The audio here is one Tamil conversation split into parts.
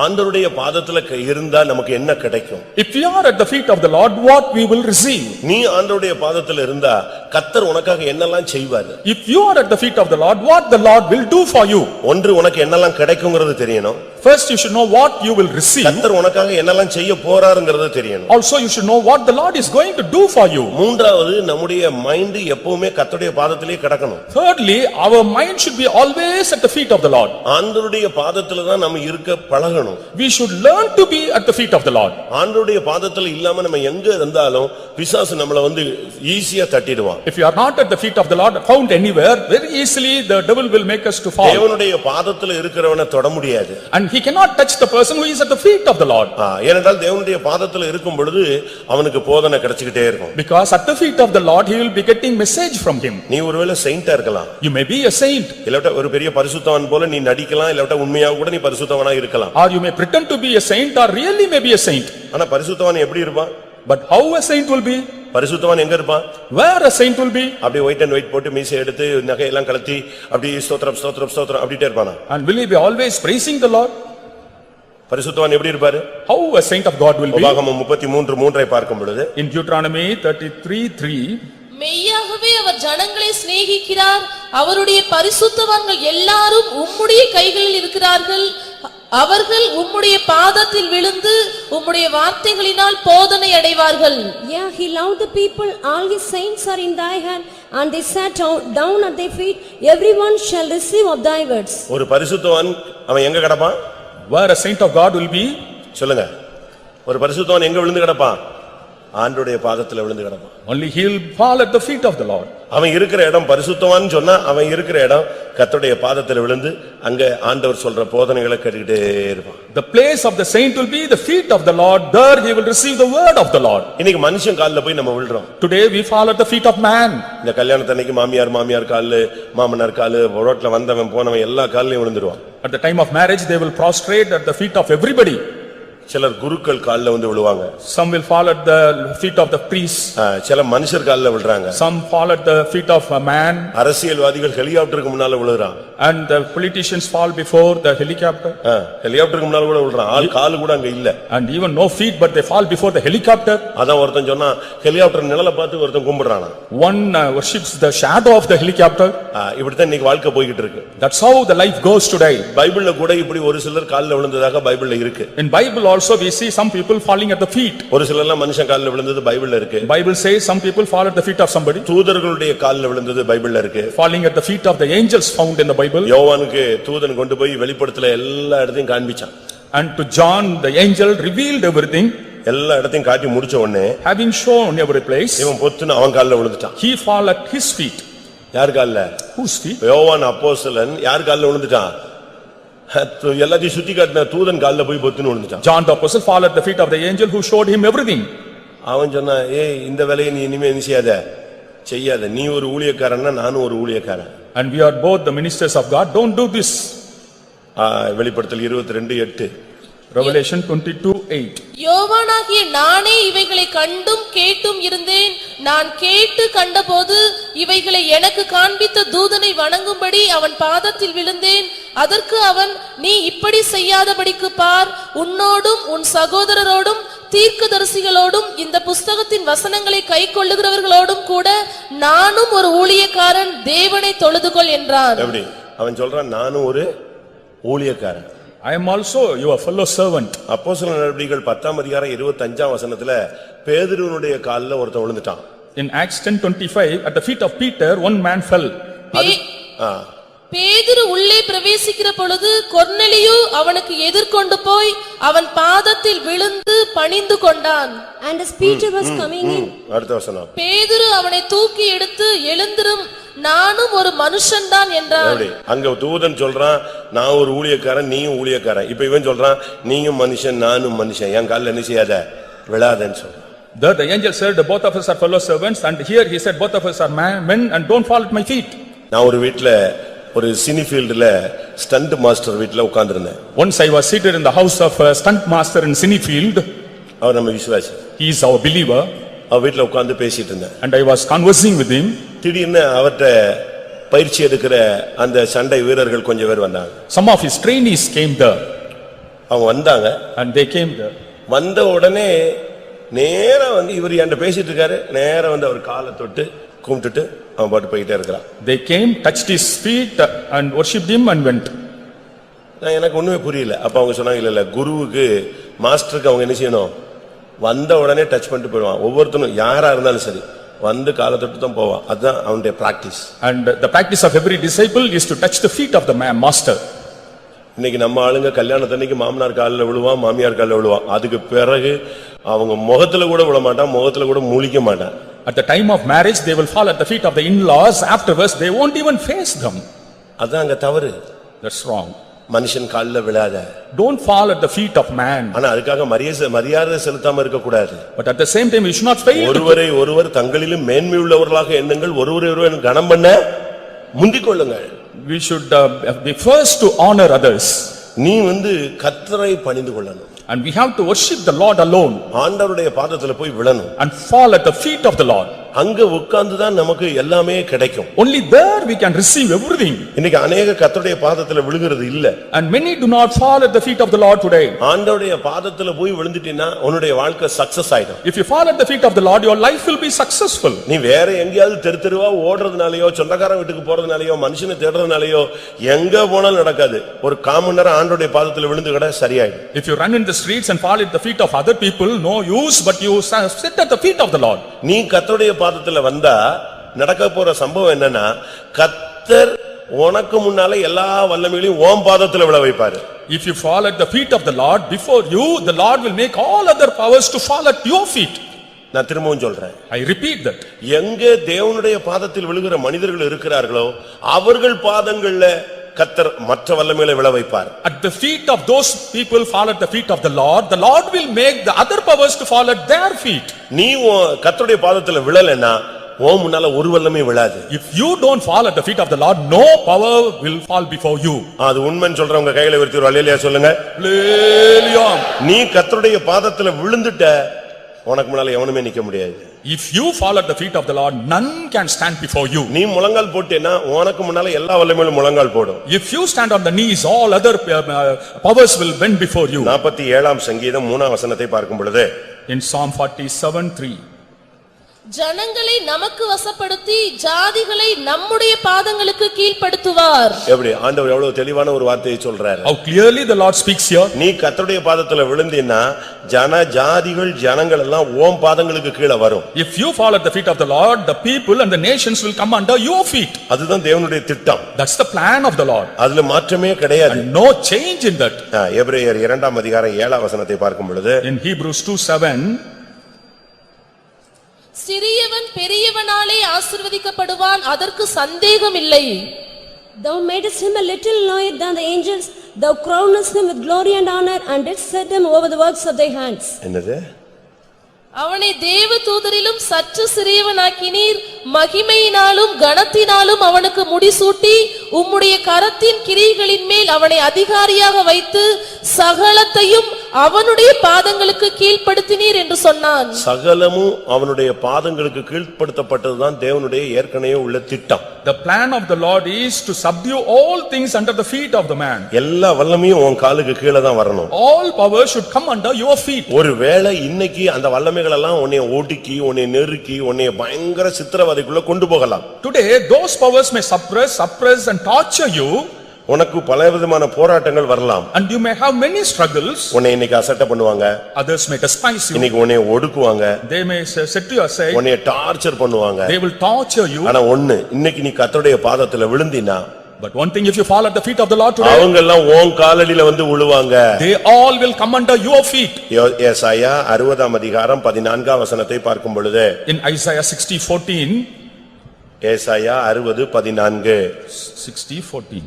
ஆண்டவருடைய பாதத்துல இருந்தா நமக்கு என்ன கிடைக்கும்? If we are at the feet of the Lord, what we will receive? நீ ஆண்டவருடைய பாதத்துல இருந்தா கர்த்தர் உனக்காக என்னெல்லாம் செய்வார்? If you are at the feet of the Lord, what the Lord will do for you? ஒன்று உனக்கு என்னெல்லாம் கிடைக்கும்ங்கிறது தெரியணும். First you should know what you will receive. கர்த்தர் உனக்காக என்னெல்லாம் செய்ய போறாருங்கிறது தெரியணும். Also you should know what the Lord is going to do for you. மூன்றாவது நம்முடைய மைண்ட் எப்பவுமே கர்த்தருடைய பாதத்திலே கிடக்கணும். Thirdly, our mind should be always at the feet of the Lord. ஆண்டவருடைய பாதத்துல தான் நம்ம இருக்க பழகணும். We should learn to be at the feet of the Lord. ஆண்டவருடைய பாதத்துல இல்லாம நம்ம எங்க இருந்தாலும் பிசாசு நம்மள வந்து ஈஸியா தட்டிடுவான். If you are not at the feet of the Lord, found anywhere, very easily the devil will make us to fall. தேவனுடைய பாதத்துல இருக்கிறவனை தொட முடியாது. And he cannot touch the person who is at the feet of the Lord. ஏனென்றால் தேவனுடைய பாதத்துல இருக்கும் பொழுது அவனுக்கு போதனை கிடைச்சிட்டே இருக்கும். Because at the feet of the Lord he will be getting message from him. நீ ஒருவேளை செயிண்டா இருக்கலாம். You may be a saint. இல்லட்ட ஒரு பெரிய பரிசுத்தவான் போல நீ நடிக்கலாம், இல்லட்ட உண்மையாக கூட நீ பரிசுத்தவனா இருக்கலாம். Or you may pretend to be a saint or really may be a saint. ஆனா பரிசுத்தவான் எப்படி இருப்பான்? But how a saint will be? பரிசுத்தவான் எங்க இருப்பான்? Where a saint will be? அப்படியே ஒயிட் அண்ட் ஒயிட் போட்டு மீசை எடுத்து நகை எல்லாம் கலத்தி அப்படியே ஸ்தோத்திரம் ஸ்தோத்திரம் ஸ்தோத்திரம் அப்படிட்டே இருப்பானா? And will he be always praising the Lord? பரிசுத்தவான் எப்படி இருப்பாரு? How a saint of God will be? உபாகமம் 33:3 பார்க்கும் பொழுது in Deuteronomy 33:3 மெய்யாகவே அவர் ஜனங்களை சிநேகிக்கிறார், அவருடைய பரிசுத்தவான்கள் எல்லாரும் உம்முடைய கைகளில் இருக்கிறார்கள், அவர்கள் உம்முடைய பாதத்தில் விழுந்து உம்முடைய வார்த்தைகளினால் போதனை அடைவார்கள். Yeah, he loved the people, all his saints are in thy hand, and they sat down at their feet, everyone shall receive of thy words. ஒரு பரிசுத்தவான் அவன் எங்க கிடப்பான்? Where a saint of God will be? சொல்லுங்க. ஒரு பரிசுத்தவான் எங்க விழுந்து கிடப்பான்? ஆண்டவருடைய பாதத்துல விழுந்து கிடப்பான். Only he will fall at the feet of the Lord. அவன் இருக்கிற இடம் பரிசுத்தவான் சொன்னா அவன் இருக்கிற இடம் கர்த்தருடைய பாதத்துல விழுந்து அங்க ஆண்டவர் சொல்ற போதனைகளை கேட்டுக்கிட்டே இருப்பான். The place of the saint will be the feet of the Lord, there he will receive the word of the Lord. இன்னைக்கு மனுஷன் கால்ல போய் நம்ம விழுறோம். Today we fall at the feet of man. இந்த கல்யாணத்தன்னைக்கு மாமியார் கால்ல, மாமனார் கால்ல, ரோட்ல வந்தவன் போனவன் எல்லா கால்லயும் விழுந்துருவான். At the time of marriage they will prostrate at the feet of everybody. சிலர் குருக்கள் கால்ல வந்து விழுவாங்க. Some will fall at the feet of the priests. சில மனுஷர் கால்ல விழுறாங்க. Some fall at the feet of a man. அரசியல்வாதிகள் ஹெலிகாப்டருக்கு முன்னால விழுறாங்க. And the politicians fall before the helicopter. ஹெலிகாப்டருக்கு முன்னால கூட விழுறான். ஆள் கால் கூட அங்க இல்ல. And even no feet, but they fall before the helicopter. அதான் ஒருத்தன் சொன்னா ஹெலிகாப்டர் நிழலை பார்த்து ஒருத்தன் கும்பிடுறானா. One worships the shadow of the helicopter. இப்படிதான் இன்னைக்கு வாழ்க்கை போயிட்டு இருக்கு. That's how the life goes today. பைபிள்ல கூட இப்படி ஒரு சிலர் கால்ல விழுந்ததாக பைபிள்ல இருக்கு. In Bible also we see some people falling at the feet. ஒரு சிலர்லாம் மனுஷன் கால்ல விழுந்தது பைபிள்ல இருக்கு. Bible says some people fall at the feet of somebody. தூதர்களுடைய கால்ல விழுந்தது பைபிள்ல இருக்கு. Falling at the feet of the angels found in the Bible. யோவானுக்கு தூதன் கொண்டு போய் வெளிப்படுத்தல எல்லா இடத்தையும் காண்பிச்சான். And to John the angel revealed everything. எல்லா இடத்தையும் காட்டி முடிச்ச உடனே having shown every place, இவன் பொத்துன்னு அவன் கால்ல விழுந்துட்டான். he fall at his feet. யார் கால்ல? Whose feet? யோவான் அப்போஸ்தலன் யார் கால்ல விழுந்துட்டான்? எல்லாத்தையும் சுத்தி காட்டின தூதன் கால்ல போய் பொத்துன்னு விழுந்துட்டான். John the apostle fall at the feet of the angel who showed him everything. அவன் சொன்னா, ஏய் இந்த வேலையை நீ இனிமே செய்யாத, நீ ஒரு ஊழியக்காரன்னா நானும் ஒரு ஊழியக்காரன். And we are both the ministers of God, don't do this. வெளிப்படுத்தல் 22:8. Revelation 22:8. யோவானாகிய நானே இவைகளை கண்டும் கேட்டும் இருந்தேன், நான் கேட்டு கண்டபோது இவைகளை எனக்கு காண்பித்த தூதனை வணங்கும்படி அவன் பாதத்தில் விழுந்தேன். அதற்கு அவன், நீ இப்படி செய்யாதபடிக்கு பார், உன்னோடும் உன் சகோதரரோடும் தீர்க்கதரிசிகளோடும் இந்த புஸ்தகத்தின் வசனங்களை கைக்கொள்ளுகிறவர்களோடும் கூட நானும் ஒரு ஊழியக்காரன், தேவனை தொழுதுகொள் என்றான். எப்படி அவன் சொல்றான்? நானும் ஒரு ஊழியக்காரன். I am also your fellow servant. அப்போஸ்தலர் நடபடிகள் 10:25 பேதுருவினுடைய கால்ல ஒருத்தன் விழுந்துட்டான். In Acts 10:25 at the feet of Peter one man fell. பேதுரு உள்ளே பிரவேசிக்கிற பொழுது கொர்நேலியு அவனுக்கு எதிர்கொண்டு போய் அவன் பாதத்தில் விழுந்து பணிந்து கொண்டான். And as Peter was coming in, அடுத்த வசனம், பேதுரு அவனை தூக்கி எடுத்து, எழுந்திரும், நானும் ஒரு மனுஷன் தான் என்றான். அங்க தூதன் சொல்றான், நான் ஒரு ஊழியக்காரன், நீயும் ஊழியக்காரன். இப்ப இவன் சொல்றான், நீயும் மனுஷன் நானும் மனுஷன், என் கால்ல என்ன செய்யாத, விழாதன்னு சொல்றான். The angel said both of us are fellow servants, and here he said both of us are men and don't fall at my feet. நான் ஒரு வீட்ல ஒரு சினி ஃபீல்ட்ல ஸ்டண்ட் மாஸ்டர் வீட்ல உட்கார்ந்திருந்தேன். Once I was seated in the house of a stunt master in cine field. அவர் நம்ம விசுவாசி. He is our believer. அவர் வீட்ல உட்கார்ந்து பேசிட்டு இருந்தேன். And I was conversing with him. திடீர்னு அவர்ட்ட பயிற்சி எடுக்கிற அந்த சண்டை வீரர்கள் கொஞ்சம் பேர் வந்தாங்க. Some of his trainees came there. அவங்க வந்தாங்க. and they came there. வந்த உடனே நேரா வந்து இவர் என்கிட்ட பேசிட்டு இருக்காரு, நேரா வந்து அவர் காலை தொட்டு கும்பிட்டுட்டு அவன் பாட்டு போயிட்டே இருக்கிறான். They came, touched his feet and worshipped him and went. எனக்கு ஒண்ணுமே புரியல. அப்ப அவங்க சொன்னாங்க, இல்ல குருவுக்கு மாஸ்டருக்கு அவங்க என்ன செய்யணும், வந்த உடனே டச் பண்ணிட்டு போயிடுவான். ஒவ்வொருத்தனும் யாரா இருந்தாலும் சரி வந்து காலை தொட்டு தான் போவான். அதுதான் அவனுடைய practice. And the practice of every disciple is to touch the feet of the master. இன்னைக்கு நம்ம ஆளுங்க கல்யாணத்தன்னைக்கு மாமனார் காலில் விழுவான், மாமியார் காலில் விழுவான். அதுக்கு பிறகு அவங்க முகத்துல கூட விழ மாட்டான், முகத்துல கூட முழிக்க மாட்டான். At the time of marriage they will fall at the feet of the in-laws. Afterwards they won't even face them. அதான் அங்க தவறு. That's wrong. மனுஷன் காலில் விழாத. Don't fall at the feet of man. ஆனா அதுக்காக மரியாதை செலுத்தாம இருக்க கூடாது. But at the same time we should not fail. ஒருவரை ஒருவர் தங்களிலும் மேன்மை உள்ளவர்களாக எண்ணுங்கள், ஒருவரை ஒருவர் கனம் பண்ண முந்திக் கொள்ளுங்கள். We should be first to honor others. நீ வந்து கர்த்தரை பணிந்து கொள்ளணும். And we have to worship the Lord alone. ஆண்டவருடைய பாதத்துல போய் விழணும். And fall at the feet of the Lord. அங்க உட்கார்ந்து தான் நமக்கு எல்லாமே கிடைக்கும். Only there we can receive everything. இன்னைக்கு अनेक கர்த்தருடைய பாதத்துல விழுகிறது இல்ல. And many do not fall at the feet of the Lord today. ஆண்டவருடைய பாதத்துல போய் விழுந்துட்டீனா உன்னுடைய வாழ்க்கை சக்சஸ் ஆயிடும். If you fall at the feet of the Lord, your life will be successful. நீ வேற எங்கயாவது தெருவா ஓடுறதுனாலயோ, சொந்தக்காரன் வீட்டுக்கு போறதுனாலயோ, மனுஷனை தேடுறதுனாலயோ எங்க போனாலும் நடக்காது. ஒரு காமன் நேரம் ஆண்டவருடைய பாதத்துல விழுந்து கூட சரியாயிடும். If you run in the streets and fall at the feet of other people, no use, but you sit at the feet of the Lord. நீ கர்த்தருடைய பாதத்துல வந்தா நடக்க போற சம்பவம் என்னன்னா, கர்த்தர் உனக்கு முன்னால எல்லா வல்லமைகளையும் உன் பாதத்துல விழ வைப்பாரு. If you fall at the feet of the Lord, before you, the Lord will make all other powers to fall at your feet. நான் திரும்பவும் சொல்றேன். I repeat that. எங்க தேவனுடைய பாதத்தில் விழுகிற மனிதர்கள் இருக்கிறார்களோ அவர்கள் பாதங்கள்ல கர்த்தர் மற்ற வல்லமைகளை விழ வைப்பார். At the feet of those people fall at the feet of the Lord will make the other powers to fall at their feet. நீ கர்த்தருடைய பாதத்துல விழலன்னா உன் முன்னால ஒரு வல்லமை விழாது. If you don't fall at the feet of the Lord, no power will fall before you. அது உண்மைன்னு சொல்றவங்க கையில உயர்த்தி ஒரு அல்லேலூயா சொல்லுங்க. Hallelujah. நீ கர்த்தருடைய பாதத்துல விழுந்துட்ட உனக்கு முன்னால எவனுமே நிக்க முடியாது. If you fall at the feet of the Lord, none can stand before you. நீ முழங்கால் போட்டேன்னா உனக்கு முன்னால எல்லா வல்லமையும் முழங்கால் போடும். If you stand on the knees, all other powers will bend before you. 47ஆம் சங்கீதம் 3ஆம் வசனத்தை பார்க்கும் பொழுது In Psalm 47:3, ஜனங்களை நமக்கு வசப்படுத்தி ஜாதிகளை நம்முடைய பாதங்களுக்கு கீழ்ப்படுத்துவார். எப்படி ஆண்டவர் எவ்வளவு தெளிவான ஒரு வார்த்தையை சொல்றாரு. how clearly the Lord speaks here. நீ கர்த்தருடைய பாதத்துல விழுந்தீன்னா ஜாதிகள் ஜனங்கள் எல்லாம் உன் பாதங்களுக்கு கீழே வரும். If you fall at the feet of the Lord, the people and the nations will come under your feet. அதுதான் தேவனுடைய திட்டம். That's the plan of the Lord. அதுல மாற்றமே கிடையாது. And no change in that. எபிரேயர் 2ஆம் அதிகாரம் 7ஆம் வசனத்தை பார்க்கும் பொழுது In Hebrews 2:7, சிறியவன் பெரியவனாலே ஆசீர்வதிக்கப்படுவான், அதற்கு சந்தேகம் இல்லை. Thou madest him a little lower than the angels, thou crownest him with glory and honor, and didst set him over the works of thy hands. என்னது? அவனை தேவ தூதரிலும் சற்று சிறியவனாக்கினீர், மகிமையினாலும் கனத்தினாலும் அவனுக்கு முடிசூட்டி உம்முடைய கரத்தின் கிரியைகளின் மேல் அவனை அதிகாரியாக வைத்து சகலத்தையும் அவனுடைய பாதங்களுக்கு கீழ்ப்படுத்தினீர் என்று சொன்னான். சகலமும் அவனுடைய பாதங்களுக்கு கீழ்ப்படுத்தப்பட்டதுதான் தேவனுடைய ஏற்கனவே உள்ள திட்டம். the plan of the Lord is to subdue all things under the feet of the man. எல்லா வல்லமையும் உன் காலுக்கு கீழே தான் வரணும். All power should come under your feet. ஒருவேளை இன்னைக்கு அந்த வல்லமைகள் எல்லாம் உன்னை ஒடுக்கி, உன்னை நெருக்கி, உன்னை பயங்கர சித்திரவதைக்குள்ள கொண்டு போகலாம். Today those powers may suppress and torture you. உனக்கு பலவிதமான போராட்டங்கள் வரலாம். And you may have many struggles. உன்னை இன்னைக்கு அசட்டை பண்ணுவாங்க. Others may despise you. இன்னைக்கு உன்னை ஒடுக்குவாங்க. They may set you aside. உன்னை டார்ச்சர் பண்ணுவாங்க. They will torture you. ஆனா ஒண்ணு, இன்னைக்கு நீ கர்த்தருடைய பாதத்துல விழுந்தினா, but one thing, if you fall at the feet of the Lord today, அவங்க எல்லாம் உன் காலடியில வந்து விழுவாங்க. they all will come under your feet. ஏசாயா 60ஆம் அதிகாரம் 14ஆம் வசனத்தை பார்க்கும் பொழுது In Isaiah 60:14, ஏசாயா 60:14 60:14,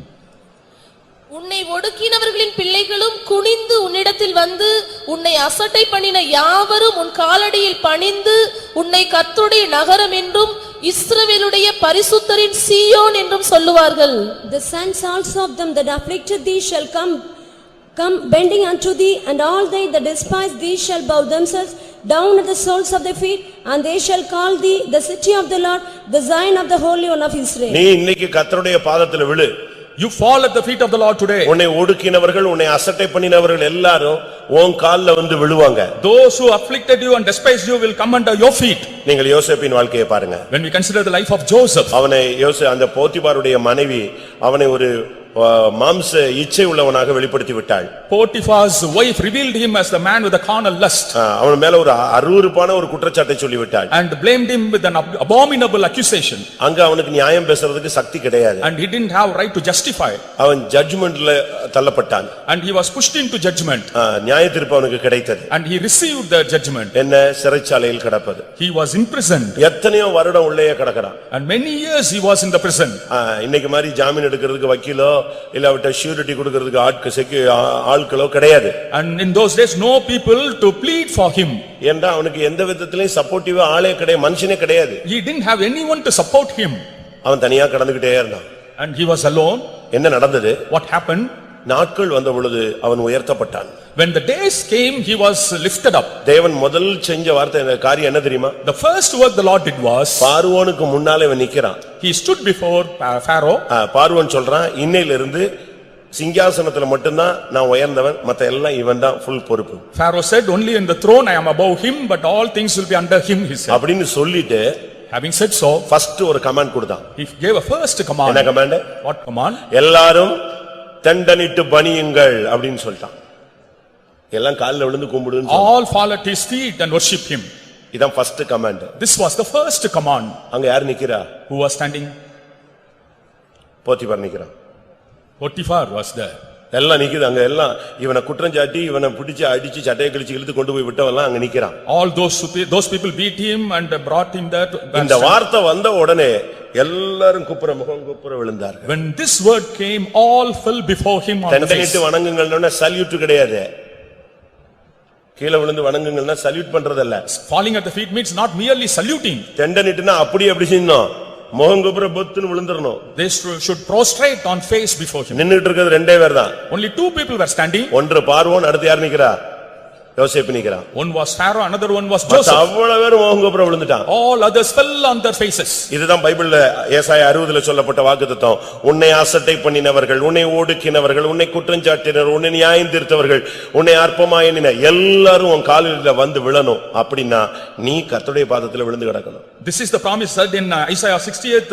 உன்னை ஒடுக்கினவர்களின் பிள்ளைகளும் குனிந்து உன்னிடத்தில் வந்து உன்னை அசட்டை பண்ணின யாவரும் உன் காலடியில் பணிந்து உன்னை கர்த்தருடைய நகரம் என்றும் இஸ்ரவேலுடைய பரிசுத்தரின் சீயோன் என்றும் சொல்லுவார்கள். The sons also of them that afflicted thee shall come bending unto thee, and all they that despise thee shall bow themselves down at the soles of their feet, and they shall call thee the city of the Lord, the Zion of the Holy One of Israel. நீ இன்னைக்கு கர்த்தருடைய பாதத்துல விழு. You fall at the feet of the Lord today. உன்னை ஒடுக்கினவர்கள் உன்னை அசட்டை பண்ணினவர்கள் எல்லாரும் உன் கால்ல வந்து விழுவாங்க. Those who afflicted you and despised you will come under your feet. நீங்கள் யோசேப்பின் வாழ்க்கையை பாருங்க. When we consider the life of Joseph, அவனை அந்த போத்திபாருடைய மனைவி அவனை ஒரு மாம்ச இச்சை உள்ளவனாக வெளிப்படுத்தி விட்டாள். Potiphar's wife revealed him as the man with a carnal lust. அவன் மேல ஒரு அருவருப்பான ஒரு குற்றச்சாட்டை சொல்லி விட்டாள். And blamed him with an abominable accusation. அங்க அவனுக்கு நியாயம் பேசுறதுக்கு சக்தி கிடையாது. And he didn't have right to justify. அவன் ஜட்ஜ்மென்ட்ல தள்ளப்பட்டான். And he was pushed into judgment. நியாய தீர்ப்பு அவனுக்கு கிடைத்தது. And he received the judgment. என்ன சிறைச்சாலையில் கிடப்பது. He was imprisoned. எத்தனையோ வருடம் உள்ளேயே கிடக்கிறான். And many years he was in the prison. இன்னைக்கு மாதிரி ஜாமீன் எடுக்கிறதுக்கு வக்கீலோ இல்ல ஷூரிட்டி கொடுக்கிறதுக்கு ஆட்களோ கிடையாது. And in those days no people to plead for him. ஏண்டா அவனுக்கு எந்த விதத்திலயும் சப்போர்ட்டிவா ஆளே கிடையாது, மனுஷனே கிடையாது. He didn't have anyone to support him. அவன் தனியா கடந்துகிட்டே இருந்தான். And he was alone. என்ன நடந்தது? What happened? நாட்கள் வந்த பொழுது அவன் உயர்த்தப்பட்டான். When the days came, he was lifted up. தேவன் முதல் செஞ்ச காரியம் என்ன தெரியுமா? The first work the Lord did was, பார்வோனுக்கு முன்னாலே அவன் நிக்கிறான். he stood before Pharaoh. பார்வோன் சொல்றான், இன்னையிலிருந்து சிங்காசனத்துல மட்டும்தான் நான் உயர்ந்தவன், மத்த எல்லாம் இவன் தான் ஃபுல் பொறுப்பு. Pharaoh said, only in the throne I am above him, but all things will be under him, he said. அப்படின்னு சொல்லிட்டு Having said so, ஃபர்ஸ்ட் ஒரு கமாண்ட் கொடுத்தான். he gave a first command. என்ன கமாண்ட்? What command? எல்லாரும் தண்டனிட்டு பணியுங்கள் அப்படின்னு சொல்லிட்டான். எல்லாம் கால்ல விழுந்து கும்பிடுன்னு. All fall at his feet and worship him. இதான் first command. This was the first command. அங்க யார் நிக்கிறா? Who was standing? போத்திபார் நிக்கிறான். Potiphar was there. எல்லாம் நிக்குது அங்க. எல்லாம் இவனை குற்றம் சாட்டி இவனை பிடிச்சு அடிச்சு சட்டையை கிழிச்சு இழுத்து கொண்டு போய் விட்டவெல்லாம் அங்க நிக்கிறான். All those people beat him and brought him there. இந்த வார்த்தை வந்த உடனே எல்லாரும் முகம் குப்புற விழுந்தார்கள். When this word came, all fell before him on the face. தண்டனிட்டு வணங்குங்கள்னா சல்யூட் கிடையாது. கீழ விழுந்து வணங்குங்கள்னா சல்யூட் பண்றதல்ல. Falling at the feet means not merely saluting. தண்டனிட்டுனா அப்படி செய்யணும், முகம் குப்புற பொத்துன்னு விழுந்துறணும். They should prostrate on face before him. நின்னுட்டு இருக்கிறது ரெண்டே பேர் தான். Only two people were standing. ஒன்று பார்வோன், அடுத்து யார் நிக்கிறா? யோசேப்பு நிக்கிறான். One was Pharaoh, another one was Joseph. அவ்வளவு பேர் முகம் குப்புற விழுந்துட்டான். All others fell on their faces. இதுதான் பைபிள்ல ஏசாயா 60ல சொல்லப்பட்ட வாக்குத்தத்தம். உன்னை அசட்டை பண்ணினவர்கள், உன்னை ஒடுக்கினவர்கள், உன்னை குற்றஞ்சாட்டினர், உன்னை நியாயம் தீர்த்தவர்கள், உன்னை அற்பமாய் எண்ணின எல்லாரும் உன் காலில வந்து விழணும். அப்படின்னா நீ கர்த்தருடைய பாதத்துல விழுந்து கிடக்கணும். This is the promise said in Isaiah 60th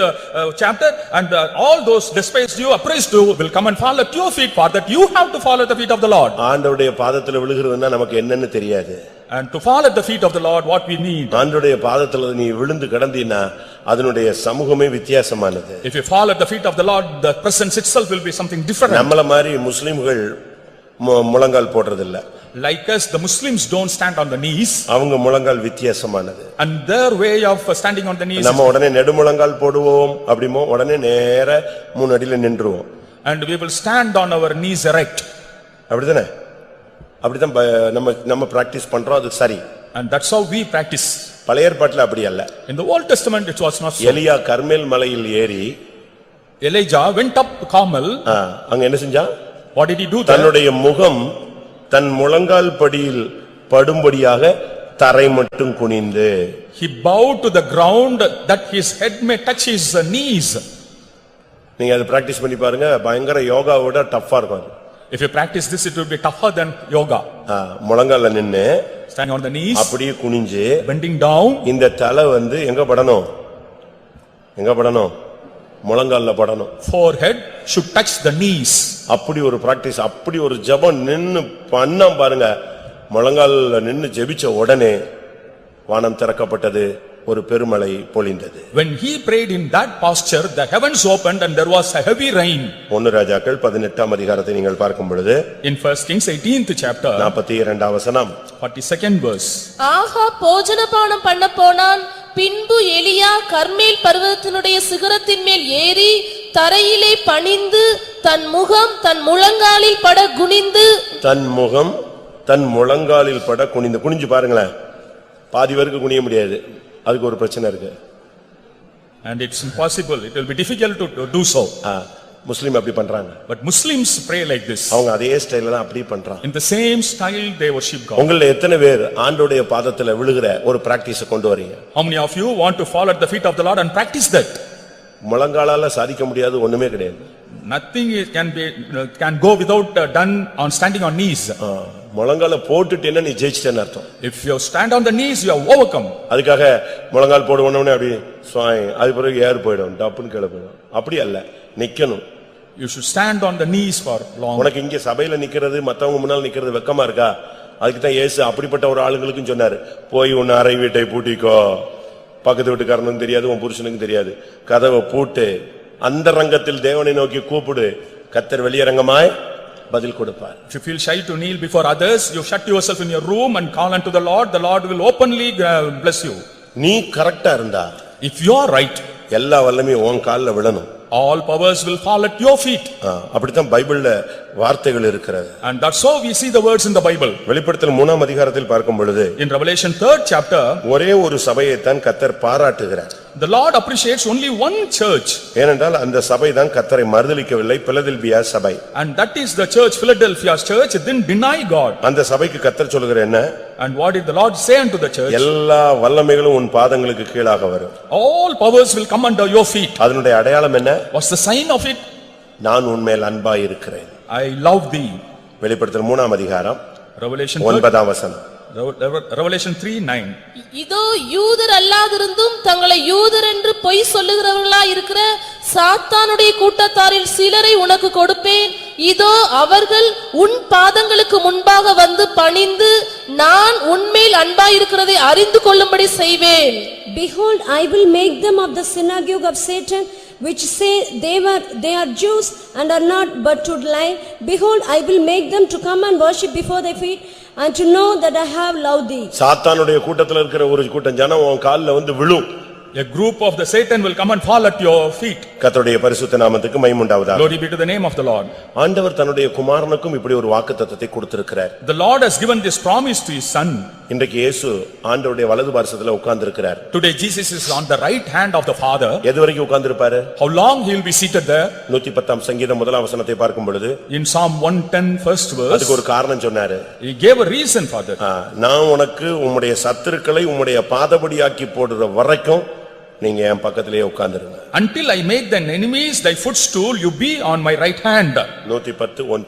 chapter, and all those despised you, appraised you will come and fall at your feet, for that you have to fall at the feet of the Lord. ஆண்டவருடைய பாதத்துல விழுகிறதுன்னா நமக்கு என்னன்னு தெரியாது. And to fall at the feet of the Lord, what we need. ஆண்டவருடைய பாதத்துல நீ விழுந்து கிடந்தீனா அதனுடைய சமூகமே வித்தியாசமானது. If you fall at the feet of the Lord, the presence itself will be something different. நம்மள மாதிரி முஸ்லிம்கள் முழங்கால் போடுறதில்ல. Like us, the Muslims don't stand on the knees. அவங்க முழங்கால் வித்தியாசமானது. And their way of standing on the knees. நம்ம உடனே நெடுமுழங்கால் போடுவோம், அப்படிமோ உடனே நேர மூணு அடியில நின்றுவோம். And we will stand on our knees erect. அப்படிதானே? அப்படிதான் நம்ம பிராக்டிஸ் பண்றோம், அது சரி. And that's how we practice. பழைய ஏற்பாட்டுல அப்படி அல்ல. In the Old Testament it was not so. எலியா கர்மேல் மலையில் ஏறி Elijah went up to Carmel. அங்க என்ன செஞ்சான்? What did he do there? தன்னுடைய முகம் தன் முழங்கால் படியில் படும்படியாக தரை மட்டும் குனிந்து. He bowed to the ground that his head may touch his knees. நீங்க அதை பிராக்டிஸ் பண்ணி பாருங்க, பயங்கர யோகாவோட டஃப்பா இருக்கும். If you practice this, it will be tougher than yoga. முழங்கால்ல நின்னு standing on the knees, அப்படியே குனிஞ்சு bending down. இந்த தலை எங்க படணும்? எங்க படணும்? முழங்கால்ல படணும். Forehead should touch the knees. அப்படி ஒரு பிராக்டிஸ், அப்படி ஒரு ஜெபம் நின்னு பண்ணா பாருங்க. முழங்கால்ல நின்னு ஜெபிச்ச உடனே வானம் திறக்கப்பட்டது, ஒரு பெருமழை பொழிந்தது. When he prayed in that posture, the heavens opened and there was a heavy rain. 1 ராஜாக்கள் 18ஆம் அதிகாரத்தை நீங்கள் பார்க்கும் பொழுது, in 1 Kings 18th chapter, 42ஆம் வசனம், 42nd verse. ஆஹா போஜனபானம் பண்ண போனான். பின்பு எலியா கர்மேல் பர்வதத்தினுடைய சிகரத்தின் மேல் ஏறி தரையிலே பணிந்து தன் முகம் தன் முழங்காலில் பட குனிந்து. தன் முகம் தன் முழங்காலில் பட குனிந்து. குனிஞ்சு பாருங்களேன், பாதி பேருக்கு குனிய முடியாது, அதுக்கு ஒரு பிரச்சனை இருக்கு. And it's impossible, it will be difficult to do so. முஸ்லிம் அப்படி பண்றாங்க. But Muslims pray like this. அவங்க அதே ஸ்டைல்ல தான் அப்படி பண்றாங்க. In the same style they worship God. உங்கள எத்தனை பேர் ஆண்டவருடைய பாதத்துல விழுகிற ஒரு பிராக்டீஸ் கொண்டு வரீங்க? How many of you want to fall at the feet of the Lord and practice that? முழங்காலால சாதிக்க முடியாது ஒண்ணுமே கிடையாது. Nothing can go without done on standing on knees. முழங்கால போட்டுட்டேன்னா நீ ஜெயிச்சிட்டேன்னு அர்த்தம். If you stand on the knees, you have overcome. அதுக்காக முழங்கால் போடுவோன்னே அப்படி சுவாய் அது பிறகு ஏறு போயிடும் டப்புன்னு கீழே போயிடும் அப்படி அல்ல நிக்கணும். You should stand on the knees for long. உனக்கு இங்க சபையில நிக்கிறது மத்தவங்க முன்னால் நிக்கிறது வெக்கமா இருக்கா? அதுக்கு தான் இயேசு அப்படிப்பட்ட ஒரு ஆளுங்களுக்கும் சொன்னாரு, போய் உன் அறை வீட்டை பூட்டிக்கோ, பக்கத்து வீட்டுக்காரனுக்கும் தெரியாது உன் புருஷனுக்கும் தெரியாது, கதவை பூட்டு, அந்த ரங்கத்தில் தேவனை நோக்கி கூப்பிடு, கர்த்தர் வெளியரங்கமாய் பதில் கொடுப்பார். If you feel shy to kneel before others, you shut yourself in your room and call unto the Lord will openly bless you. நீ கரெக்டா இருந்தா, If you are right, எல்லா வல்லமையும் உன் கால்ல விழணும். all powers will fall at your feet. அப்படித்தான் பைபிள்ல வார்த்தைகள் இருக்கிறது. And that's how we see the words in the Bible. வெளிப்படுத்தல் 3ஆம் அதிகாரத்தில் பார்க்கும் பொழுது, In Revelation 3rd chapter, ஒரே ஒரு சபையை தான் கர்த்தர் பாராட்டுகிறார். the Lord appreciates only one church. ஏனென்றால் அந்த சபை தான் கர்த்தரை மறுதலிக்கவில்லை, பிலதெல்பியா சபை. And that is the church, Philadelphia's church, it didn't deny God. அந்த சபைக்கு கர்த்தர் சொல்லுகிற என்ன? And what did the Lord say unto the church? எல்லா வல்லமைகளும் உன் பாதங்களுக்கு கீழாக வரும். All powers will come under your feet. அதனுடைய அடையாளம் என்ன? What's the sign of it? நான் உன்மேல் அன்பாய் இருக்கிறேன். I love thee. வெளிப்படுத்தல் 3ஆம் அதிகாரம் Revelation 9ஆம் வசனம். Revelation 3:9. இதோ யூதர் அல்லாதிருந்தும் தங்களை யூதர் என்று பொய் சொல்லுகிறவர்களாய் இருக்கிற சாத்தானுடைய கூட்டத்தாரில் சிலரை உனக்கு கொடுப்பேன். இதோ அவர்கள் உன் பாதங்களுக்கு முன்பாக வந்து பணிந்து நான் உன்மேல் அன்பாயிருக்கிறதை அறிந்து கொள்ளும்படி செய்வேன். Behold, I will make them of the synagogue of Satan, which say they are Jews and are not, but to lie. Behold, I will make them to come and worship before thy feet, and to know that I have loved thee. சாத்தானுடைய கூட்டத்தில் இருக்கிற ஒரு கூட்டம் ஜனம் உன் கால்ல வந்து விழும். A group of the Satan will come and fall at your feet. கர்த்தருடைய பரிசுத்த நாமத்துக்கு மகிமை உண்டாவதாக. Glory be to the name of the Lord. ஆண்டவர் தன்னுடைய குமாரனுக்கும் இப்படி ஒரு வாக்குத்தத்தத்தை கொடுத்திருக்கிறார். The Lord has given this promise to his son. இன்றைக்கு இயேசு ஆண்டவருடைய வலது பார்சத்துல உட்கார்ந்திருக்கிறார். Today Jesus is on the right hand of the Father. எது வரைக்கும் உட்கார்ந்திருப்பாரு? How long he will be seated there? 110ஆம் சங்கீதம் 1ஆம் வசனத்தை பார்க்கும் பொழுது, In Psalm 110 first verse, அதுக்கு ஒரு காரணம் சொன்னாரு. he gave a reason for that. நான் உனக்கு உம்முடைய சத்துருக்களை உம்முடைய பாதபடியாக்கி போடுற வரைக்கும் நீங்க என் பக்கத்திலேயே உட்கார்ந்திருங்க. Until I make thine enemies thy footstool, you be on my right hand. 110:1.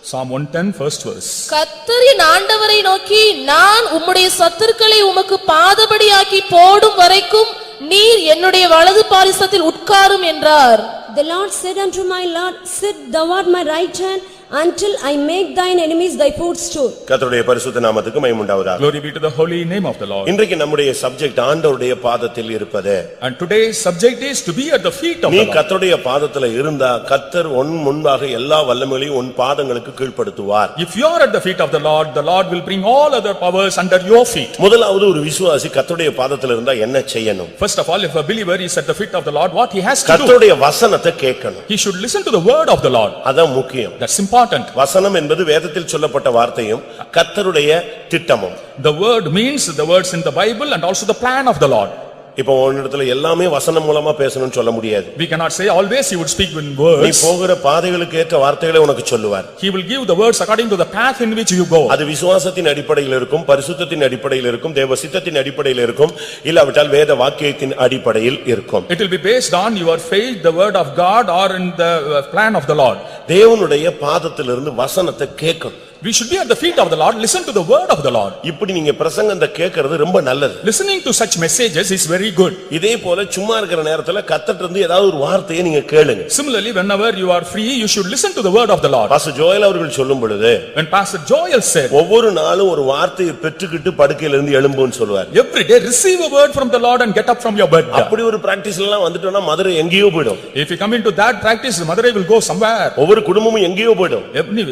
Psalm 110 first verse. கர்த்தரின் ஆண்டவரை நோக்கி நான் உம்முடைய சத்துருக்களை உமக்கு பாதபடியாக்கி போடும் வரைக்கும் நீர் என்னுடைய வலது பாரிசத்தில் உட்காரும் என்றார். The Lord said unto my Lord, sit thou at my right hand, until I make thine enemies thy footstool. கர்த்தருடைய பரிசுத்த நாமத்துக்கு மகிமை உண்டாவதாக. Glory be to the holy name of the Lord. இன்றைக்கு நம்முடைய சப்ஜெக்ட் ஆண்டவருடைய பாதத்தில் இருப்பது. And today's subject is to be at the feet of நீ the Lord. கர்த்தருடைய பாதத்தில் இருந்தா கர்த்தர் உன் முன்பாக எல்லா வல்லமைகளையும் உன் பாதங்களுக்கு கீழ்ப்படுத்துவார். If you are at the feet of the Lord will bring all other powers under your feet. முதலாவது ஒரு விசுவாசி கர்த்தருடைய பாதத்தில் இருந்தா என்ன செய்யணும்? First of all, if a believer is at the feet of the Lord, what he has to do? கர்த்தருடைய வசனத்தை கேட்கணும். He should listen to the word of the Lord. அதான் முக்கியம். That's important. வசனம் என்பது வேதத்தில் சொல்லப்பட்ட வார்த்தையும் கர்த்தருடைய திட்டமும். The word means the words in the Bible and also the plan of the Lord. இப்போ உன்னிடத்துல எல்லாமே வசனம் மூலமா பேசணும்னு சொல்ல முடியாது. We cannot say always he would speak in நீ words. போகிற பாதைகளுக்கு ஏற்ற வார்த்தைகளை உனக்கு சொல்லுவார். He will give the words according to the path in which you go. அது விசுவாசத்தின் அடிப்படையில் இருக்கும், பரிசுத்தத்தின் அடிப்படையில் இருக்கும், தேவ சித்தத்தின் அடிப்படையில் இருக்கும், இல்லாவிட்டால் வேத வாக்கியத்தின் அடிப்படையில் இருக்கும். It will be based on your faith, the word of God, or in the plan of the Lord. தேவனுடைய பாதத்திலிருந்து வசனத்தை கேட்கணும். We should be at the feet of the Lord, listen to the word of the Lord. இப்படி நீங்க பிரசங்கத்தை கேட்கிறது ரொம்ப நல்லது. Listening to such messages is very good. இதே போல சும்மா இருக்கிற நேரத்துல கர்த்தர்ட்ட இருந்து ஏதாவது ஒரு வார்த்தையை நீங்க கேளுங்க. Similarly, whenever you are free, you should listen to the word of the Lord. Pastor Joel அவர்கள் சொல்லும் பொழுது, When Pastor Joel said, ஒவ்வொரு நாளும் ஒரு வார்த்தையை பெற்றுக்கிட்டு படுக்கையில இருந்து எழும்புன்னு சொல்லுவார். every day receive a word from the Lord and get up from your bed. அப்படி ஒரு பிராக்டிஸ்ல எல்லாம் வந்துட்டோம்னா மதுரை எங்கேயோ போய்டும். If you come into that practice, Madurai will go somewhere. ஒவ்வொரு குடும்பமும் எங்கேயோ போய்டும்.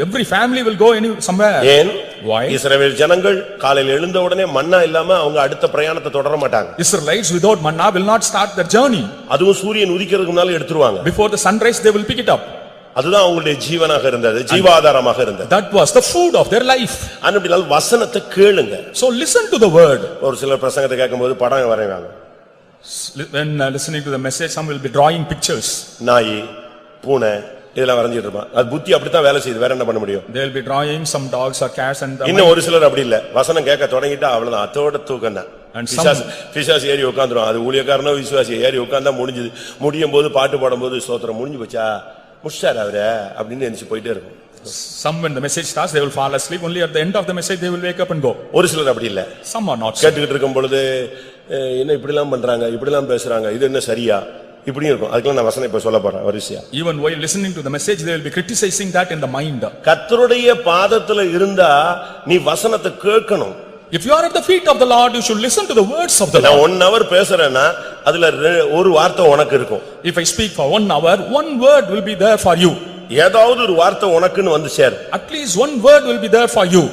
Every family will go somewhere. ஏன்? Why? இஸ்ரவேல் ஜனங்கள் காலையில் எழுந்த உடனே மன்னா இல்லாம அவங்க அடுத்த பிரயாணத்தை தொடர மாட்டாங்க. Israelites without manna will not start their journey. அதுவும் சூரியன் உதிக்கிறதுக்கு முன்னால எடுத்துருவாங்க. Before the sunrise they will pick it up. அதுதான் அவங்களுடைய ஜீவனாக இருந்தது, ஜீவாதாரமாக இருந்தது. That was the food of their life. அப்படினால் வசனத்தை கேளுங்க. So listen to the word. ஒரு சிலர் பிரசங்கத்தை கேட்கும்போது படம் வரைவாங்க. When listening to the message, some will be drawing pictures. நாய், பூனை இதெல்லாம் வரைஞ்சிட்டு இருப்பான். அது புத்தி அப்படித்தான் வேலை செய்யுது, வேற என்ன பண்ண முடியும்? They will be drawing some dogs or cats and இன்னும் ஒரு சிலர் அப்படி இல்ல, வசனம் கேட்க தொடங்கிட்டா அவ்வளவுதான், அதோட தூக்கம் தான். பிசாசு ஏறி உட்காந்துரும். அது ஊழியக்காரனோ விசுவாசி ஏறி உட்கார்ந்தா முடிஞ்சது. முடியும் போது பாட்டு பாடும்போது ஸ்தோத்திரம் முடிஞ்சு போச்சா முஷார் அவரு அப்படின்னு நினைச்சு போயிட்டே இருக்கும். Some when the message starts, they will fall asleep. Only at the end of the message, they will wake up and go. ஒரு சிலர் அப்படி இல்ல. Some are not so. கேட்டுக்கிட்டு இருக்கும் பொழுது என்ன இப்படிலாம் பண்றாங்க, இப்படிலாம் பேசுறாங்க, இது என்ன சரியா, இப்படியும் இருக்கும். அதுக்கெல்லாம் நான் வசனம் இப்ப சொல்ல போறேன் வரிசையா. Even while listening to the message, they will be criticizing that in the mind. கர்த்தருடைய பாதத்துல இருந்தா நீ வசனத்தை கேட்கணும். If you are at the feet of the Lord, you should listen to the words of the நான் Lord. 1 hour பேசுறேன்னா அதுல ஒரு வார்த்தை உனக்கு இருக்கும். If I speak for 1 hour, one word will be there for you. ஏதாவது ஒரு வார்த்தை உனக்குன்னு வந்து சேரும். At least one word will be there for you.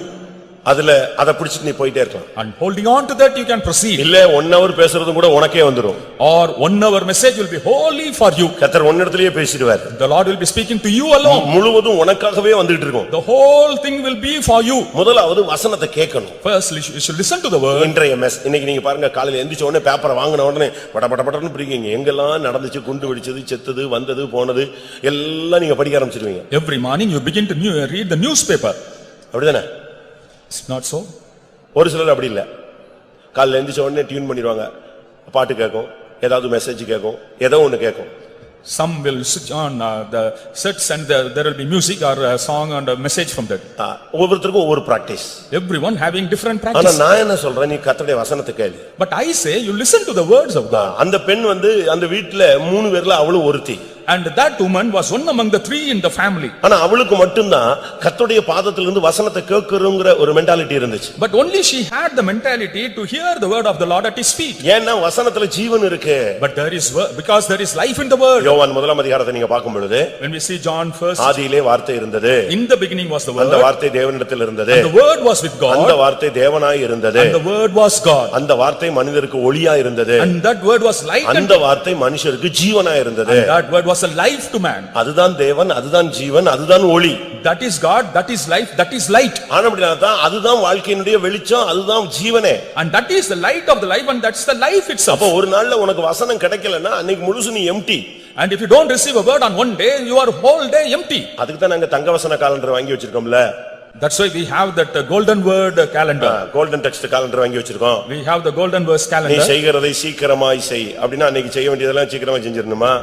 அதுல அத பிடிச்சிட்டு நீ போயிட்டே இருக்கலாம். And holding on to that, you can proceed. இல்ல 1 hour பேசுறதும் கூட உனக்கே வந்துரும். Or 1 hour message will be wholly for you. கர்த்தர் ஒன்னிடத்திலேயே பேசிடுவார். The Lord will be speaking to you alone. முழுவதும் உனக்காகவே வந்துட்டு இருக்கும். The whole thing will be for you. முதலாவது வசனத்தை கேட்கணும். First, you should listen to the word. இன்றைய இன்னைக்கு நீங்க பாருங்க, காலையில எந்திரிச்ச உடனே பேப்பரை வாங்கின உடனே படபடன்னு பிடிக்கீங்க. எங்கெல்லாம் நடந்துச்சு, குண்டு வெடிச்சது, செத்தது, வந்தது, போனது எல்லாம் நீங்க படிக்க ஆரம்பிச்சிருவீங்க. Every morning you begin to read the newspaper. அப்படிதானே? It's not so. ஒரு சிலர் அப்படி இல்ல. காலையில எந்திரிச்ச உடனே டியூன் பண்ணிடுவாங்க. பாட்டு கேட்கும், ஏதாவது மெசேஜ் கேட்கும், ஏதோ ஒண்ணு கேட்கும். Some will switch on the sets and there will be music or a song and a message from that. ஒவ்வொருத்தருக்கும் ஒவ்வொரு பிராக்டிஸ். Everyone having different ஆனா practice. நான் என்ன சொல்றேன், நீ கர்த்தருடைய வசனத்தை கேளு. But I say you listen to the words of God. அந்த பெண் அந்த வீட்ல 3 பேர்ல அவளும் ஒருத்தி. And that woman was one among the 3 in the family. ஆனா அவளுக்கு மட்டும்தான் கர்த்தருடைய பாதத்திலிருந்து வசனத்தை கேட்கறோம்ங்கற ஒரு மெண்டாலிட்டி இருந்துச்சு. But only she had the mentality to hear the word of the Lord at his feet. ஏன்னா வசனத்துல ஜீவன் இருக்கு. But because there is life in the word. யோவான் 1 அதிகாரத்தை நீங்க பார்க்கும் பொழுது, When we see John first, ஆதியிலே வார்த்தை இருந்தது. in the beginning was the word. அந்த வார்த்தை தேவனிடத்தில் இருந்தது. And the word was with God. அந்த வார்த்தை தேவனாய் இருந்தது. And the word was God. அந்த வார்த்தை மனிதருக்கு ஒளியாய் இருந்தது. And that word was light. அந்த வார்த்தை மனுஷருக்கு ஜீவனாய் இருந்தது. And that word was a life to man. அதுதான் தேவன், அதுதான் ஜீவன், அதுதான் ஒளி. That is God, that is life, that is light. ஆனபடியாதான் அதுதான் வாழ்க்கையினுடைய வெளிச்சம், அதுதான் ஜீவனே. And that is the light of the life and that's the life itself. அப்ப ஒரு நாள்ல உனக்கு வசனம் கிடைக்கலன்னா அன்னைக்கு முழுசு நீ empty. And if you don't receive a word on one day, you are whole day empty. அதுக்கு தான் நாங்க தங்க வசன காலண்டர் வாங்கி வச்சிருக்கோம்ல. That's why we have that golden word calendar. Golden text calendar வாங்கி வச்சிருக்கோம். We have the golden verse நீ calendar. செய்கிறதை சீக்கிரமாய் செய். அப்படினா அன்னைக்கு செய்ய வேண்டியதெல்லாம் சீக்கிரமா செஞ்சிரணுமா?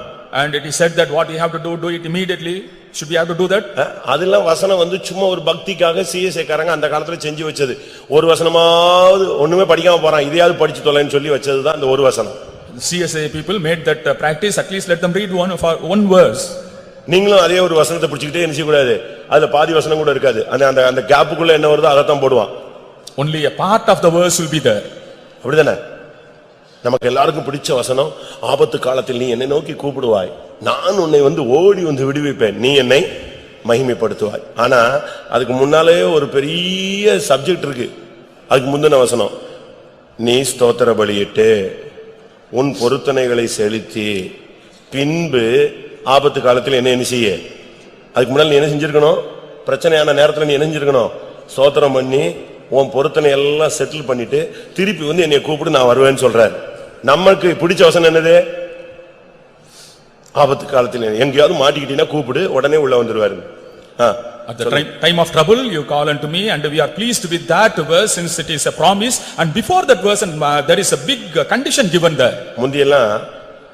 And it is said that what we have to do it immediately. Should we have to do that? அதெல்லாம் வசனம் சும்மா ஒரு பக்திக்காக சிஎஸ்ஏ காரங்க அந்த காலத்துல செஞ்சு வச்சது. ஒரு வசனமாவது ஒண்ணுமே படிக்காம போறான், இதையாவது படிச்சு தொலைன்னு சொல்லி வச்சதுதான் அந்த ஒரு வசனம். CSA people made that practice, at least let them read one verse. நீங்களும் அதே ஒரு வசனத்தை பிடிச்சிக்கிட்டே நினைச்சு கூடாது. அதுல பாதி வசனம் கூட இருக்காது. அந்த கேப்புக்குள்ள என்ன வருதோ அதைத்தான் போடுவான். Only a part of the verse will be there. அப்படிதானே? நமக்கு எல்லாருக்கும் பிடிச்ச வசனம், ஆபத்து காலத்தில் நீ என்னை நோக்கி கூப்பிடுவாய், நான் உன்னை ஓடி விடுவிப்பேன், நீ என்னை மகிமைப்படுத்துவாய். ஆனா அதுக்கு முன்னாலே ஒரு பெரிய சப்ஜெக்ட் இருக்கு. அதுக்கு முந்தின வசனம், நீ ஸ்தோத்திர பலியிட்டு உன் பொருத்தனைகளை செலுத்தி பின்பு ஆபத்து காலத்தில் என்ன செய்ய. அதுக்கு முன்னால நீ என்ன செஞ்சிருக்கணும்? பிரச்சனையான நேரத்துல நீ என்ன செஞ்சிருக்கணும்? ஸ்தோத்திரம் பண்ணி உன் பொருத்தனை எல்லாம் செட்டில் பண்ணிட்டு திருப்பி என்னைய கூப்பிடு, நான் வருவேன்னு சொல்றாரு. நமக்கு பிடிச்ச வசனம் என்னது? ஆபத்து காலத்தில் எங்கேயாவது மாட்டிக்கிட்டீங்கன்னா கூப்பிடு, உடனே உள்ள வந்துருவாரு. At the time of trouble you call unto me, and we are pleased with that verse since it is a promise. And before that verse there is a big condition given there. முந்தியெல்லாம்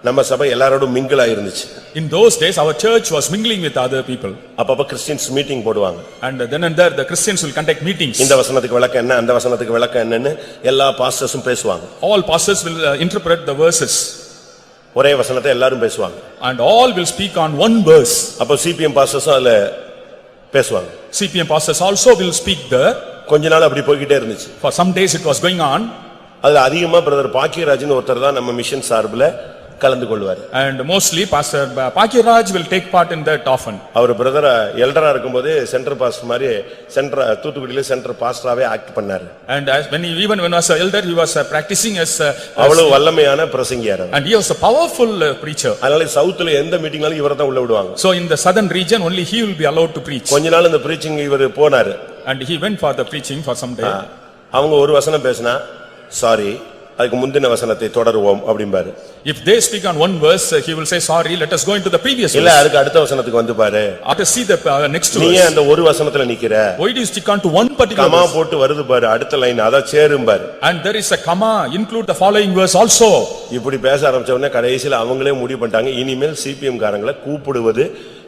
நம்ம சபை எல்லாரோடும் mingle ஆயிருந்துச்சு. In those days our church was mingling with other people. அப்பப்ப கிறிஸ்டியன்ஸ் மீட்டிங் போடுவாங்க. And then and there the Christians will conduct meetings. இந்த வசனத்துக்கு விளக்கம் என்ன, அந்த வசனத்துக்கு விளக்கம் என்னன்னு எல்லா பாஸ்டர்ஸும் பேசுவாங்க. All pastors will interpret the verses. ஒரே வசனத்தை எல்லாரும் பேசுவாங்க. And all will speak on one verse. அப்ப சிபிஎம் பாஸ்டர்ஸும் அதுல பேசுவாங்க. CPM pastors also will speak there. கொஞ்ச நாள் அப்படி போய்கிட்டே இருந்துச்சு. For some days it was going on. அதுல அதிகமா பிரதர் பாக்கியராஜ்னு ஒருத்தர் தான் நம்ம மிஷன் சார்புல கலந்து கொள்வார். And mostly Pastor Pakiraj will take part in that often. அவர் பிரதர் எல்டரா இருக்கும்போது சென்டர் பாஸ்டர் மாதிரி தூத்துக்குடியில சென்டர் பாஸ்டராவே ஆக்ட் பண்ணாரு. And when he was an elder, he was practicing as அவ்வளவு வல்லமையான பிரசங்கியார். and he was a powerful preacher. அதனால சவுத்ல எந்த மீட்டிங்னாலும் இவரை தான் உள்ள விடுவாங்க. So in the southern region only he will be allowed to preach. கொஞ்ச நாள் இந்த பிரீச்சிங் இவர் போனாரு. And he went for the preaching for some day. அவங்க ஒரு வசனம் பேசினா சாரி, அதுக்கு முந்தின வசனத்தை தொடருவோம் அப்படிம்பாரு. If they speak on one verse, he will say sorry, let us go into the previous verse. இல்ல அதுக்கு அடுத்த வசனத்துக்கு வந்து பாரு. Let us see the next verse. நீ அந்த ஒரு வசனத்துல நிக்கிற. Why do you stick on to one particular comma verse? போட்டு வருது பாரு அடுத்த லைன், அத சேரும்பாரு. And there is a comma, include the following verse also. இப்படி பேச ஆரம்பிச்ச உடனே கடைசில அவங்களே முடிவு பண்ணிட்டாங்க, இனிமேல் சிபிஎம் காரங்களை கூப்பிடுவது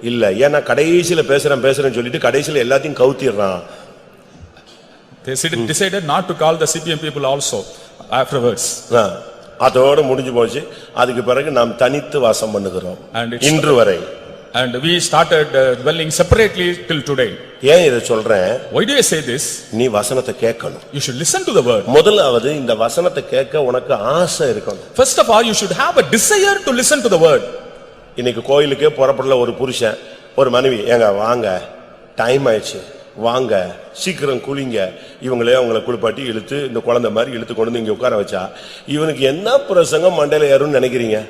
இல்ல. ஏன்னா கடைசியில பேசுறேன்னு சொல்லிட்டு கடைசியில எல்லாத்தையும் கவுத்திடுறான். They decided not to call the CPM people also afterwards. அதோட முடிஞ்சு போச்சு. அதுக்கு பிறகு நாம் தனித்து வாசம் பண்ணுகிறோம் இன்று வரை. And we started dwelling separately till today. ஏன் இதை சொல்றேன்? Why do I say this? நீ வசனத்தை கேட்கணும். You should listen to the word. முதலாவது இந்த வசனத்தை கேட்க உனக்கு ஆசை இருக்கணும். First of all, you should have a desire to listen to the word. இன்னைக்கு கோயிலுக்கே புறப்படல ஒரு புருஷன் ஒரு மனைவி, ஏங்க வாங்க டைம் ஆயிடுச்சு, வாங்க சீக்கிரம் குளிங்க, இவங்களே அவங்கள குளிப்பாட்டி இழுத்து இந்த குழந்தை மாதிரி இழுத்து கொண்டு வந்து இங்க உட்கார வச்சா இவனுக்கு என்ன பிரசங்கம் மண்டையில ஏறும்னு நினைக்கிறீங்க?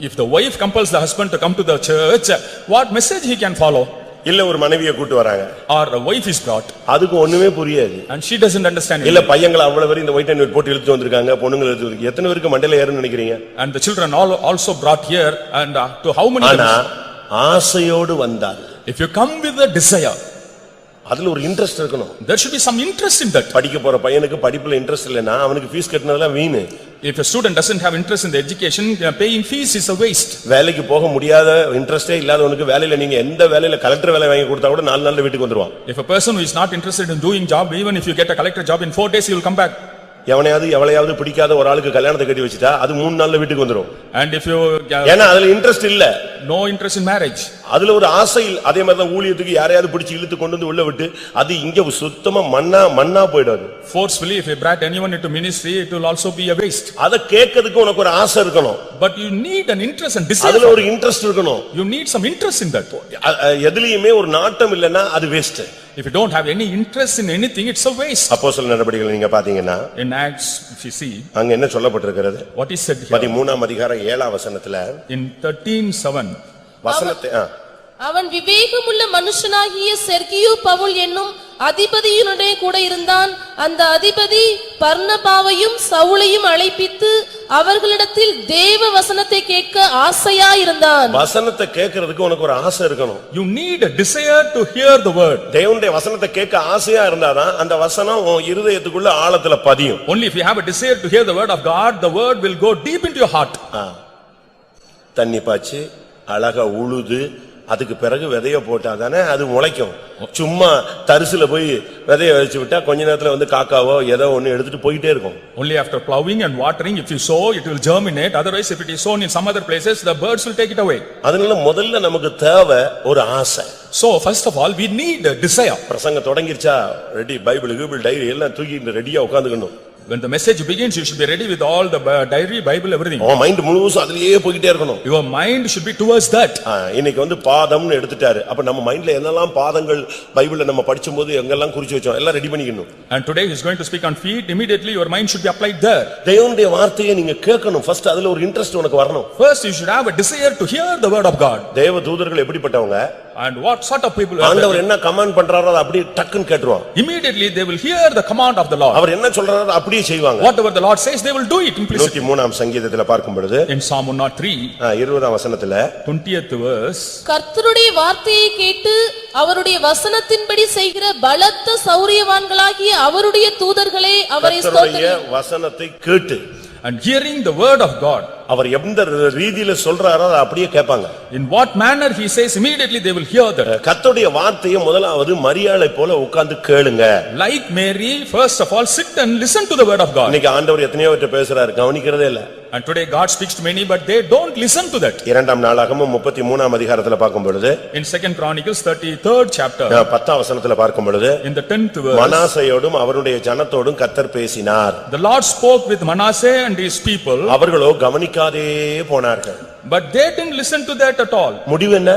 If the wife compels the husband to come to the church, what message he can follow? இல்ல ஒரு மனைவியை கூட்டி வராங்க, Or a wife is brought அதுக்கு ஒண்ணுமே புரியாது. and she doesn't understand இல்ல it. பையங்களை அவ்வளவு பேர் இந்த ஒயிட் அண்ட் ஒயிட் போட்டு இழுத்து வந்திருக்காங்க, பொண்ணுங்களை இழுத்து வந்திருக்காங்க, எத்தனை பேருக்கு மண்டையில ஏறும்னு நினைக்கிறீங்க? And the children also brought here, and to how many? ஆனா ஆசையோடு வந்தால், If you come with a desire, அதுல ஒரு இன்ட்ரெஸ்ட் இருக்கணும். there should be some interest in that. படிக்க போற பையனுக்கு படிப்புல இன்ட்ரெஸ்ட் இல்லைன்னா அவனுக்கு fees கட்டினதெல்லாம் வீணு. If a student doesn't have interest in the education, paying fees is a waste. வேலைக்கு போக முடியாத இன்ட்ரெஸ்டே இல்லாதவனுக்கு வேலையில நீங்க எந்த வேலையில கலெக்டர் வேலை வாங்கி கொடுத்தா கூட 4 நாள்ல வீட்டுக்கு வந்துருவான். If a person who is not interested in doing job, even if you get a collector job in 4 days, he will come back. எவனையாவது எவளையாவது பிடிக்காத ஒரு ஆளுக்கு கல்யாணத்தை கட்டி வச்சுட்டா அது 3 நாள்ல வீட்டுக்கு வந்துரும். And if you ஏன்னா அதுல இன்ட்ரெஸ்ட் இல்ல, no interest in marriage, அதுல ஒரு ஆசை இல்ல. அதே மாதிரி தான் ஊழியத்துக்கு யாரையாவது பிடிச்சு இழுத்து கொண்டு வந்து உள்ள விட்டு அது இங்க சுத்தமா மண்ணா போயிடாது. forcefully if you brought anyone into ministry, it will also be a waste. அத கேட்கிறதுக்கு உனக்கு ஒரு ஆசை இருக்கணும். But you need an interest and desire. அதுல ஒரு இன்ட்ரெஸ்ட் இருக்கணும். You need some interest in that. எதுலயுமே ஒரு நாட்டம் இல்லன்னா அது waste. If you don't have any interest in anything, it's a waste. அப்போஸ்தலர் நடபடிகளை நீங்க பாத்தீங்கன்னா In Acts, if you see, அங்க என்ன சொல்லப்பட்டிருக்கிறது? what is said here? 13ஆம் அதிகாரம் 7ஆம் வசனத்துல In 13:7, வசனத்தை அவன் விவேகமுள்ள மனுஷனாகிய செர்கியு பவுல் என்னும் அதிபதியினுடைய கூட இருந்தான். அந்த அதிபதி பர்னபாவையும் சவுலையும் அழைப்பித்து அவர்களிடத்தில் தேவ வசனத்தை கேட்க ஆசையாயிருந்தான். வசனத்தை கேட்கிறதுக்கு உனக்கு ஒரு ஆசை இருக்கணும். you need a desire to hear the word. தேவனுடைய வசனத்தை கேட்க ஆசையா இருந்தாதான் அந்த வசனம் உன் இருதயத்துக்குள்ள ஆழத்துல பதியும். Only if you have a desire to hear the word of God, the word will go deep into your heart. தண்ணி பாய்ச்சி அழகா உழுது அதுக்கு பிறகு விதைய போட்டாதானே அது முளைக்கும். சும்மா தரிசுல போய் விதைய வச்சு விட்டா கொஞ்ச நேரத்துல வந்து காக்காவோ ஏதோ ஒண்ணு எடுத்துட்டு போயிட்டே இருக்கும். Only after plowing and watering, if you sow, it will germinate. Otherwise, if it is sown in some other places, the birds will take it away. அதனால முதல்ல நமக்கு தேவை ஒரு ஆசை. So first of all, we need a desire. பிரசங்கம் தொடங்கிருச்சா ரெடி, பைபிள் டைரி எல்லாம் தூக்கி ரெடியா உட்கார்ந்துக்கணும். When the message begins, you should be ready with all the diary, Bible, everything. உன் மைண்ட் முழுசும் அதுலயே போயிட்டே இருக்கணும். Your mind should be towards that. இன்னைக்கு வந்து பாதம்னு எடுத்துட்டாரு. அப்ப நம்ம மைண்ட்ல என்னெல்லாம் பாதங்கள் பைபிள்ல நம்ம படிக்கும்போது எங்கெல்லாம் குறிச்சு வச்சோம் எல்லாம் ரெடி பண்ணிக்கணும். And today he is going to speak on feet. Immediately your mind should be applied there. தேவனுடைய வார்த்தையை நீங்க கேட்கணும். ஃபர்ஸ்ட் அதுல ஒரு இன்ட்ரெஸ்ட் உனக்கு வரணும். First you should have a desire to hear the word of God. தேவ தூதர்கள் எப்படிப்பட்டவங்க? And what sort of people are ஆண்டவர் என்ன கமாண்ட் பண்றாரோ அதை அப்படியே டக்குன்னு கேட்டுருவாங்க. Immediately they will hear the command of the Lord. அவர் என்ன சொல்றாரோ அப்படியே செய்வாங்க. Whatever the Lord says, they will do it implicitly. 103ஆம் சங்கீதத்துல பார்க்கும் பொழுது In Psalm 103, 20ஆம் வசனத்துல 20th verse, கர்த்தருடைய வார்த்தையை கேட்டு அவருடைய வசனத்தின்படி செய்கிற பலத்த சௌரியவான்களாகிய அவருடைய தூதர்களே அவரை கர்த்தருடைய வசனத்தை கேட்டு and hearing the word of God, அவர் எந்த ரீதியில சொல்றாரோ அதை அப்படியே கேட்பாங்க. in what manner he says, immediately they will hear that. கர்த்தருடைய வார்த்தையை முதலாவது மரியாளை போல உட்கார்ந்து கேளுங்க. Like Mary, first of all sit and listen to the word of God. இன்னைக்கு ஆண்டவர் எத்தனையோ பேர்ட்ட பேசுறாரு, கவனிக்கிறதே இல்ல. And today God speaks to many, but they don't listen to that. இரண்டாம் நாளாகமம் 33ஆம் அதிகாரத்துல பார்க்கும் பொழுது, In 2 Chronicles 33rd chapter, 10ஆம் வசனத்துல பார்க்கும் பொழுது, in the 10th verse, மனாசேயோடும் அவருடைய ஜனத்தோடும் கர்த்தர் பேசினார். the Lord spoke with Manasseh and his people, அவர்களோ கவனிக்காதே போனார்கள். but they didn't listen to that at all. முடிவு என்ன?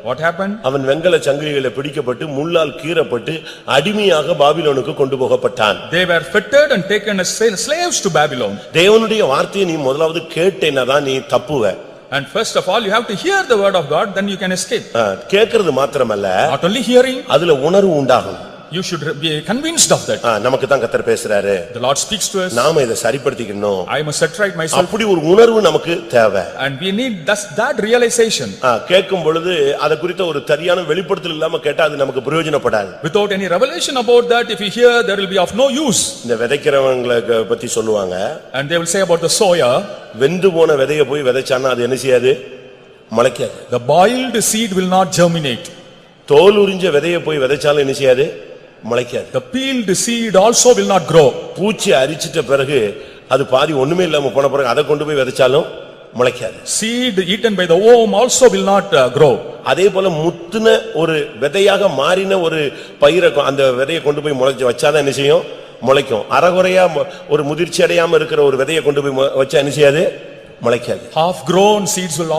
What happened? அவன் வெங்கல சங்கிலிகளை பிடிக்கப்பட்டு முள்ளால் கீறப்பட்டு அடிமையாக பாபிலோனுக்கு கொண்டு போகப்பட்டான். They were fettered and taken as slaves to Babylon. தேவனுடைய வார்த்தையை நீ முதலாவது கேட்டேன்னா நீ தப்புவ. And first of all, you have to hear the word of God, then you can escape. கேட்கிறது மாத்திரமல்ல, Not only hearing, அதுல உணர்வு உண்டாகும். you should be convinced of that. நமக்கு தான் கர்த்தர் பேசுறாரு. The Lord speaks to us. நாம இதை சரிப்படுத்திக்கணும். I must set right myself. அப்படி ஒரு உணர்வு நமக்கு தேவை. And we need that realization. கேட்கும் பொழுது அத குறித்த ஒரு சரியான வெளிப்படுத்தல் இல்லாம கேட்டா அது நமக்கு பிரயோஜனப்படாது. Without any revelation about that, if we hear, there will be of no use. இந்த விதைக்கிறவங்களை பத்தி சொல்லுவாங்க. And they will say about the sower, வெந்து போன விதையை போய் விதைச்சானா அது என்ன செய்யாது? முளைக்காது. The boiled seed will not germinate. தோல் உரிஞ்ச விதையை போய் விதைச்சாலும் என்ன செய்யாது? முளைக்காது. The peeled seed also will not grow. பூச்சி அரிச்சிட்ட பிறகு அது பாதி ஒண்ணுமே இல்லாம போன பிறகு அதை கொண்டு போய் விதைச்சாலும் முளைக்காது. Seed eaten by the worm also will not grow. அதே போல முத்துன ஒரு விதையாக மாறின ஒரு பயிரை அந்த விதையை கொண்டு போய் முளைச்சு வச்சாதான் என்ன செய்யும்? முளைக்கும். அறகுறையா ஒரு முதிர்ச்சி அடையாம இருக்கிற ஒரு விதையை கொண்டு போய் வச்சா என்ன செய்யாது? முளைக்காது. Half grown seeds will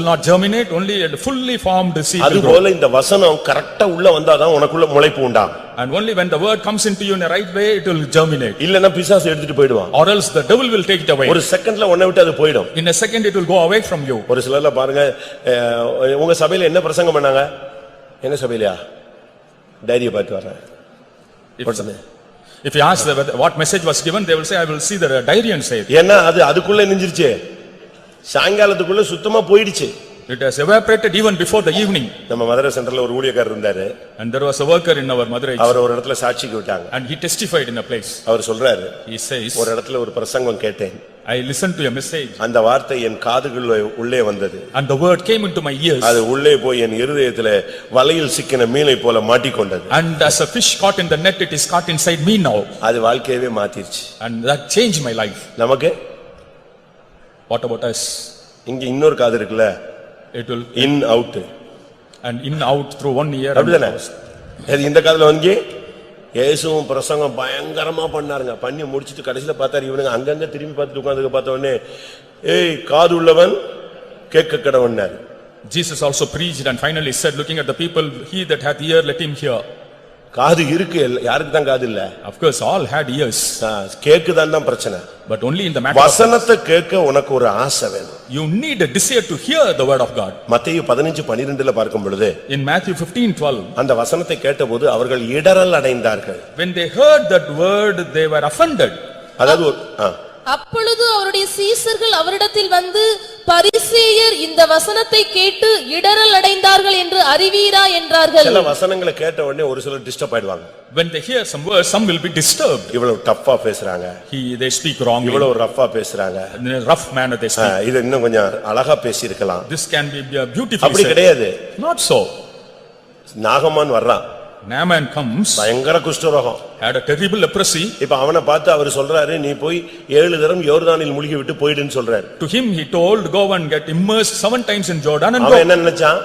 not germinate, only a fully formed seed will grow. அதுபோல இந்த வசனம் கரெக்ட்டா உள்ள வந்தாதான் உனக்குள்ள முளைப்பு உண்டாகும். And only when the word comes into you in the right way it will germinate. இல்லன்னா பிசாசு எடுத்துட்டு போய்டுவான். Or else the devil will take it away. ஒரு செகண்ட்ல உன்னை விட்டு அது போய்டும். In a second it will go away from you. ஒரு சிலர்ல பாருங்க உங்க சபையில என்ன பிரசங்கம் பண்ணாங்க? என்ன சபையிலயா? டைரியை பார்த்து வரேன். If you ask what message was given, they will say, I will see the diary and say it. ஏன்னா அது அதுக்குள்ள நெஞ்சிருச்சு. சாயங்காலத்துக்குள்ள சுத்தமா போயிடுச்சு. It has evaporated even before the evening. நம்ம மதுரை சென்டர்ல ஒரு ஊழியக்காரர் இருந்தாரு. And there was a worker in our Madurai. அவர் ஒரு இடத்துல சாட்சிக்கு விட்டாங்க. And he testified in a place. அவர் சொல்றாரு. He says, ஒரு இடத்துல ஒரு பிரசங்கம் கேட்டேன். I listened to a message. அந்த வார்த்தை என் காதுக்குள்ள உள்ளே வந்தது. And the word came into my ears. அது உள்ளே போய் என் இருதயத்திலே வலையில் சிக்கின மீனை போல மாட்டிக்கொண்டது. And as a fish caught in the net, it is caught inside me now. அது வாழ்க்கையவே மாத்திருச்சு. And that changed my life. நமக்கு What about us? இங்க இன்னொரு காது இருக்குல்ல? It will in out. and in out through 1 year. அப்படிதானே? இது இந்த காதுல வந்து இயேசுவும் பிரசங்கம் பயங்கரமா பண்ணாருங்க. பண்ணி முடிச்சிட்டு கடைசில பார்த்தாரு இவனுங்க அங்கங்க திரும்பி பார்த்துட்டு உட்கார்ந்து பார்த்த உடனே ஏய் காது உள்ளவன் கேட்க கடவன்னாரு. Jesus also preached and finally said, looking at the people, he that hath ear let him hear. காது இருக்கு, யாருக்கு தான் காது இல்ல? Of course all had ears. கேக்குதான் தான் பிரச்சனை. But only in the matter of வசனத்தை கேட்க உனக்கு ஒரு ஆசை வேணும். you need a desire to hear the word of God. மத்தேயு 15:12 பார்க்கும் பொழுது In Matthew 15:12, அந்த வசனத்தை கேட்டபோது அவர்கள் இடறல் அடைந்தார்கள். when they heard that word they were offended. அதாவது அப்பொழுது அவருடைய சீசர்கள் அவரிடத்தில் வந்து பரிசேயர் இந்த வசனத்தை கேட்டு இடறல் அடைந்தார்கள் என்று அறிவீரா என்றார்கள். சில வசனங்களை கேட்ட உடனே ஒரு சிலர் டிஸ்டர்ப் ஆயிடுவாங்க. When they hear some words, some will be disturbed. இவ்வளவு டஃப்பா பேசுறாங்க. They speak wrongly. இவ்வளவு ரஃப்பா பேசுறாங்க. In a rough manner they speak. இது இன்னும் கொஞ்சம் அழகா பேசியிருக்கலாம். This can be beautifully அப்படி said. கிடையாது. Not so. நாகமான் வர்றான். Naaman comes, பயங்கர குஷ்டரோகம், had a terrible leprosy. இப்ப அவனை பார்த்து அவர் சொல்றாரு நீ போய் 7 தரம் யோர்தானில் முழுகி விட்டு போய்டுன்னு சொல்றாரு. To him he told, go and get immersed 7 times in Jordan and அவன் go. என்ன நினைச்சான்?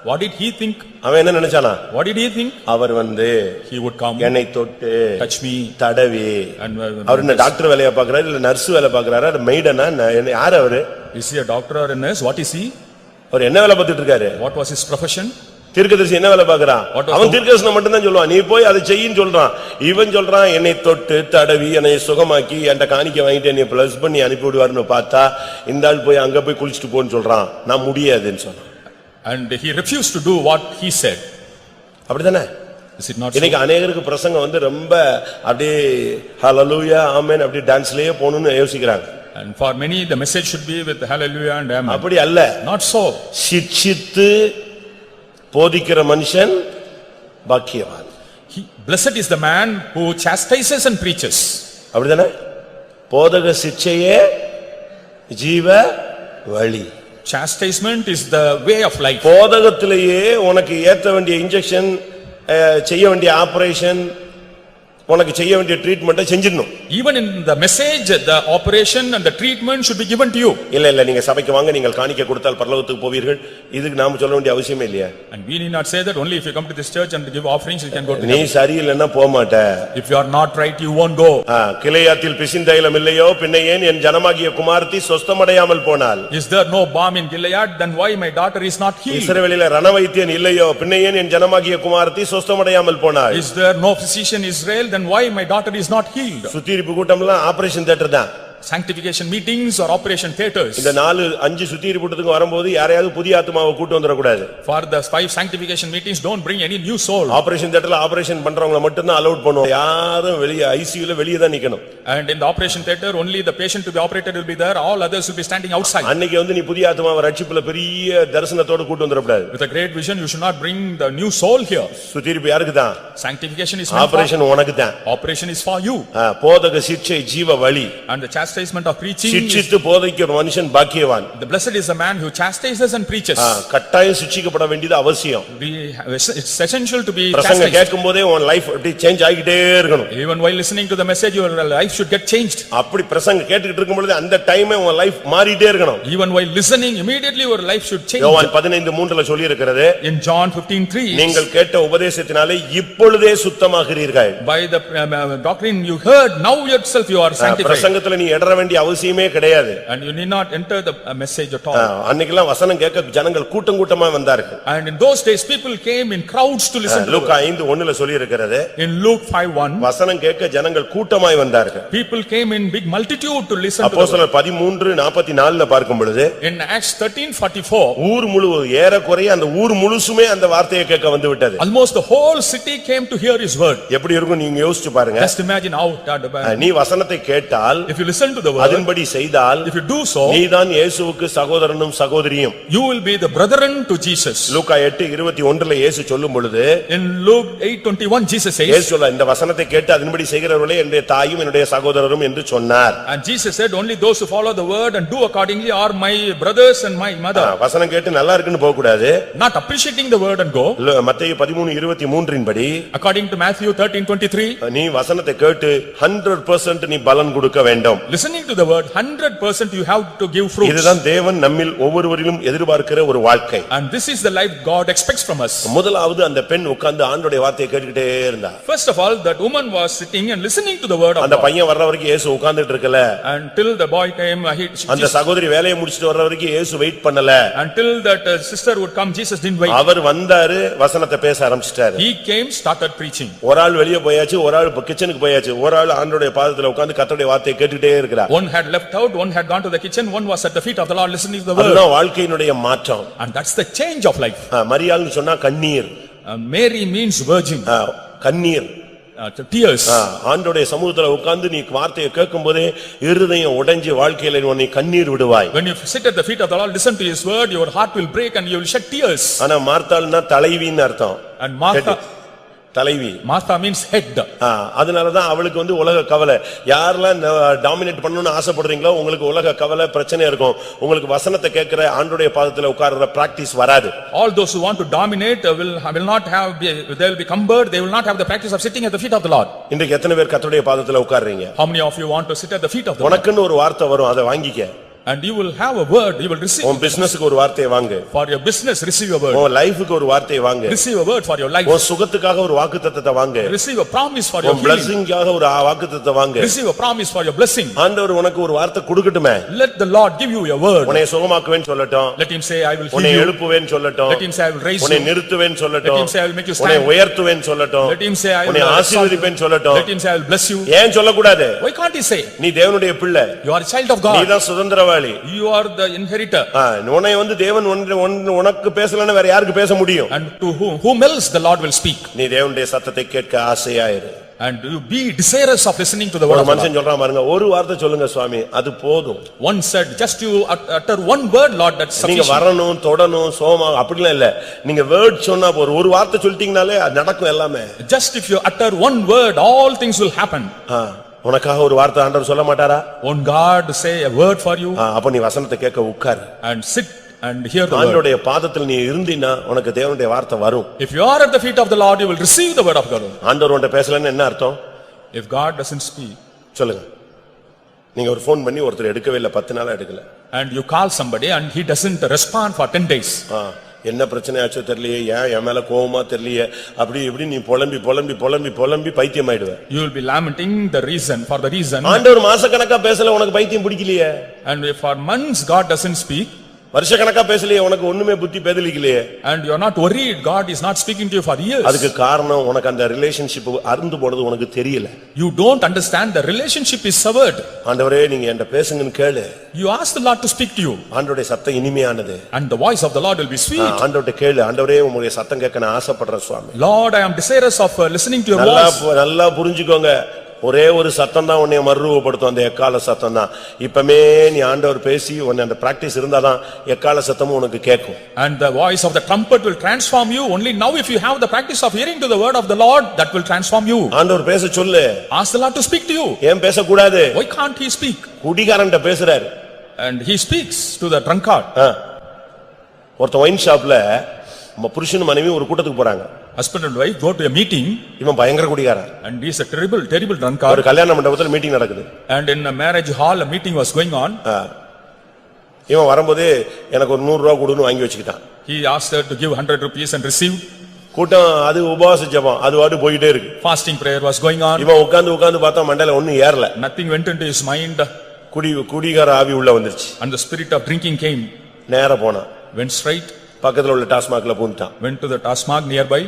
What did he think? அவன் என்ன நினைச்சானா? What did he think? Our he would come, என்னை தொட்டு touch me, தடவி. and அவர் என்ன டாக்டர் வேலையா பாக்குறாரு இல்ல நர்ஸ் வேலை பாக்குறாரா இல்ல மெய்டனா? யார் அவரு? is he a doctor or a nurse? What is he? அவர் என்ன வேலை பார்த்துட்டு இருக்காரு? What was his profession? தீர்க்கதரிசி என்ன வேலை பார்க்கறான்? அவன் தீர்க்கதரிசனம் மட்டும் தான் சொல்லுவான். நீ போய் அதை செய்யின்னு சொல்றான். இவன் சொல்றான் என்னை தொட்டு தடவி என்னை சுகமாக்கி என்கிட்ட காணிக்கை வாங்கிட்டு என்னை பிளஸ் பண்ணி அனுப்பி விடுவார்னு பார்த்தா இந்த ஆள் போய் அங்க போய் குளிச்சுட்டு போன்னு சொல்றான். நான் முடியாதுன்னு சொன்னான். And he refused to do what he said. அப்படிதானே? Is it not so? இன்னைக்கு அநேகருக்கு பிரசங்கம் வந்து ரொம்ப அப்படியே ஹalleluya ஆமென் அப்படி டான்ஸ்லயே போணும்னு யோசிக்கிறாங்க. And for many the message should be with hallelujah and amen. அப்படி அல்ல. Not so. சிட்சித்து போதிக்கிற மனுஷன் பாக்கியவான். Blessed is the man who chastises and preaches. அப்படிதானே? போதக சிட்சையே ஜீவ வழி. Chastisement is the way of life. போதகத்திலேயே உனக்கு ஏத்த வேண்டிய இன்ஜெக்ஷன், செய்ய வேண்டிய ஆபரேஷன், உனக்கு செய்ய வேண்டிய ட்ரீட்மென்ட்டை செஞ்சிடணும். Even in the message, the operation and the treatment should be given to you. இல்ல நீங்க சபைக்கு வாங்க நீங்கள் காணிக்கை கொடுத்தால் பரலோகத்துக்கு போவீர்கள். இதுக்கு நாம சொல்ல வேண்டிய அவசியமே இல்லையா? And we need not say that only if you come to this church and give offerings you can go to நீ சரியில்லைன்னா போக மாட்ட. If you are not right you won't go. கிளையாத்தில் பிசிந்தைலம் இல்லையோ பின்ன ஏன் என் ஜனமாகிய குமாரத்தி சொஸ்தமடையாமல் போனாள்? Is there no balm in Gilead? Then why my daughter is not healed? இஸ்ரவேலிலே ரணவைத்தியன் இல்லையோ பின்ன ஏன் என் ஜனமாகிய குமாரத்தி சொஸ்தமடையாமல் போனாள்? Is there no physician in Israel? Then why my daughter is not healed? சுத்திரிப்பு கூட்டம்லாம் ஆபரேஷன் தியேட்டர் தான். Sanctification meetings or operation theaters. இந்த 4-5 சுத்திரிப்பு கூட்டத்துக்கு வரும்போது யாரையாவது புதிய ஆத்மாவை கூட்டி வந்துட கூடாது. For the 5 sanctification meetings don't bring any new soul. Operation தியேட்டர்ல ஆபரேஷன் பண்றவங்க மட்டும் தான் அலோட் பண்ணுவோம். யாரும் வெளிய ஐசியூல வெளிய தான் நிக்கணும். And in the operation theater only the patient to be operated will be there, all others will be standing outside. அன்னைக்கு வந்து நீ புதிய ஆத்மாவை ரட்சிப்புல பெரிய தரிசனத்தோட கூட்டி வந்துட கூடாது. With a great vision you should not bring the new soul here. சுத்திரிப்பு யாருக்கு தான்? Sanctification is meant for. Operation உனக்கு தான். Operation is for you. போதக சிட்சை ஜீவ வழி. And the chastisement of preaching. சிட்சித்து போதிக்கிற மனுஷன் பாக்கியவான். The blessed is the man who chastises and preaches. கட்டாயம் சிட்சிக்கப்பட வேண்டியது அவசியம். It's essential to be பிரசங்கம் chastised. கேட்கும்போதே உன் லைஃப் அப்படி சேஞ்ச் ஆகிட்டே இருக்கணும். Even while listening to the message, your life should get changed. அப்படி பிரசங்கம் கேட்டுக்கிட்டு இருக்கும்போது அந்த டைமே உன் லைஃப் மாறிட்டே இருக்கணும். Even while listening, immediately your life should change. யோவான் 15:3 சொல்லி இருக்கிறது. In John 15:3, நீங்கள் கேட்ட உபதேசத்தினாலே இப்பொழுதே சுத்தமாகிறீர்கள். by the doctrine you heard, now yourself you are sanctified. பிரசங்கத்துல நீ எடற வேண்டிய அவசியமே கிடையாது. And you need not enter the message at all. அன்னைக்கெல்லாம் வசனம் கேட்க ஜனங்கள் கூட்டம் கூட்டமா வந்தார்கள். And in those days people came in crowds to listen to லூக்கா 5:1 சொல்லி இருக்கிறது. In Luke 5:1, வசனம் கேட்க ஜனங்கள் கூட்டமாய் வந்தார்கள். people came in big multitude to listen to அப்போஸ்தலர் 13:44 பார்க்கும் பொழுது in Acts 13:44, ஊர் முழுவதும் ஏறக்குறைய அந்த ஊர் முழுசுமே அந்த வார்த்தையை கேட்க வந்து விட்டது. almost the whole city came to hear his word. எப்படி இருக்கும் நீங்க யோசிச்சு பாருங்க. Just imagine how நீ வசனத்தை கேட்டால், if you listen to the word, அதன்படி செய்தால், if you do so, நீதான் இயேசுவுக்கு சகோதரனும் சகோதரியும். you will be the brethren to Jesus. லூக்கா 8:21 இயேசு சொல்லும் பொழுது, In Luke 8:21 Jesus says, இயேசு சொல்ல இந்த வசனத்தை கேட்டு அதன்படி செய்கிறவர்களே என்னுடைய தாயும் என்னுடைய சகோதரரும் என்று சொன்னார். and Jesus said, only those who follow the word and do accordingly are my brothers and my mother. வசனம் கேட்டு நல்லா இருக்குன்னு போக கூடாது. Not appreciating the word and go. மத்தேயு 13:23 படி, According to Matthew 13:23, நீ வசனத்தை கேட்டு 100% நீ பலன் கொடுக்க வேண்டும். listening to the word 100% you have to give fruits. இதுதான் தேவன் நம்மில் ஒவ்வொருவரிலும் எதிர்பார்க்கிற ஒரு வாழ்க்கை. And this is the life God expects from us. முதலாவது அந்த பெண் உட்கார்ந்து ஆண்டவருடைய வார்த்தையை கேட்டுக்கிட்டே இருந்தா. First of all, that woman was sitting and listening to the word of அந்த God. பையன் வர்ற வரைக்கும் இயேசு உட்கார்ந்துட்டு இருக்கல. Until the boy came, அந்த சகோதரி வேலையை முடிச்சிட்டு வர்ற வரைக்கும் இயேசு வெயிட் பண்ணல. until that sister would come, Jesus didn't wait. அவர் வந்தாரு, வசனத்தை பேச ஆரம்பிச்சிட்டாரு. He came, started preaching. ஒரு ஆள் வெளியே போயாச்சு, ஒரு ஆள் கிச்சனுக்கு போயாச்சு, ஒரு ஆள் ஆண்டவருடைய பாதத்துல உட்கார்ந்து கர்த்தருடைய வார்த்தையை கேட்டுக்கிட்டே இருக்கிறார். One had left out, one had gone to the kitchen, one was at the feet of the Lord listening to the word. அதுதான் வாழ்க்கையினுடைய மாற்றம். And that's the change of life. மரியாள்னு சொன்னா கண்ணீர். Mary means virgin. கண்ணீர், tears. ஆண்டவருடைய சமூகத்துல உட்கார்ந்து நீ வார்த்தையை கேட்கும்போதே இருதயம் உடைஞ்சு வாழ்க்கையில நீ கண்ணீர் விடுவாய். When you sit at the feet of the Lord, listen to his word, your heart will break and you will shed tears. ஆனா மார்த்தாள்னா தலைவின்னு அர்த்தம். And Martha, தலைவி. Martha means head. அதனாலதான் அவளுக்கு உலக கவலை. யாரெல்லாம் டாமினேட் பண்ணணும்னு ஆசைப்படுறீங்களோ உங்களுக்கு உலக கவலை பிரச்சனை இருக்கும். உங்களுக்கு வசனத்தை கேட்கிற ஆண்டவருடைய பாதத்துல உட்கார்ற பிராக்டிஸ் வராது. All those who want to dominate will not have, they will be cumbered, they will not have the practice of sitting at the feet of the Lord. இன்றைக்கு எத்தனை பேர் கர்த்தருடைய பாதத்துல உட்கார்றீங்க? How many of you want to sit at the feet of the Lord? உனக்குன்னு ஒரு வார்த்தை வரும், அதை வாங்கிக்க. And you will have a word, you will receive. உன் பிசினஸ்க்கு ஒரு வார்த்தையை வாங்கு. For your business, receive a word. உன் லைஃப்க்கு ஒரு வார்த்தையை வாங்கு. Receive a word for your life. உன் சுகத்துக்காக ஒரு வாக்குத்தத்தத்தை வாங்கு. Receive a promise for your உன் healing. blessingக்காக ஒரு வாக்குத்தத்தத்தை வாங்கு. Receive a promise for your blessing. ஆண்டவர் உனக்கு ஒரு வார்த்தை கொடுக்கட்டுமே. Let the Lord give you a word. உன்னை சுகமாக்குவேன்னு சொல்லட்டும். Let him say, I will heal உன்னை you. எழுப்புவேன்னு சொல்லட்டும். Let him say, I will raise உன்னை you. நிறுத்துவேன்னு சொல்லட்டும். Let him say, I will make you உன்னை stand. உயர்த்துவேன்னு சொல்லட்டும். Let him say, I will உன்னை ஆசீர்வதிப்பேன்னு சொல்லட்டும். Let him say, I will bless you. ஏன் சொல்லக்கூடாது? Why can't he say? நீ தேவனுடைய பிள்ளை. You are a child of God. நீதான் சுதந்திரவாளி. You are the inheritor. உன்னை தேவன் உனக்கு பேசலன்னா வேற யாருக்கு பேச முடியும்? And to whom else the Lord will speak. நீ தேவனுடைய சத்தத்தை கேட்க ஆசையாயிரு. And you be desirous of listening to the word of God. மனுஷன் சொல்றான் பாருங்க, ஒரு வார்த்தை சொல்லுங்க சுவாமி, அது போதும். One said, just you utter one word, Lord, that's நீங்க sufficient. வரணும், தொடணும், சோமா அப்படிலாம் இல்ல. நீங்க வேர்ட் சொன்னா போதும். ஒரு வார்த்தை சொல்லிட்டீங்கனாலே நடக்கும் எல்லாமே. Just if you utter one word, all things will happen. உனக்காக ஒரு வார்த்தை ஆண்டவர் சொல்ல மாட்டாரா? Won't God say a word for you? அப்ப நீ வசனத்தை கேட்க உட்கார். And sit and hear the word. ஆண்டவருடைய பாதத்தில் நீ இருந்தீனா உனக்கு தேவனுடைய வார்த்தை வரும். If you are at the feet of the Lord, you will receive the word of God. ஆண்டவர் உன்கிட்ட பேசலன்னு என்ன அர்த்தம்? If God doesn't speak. சொல்லுங்க. நீங்க ஒரு ஃபோன் பண்ணி ஒருத்தர் எடுக்கவே இல்ல, 10 நாளா எடுக்கல. And you call somebody and he doesn't respond for 10 days. என்ன பிரச்சனை ஆச்சோ தெரியலையே, ஏன் என் மேல கோவமா தெரியலையே, அப்படி இப்படி நீ புலம்பி பைத்தியமாயிடுவ. You will be lamenting the reason, for the reason. ஆண்டவர் மாசக்கணக்கா பேசல, உனக்கு பைத்தியம் பிடிக்கலையே. And if for months God doesn't speak. வருஷக்கணக்கா பேசலையே, உனக்கு ஒண்ணுமே புத்தி பேதலிக்கலையே. And you are not worried, God is not speaking to you for years. அதுக்கு காரணம் உனக்கு அந்த ரிலேஷன்ஷிப் அறுந்து போனது உனக்கு தெரியல. You don't understand the relationship is severed. ஆண்டவரே நீங்க என்கிட்ட பேசுங்கன்னு கேளு. You ask the Lord to speak to you. ஆண்டவருடைய சத்தம் இனிமையானது. And the voice of the Lord will be sweet. ஆண்டவர்ட்ட கேளு, ஆண்டவரே உம்முடைய சத்தம் கேட்க நான் ஆசைப்படுறேன் சுவாமி. Lord, I am desirous of listening to your voice. நல்லா புரிஞ்சுக்கோங்க, ஒரே ஒரு சத்தம் தான் உன்னை மறுரூபப்படுத்தும், அந்த எக்கால சத்தம் தான். இப்பமே நீ ஆண்டவர் பேசி உன்னை அந்த பிராக்டிஸ் இருந்தாதான் எக்கால சத்தமும் உனக்கு கேட்கும். And the voice of the trumpet will transform you. Only now if you have the practice of hearing to the word of the Lord, that will transform you. ஆண்டவர் பேச சொல்லு. Ask the Lord to speak to you. ஏன் பேசக்கூடாது? Why can't he speak? குடிகாரன்ட்ட பேசுறாரு. And he speaks to the drunkard. ஒருத்த ஒயின் ஷாப்ல புருஷன் மனைவி ஒரு கூட்டத்துக்கு போறாங்க. Husband and wife go to a meeting. இவன் பயங்கர குடிகாரன். And he is a terrible ஒரு drunkard. கல்யாண மண்டபத்துல மீட்டிங் நடக்குது. And in a marriage hall a meeting was going on. இவன் வரும்போது எனக்கு ஒரு 100 ரூபாய் கொடுன்னு வாங்கி வச்சுக்கிட்டான். He asked her to give 100 rupees and received. கூட்டம் அது உபவாச ஜெபம் அது வாட்டு போயிட்டே இருக்கு. Fasting prayer was going on. இவன் உட்கார்ந்து பார்த்தா மண்டையில ஒண்ணும் ஏறல. Nothing went into his mind. குடிகார ஆவி உள்ள வந்துருச்சு. And the spirit of drinking came. நேரா போனான். Went straight. பக்கத்துல உள்ள டாஸ்மாக்ல பூந்துட்டான். Went to the Tasmak nearby.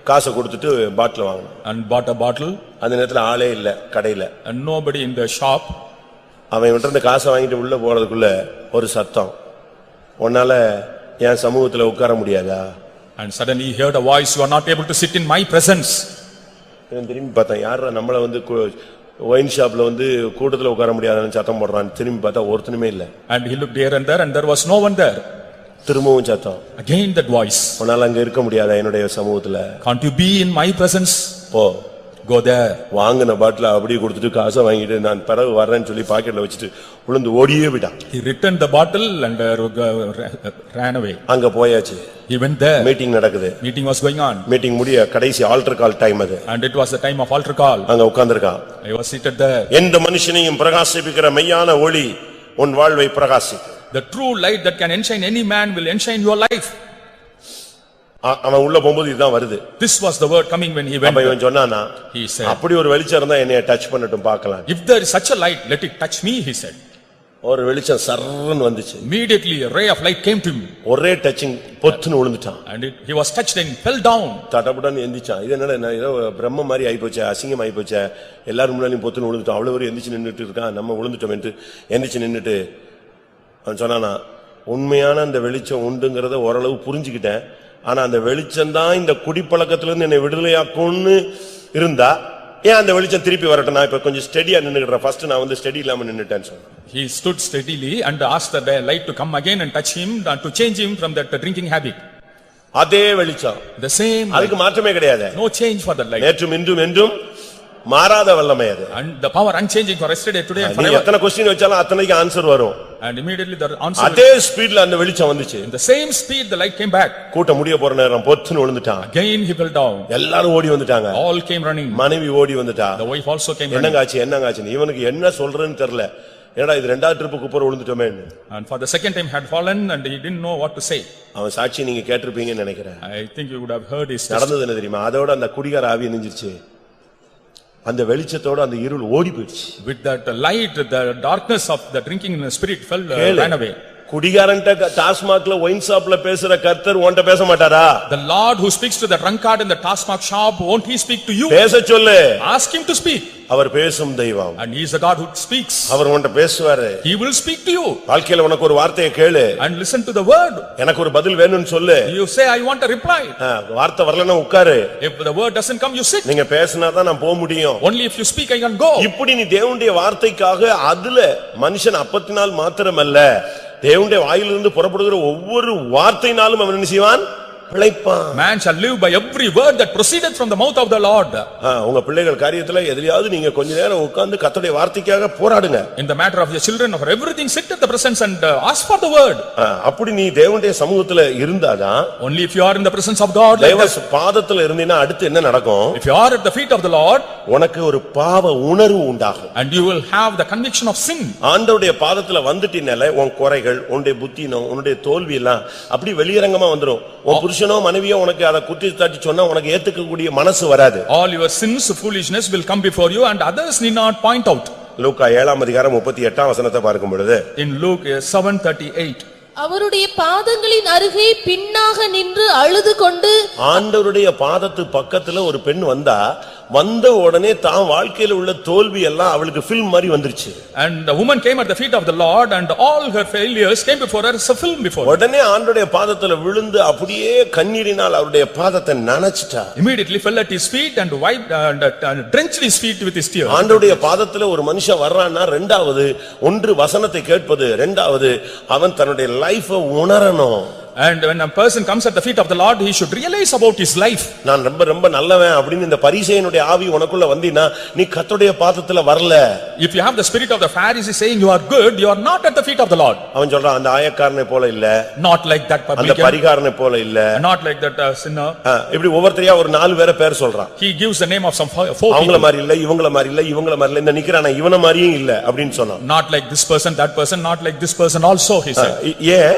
காசை கொடுத்துட்டு பாட்டில் வாங்கினான். And bought a bottle. அந்த நேரத்துல ஆளே இல்ல கடையில. And nobody in the shop. அவன் விட்டு இருந்த காசை வாங்கிட்டு உள்ள போறதுக்குள்ள ஒரு சத்தம், உன்னால என் சமூகத்துல உட்கார முடியாதா? And suddenly he heard a voice, you are not able to sit in my presence. திரும்பி பார்த்தேன், யாரா நம்மள ஒயின் ஷாப்ல கூட்டத்துல உட்கார முடியாதுன்னு சத்தம் போடுறான். திரும்பி பார்த்தா ஒருத்தனுமே இல்ல. And he looked here and there and there was no one there. திரும்பவும் சத்தம். Again that voice. உன்னால அங்க இருக்க முடியாதா என்னுடைய சமூகத்துல? Can't you be in my presence? போ. Go there. வாங்கின பாட்டில அப்படியே கொடுத்துட்டு காசை வாங்கிட்டு நான் பிறகு வர்றேன்னு சொல்லி பாக்கெட்ல வச்சுட்டு உளுந்து ஓடியே விட்டான். He returned the bottle and ran away. அங்க போயாச்சு. He went there. மீட்டிங் நடக்குது. Meeting was going on. Meeting முடிய கடைசி ஆல்டர் கால் டைம் அது. And it was the time of altar call. அங்க உட்கார்ந்திருக்கான். I was seated there. எந்த மனுஷனையும் பிரகாசிப்பிக்கிற மெய்யான ஒளி உன் வாழ்வை பிரகாசிக்கும். The true light that can enshine any man will enshine your life. அவன் உள்ள போகும்போது இதுதான் வருது. This was the word coming when he went. அப்ப இவன் சொன்னானா, He said, அப்படி ஒரு வெளிச்சம் இருந்தா என்னைய டச் பண்ணட்டும் பார்க்கலாம். if there is such a light, let it touch me, he said. ஒரு வெளிச்சம் சர்றன்னு வந்துச்சு. Immediately a ray of light came to him. ஒரே டச்சிங் பொத்துன்னு விழுந்துட்டான். And he was touched and fell down. தடபடன்னு எந்திச்சான். இது என்னடா ஏதோ பிரம்ம மாதிரி ஆயிப்போச்சே, அசிங்கம் ஆயிப்போச்சே, எல்லாரும் முன்னாடியும் பொத்துன்னு விழுந்துட்டான். அவ்வளவு ஒரு எந்திச்சு நின்னுட்டு இருக்கான். நம்ம விழுந்துட்டோம் என்று எந்திச்சு நின்னுட்டு அவன் சொன்னானா, உண்மையான அந்த வெளிச்சம் உண்டுங்கிறத ஓரளவு புரிஞ்சுக்கிட்டேன். ஆனா அந்த வெளிச்சம் தான் இந்த குடிப்பழக்கத்துல இருந்து என்னை விடுதலையாக்கும்னு இருந்தா ஏன் அந்த வெளிச்சம் திருப்பி வரட்டும்? நான் இப்ப கொஞ்சம் ஸ்டெடியா நின்னுக்கிறேன். ஃபர்ஸ்ட் நான் ஸ்டெடி இல்லாம நின்னுட்டேன்னு சொன்னேன். He stood steadily and asked the light to come again and touch him and to change him from that drinking habit. அதே வெளிச்சம், The same light. அதுக்கு மாற்றமே கிடையாது. No change for that light. நேற்றும் இன்றும் என்றும் மாறாத வல்லமை அது. And the power unchanging for yesterday, today and நீ forever. எத்தனை क्वेश्चன் வச்சாலும் அத்தனைக்கு ஆன்சர் வரும். And immediately the answer. அதே ஸ்பீட்ல அந்த வெளிச்சம் வந்துச்சு. In the same speed the light came back. கூட்டம் முடிய போற நேரம் பொத்துன்னு விழுந்துட்டான். Again he fell down. எல்லாரும் ஓடி வந்துட்டாங்க. All came running. மனைவி ஓடி வந்துட்டா. The wife also came running. என்னங்காச்சு இவனுக்கு என்ன சொல்றேன்னு தெரியல. ஏடா இது ரெண்டாவது ட்ரிப் குப்புற விழுந்துட்டோமே. And for the second time had fallen and he didn't know what to say. அவன் சாட்சி நீங்க கேட்டிருப்பீங்கன்னு நினைக்கிறேன். I think you would have heard his நடந்தது என்ன தெரியுமா? அதோட அந்த குடிகார ஆவி நெஞ்சிருச்சு. அந்த வெளிச்சத்தோட அந்த இருள் ஓடி போயிடுச்சு. With that light, the darkness of the drinking spirit ran away. குடிகாரன்ட்ட டாஸ்மாக்ல ஒயின் ஷாப்ல பேசுற கர்த்தர் உன்கிட்ட பேச மாட்டாரா? The Lord who speaks to the drunkard in the Tasmak shop, won't he speak to you? பேச சொல்லு. Ask him to speak. அவர் பேசும் தெய்வம். And he is the God who speaks. அவர் உன்கிட்ட பேசுவாரு. He will speak to you. வாழ்க்கையில உனக்கு ஒரு வார்த்தையை கேளு. And listen to the word. எனக்கு ஒரு பதில் வேணும்னு சொல்லு. You say I want a reply. வார்த்தை வரலன்னா உட்காரு. If the word doesn't come, you sit. நீங்க பேசினா தான் நான் போக முடியும். Only if you speak I can go. இப்படி நீ தேவனுடைய வார்த்தைக்காக அதுல மனுஷன் அப்பத்தினால் மாத்திரமல்ல தேவனுடைய வாயிலிருந்து புறப்படுகிற ஒவ்வொரு வார்த்தையினாலும் அவன் என்ன செய்வான்? பிழைப்பான். Man shall live by every word that proceeded from the mouth of the Lord. உங்க பிள்ளைகள் காரியத்துல எதிலையாவது நீங்க கொஞ்ச நேரம் உட்கார்ந்து கர்த்தருடைய வார்த்தைக்காக போராடுங்க. In the matter of your children or everything, sit at the presence and ask for the word. அப்படி நீ தேவனுடைய சமூகத்துல இருந்தாதான், only if you are in the presence of God, தேவ பாதத்துல இருந்தீனா அடுத்து என்ன நடக்கும்? if you are at the feet of the Lord, உனக்கு ஒரு பாவ உணர்வு உண்டாகும். and you will have the conviction of sin. ஆண்டவருடைய பாதத்துல வந்துட்டீனால உன் குறைகள், உன்னுடைய புத்தினம், உன்னுடைய தோல்வி எல்லாம் அப்படி வெளியரங்கமா வந்துரும். உன் புருஷனோ மனைவியோ உனக்கு அதை குத்தி தட்டி சொன்னா உனக்கு ஏத்துக்கக்கூடிய மனசு வராது. All your sins, foolishness will come before you and others need not point out. லூக்கா 7ஆம் அதிகாரம் 38ஆம் வசனத்தை பார்க்கும் பொழுது, in Luke 7:38, அவருடைய பாதங்களின் அருகே பின்னாக நின்று அழுது கொண்டு, ஆண்டவருடைய பாதத்து பக்கத்துல ஒரு பெண் வந்தா வந்த உடனே தான் வாழ்க்கையில உள்ள தோல்வி எல்லாம் அவளுக்கு film மாதிரி வந்துருச்சு. And the woman came at the feet of the Lord and all her failures came before her as a film before. உடனே ஆண்டவருடைய பாதத்துல விழுந்து அப்படியே கண்ணீரினால் அவருடைய பாதத்தை நனைச்சிட்டா. Immediately fell at his feet and wiped and drenched his feet with his tears. ஆண்டவருடைய பாதத்துல ஒரு மனுஷன் வர்றான்னா ரெண்டாவது ஒன்று வசனத்தை கேட்பது, ரெண்டாவது அவன் தன்னுடைய லைஃபை உணரணும். And when a person comes at the feet of the Lord, he should realize about his life. நான் ரொம்ப ரொம்ப நல்லவன் அப்படின்னு இந்த பரிசேயனுடைய ஆவி உனக்குள்ள வந்தீனா நீ கர்த்தருடைய பாதத்துல வரல. If you have the spirit of the Pharisee saying you are good, you are not at the feet of the Lord. அவன் சொல்றான் அந்த ஆயக்காரனை போல இல்ல, Not like that அந்த publican, பரிகாரனை போல இல்ல, not like that sinner. இப்படி ஒவ்வொருத்தரையா ஒரு 4 பேரை பேர் சொல்றான். He gives the name of some four அவங்கள people. மாதிரி இல்ல, இவங்கள மாதிரி இல்ல, இவங்கள மாதிரி இல்ல, இந்த நிக்கிறானே இவன மாதிரியும் இல்ல அப்படின்னு சொன்னான். Not like this person, that person, not like this person also, he said. ஏன்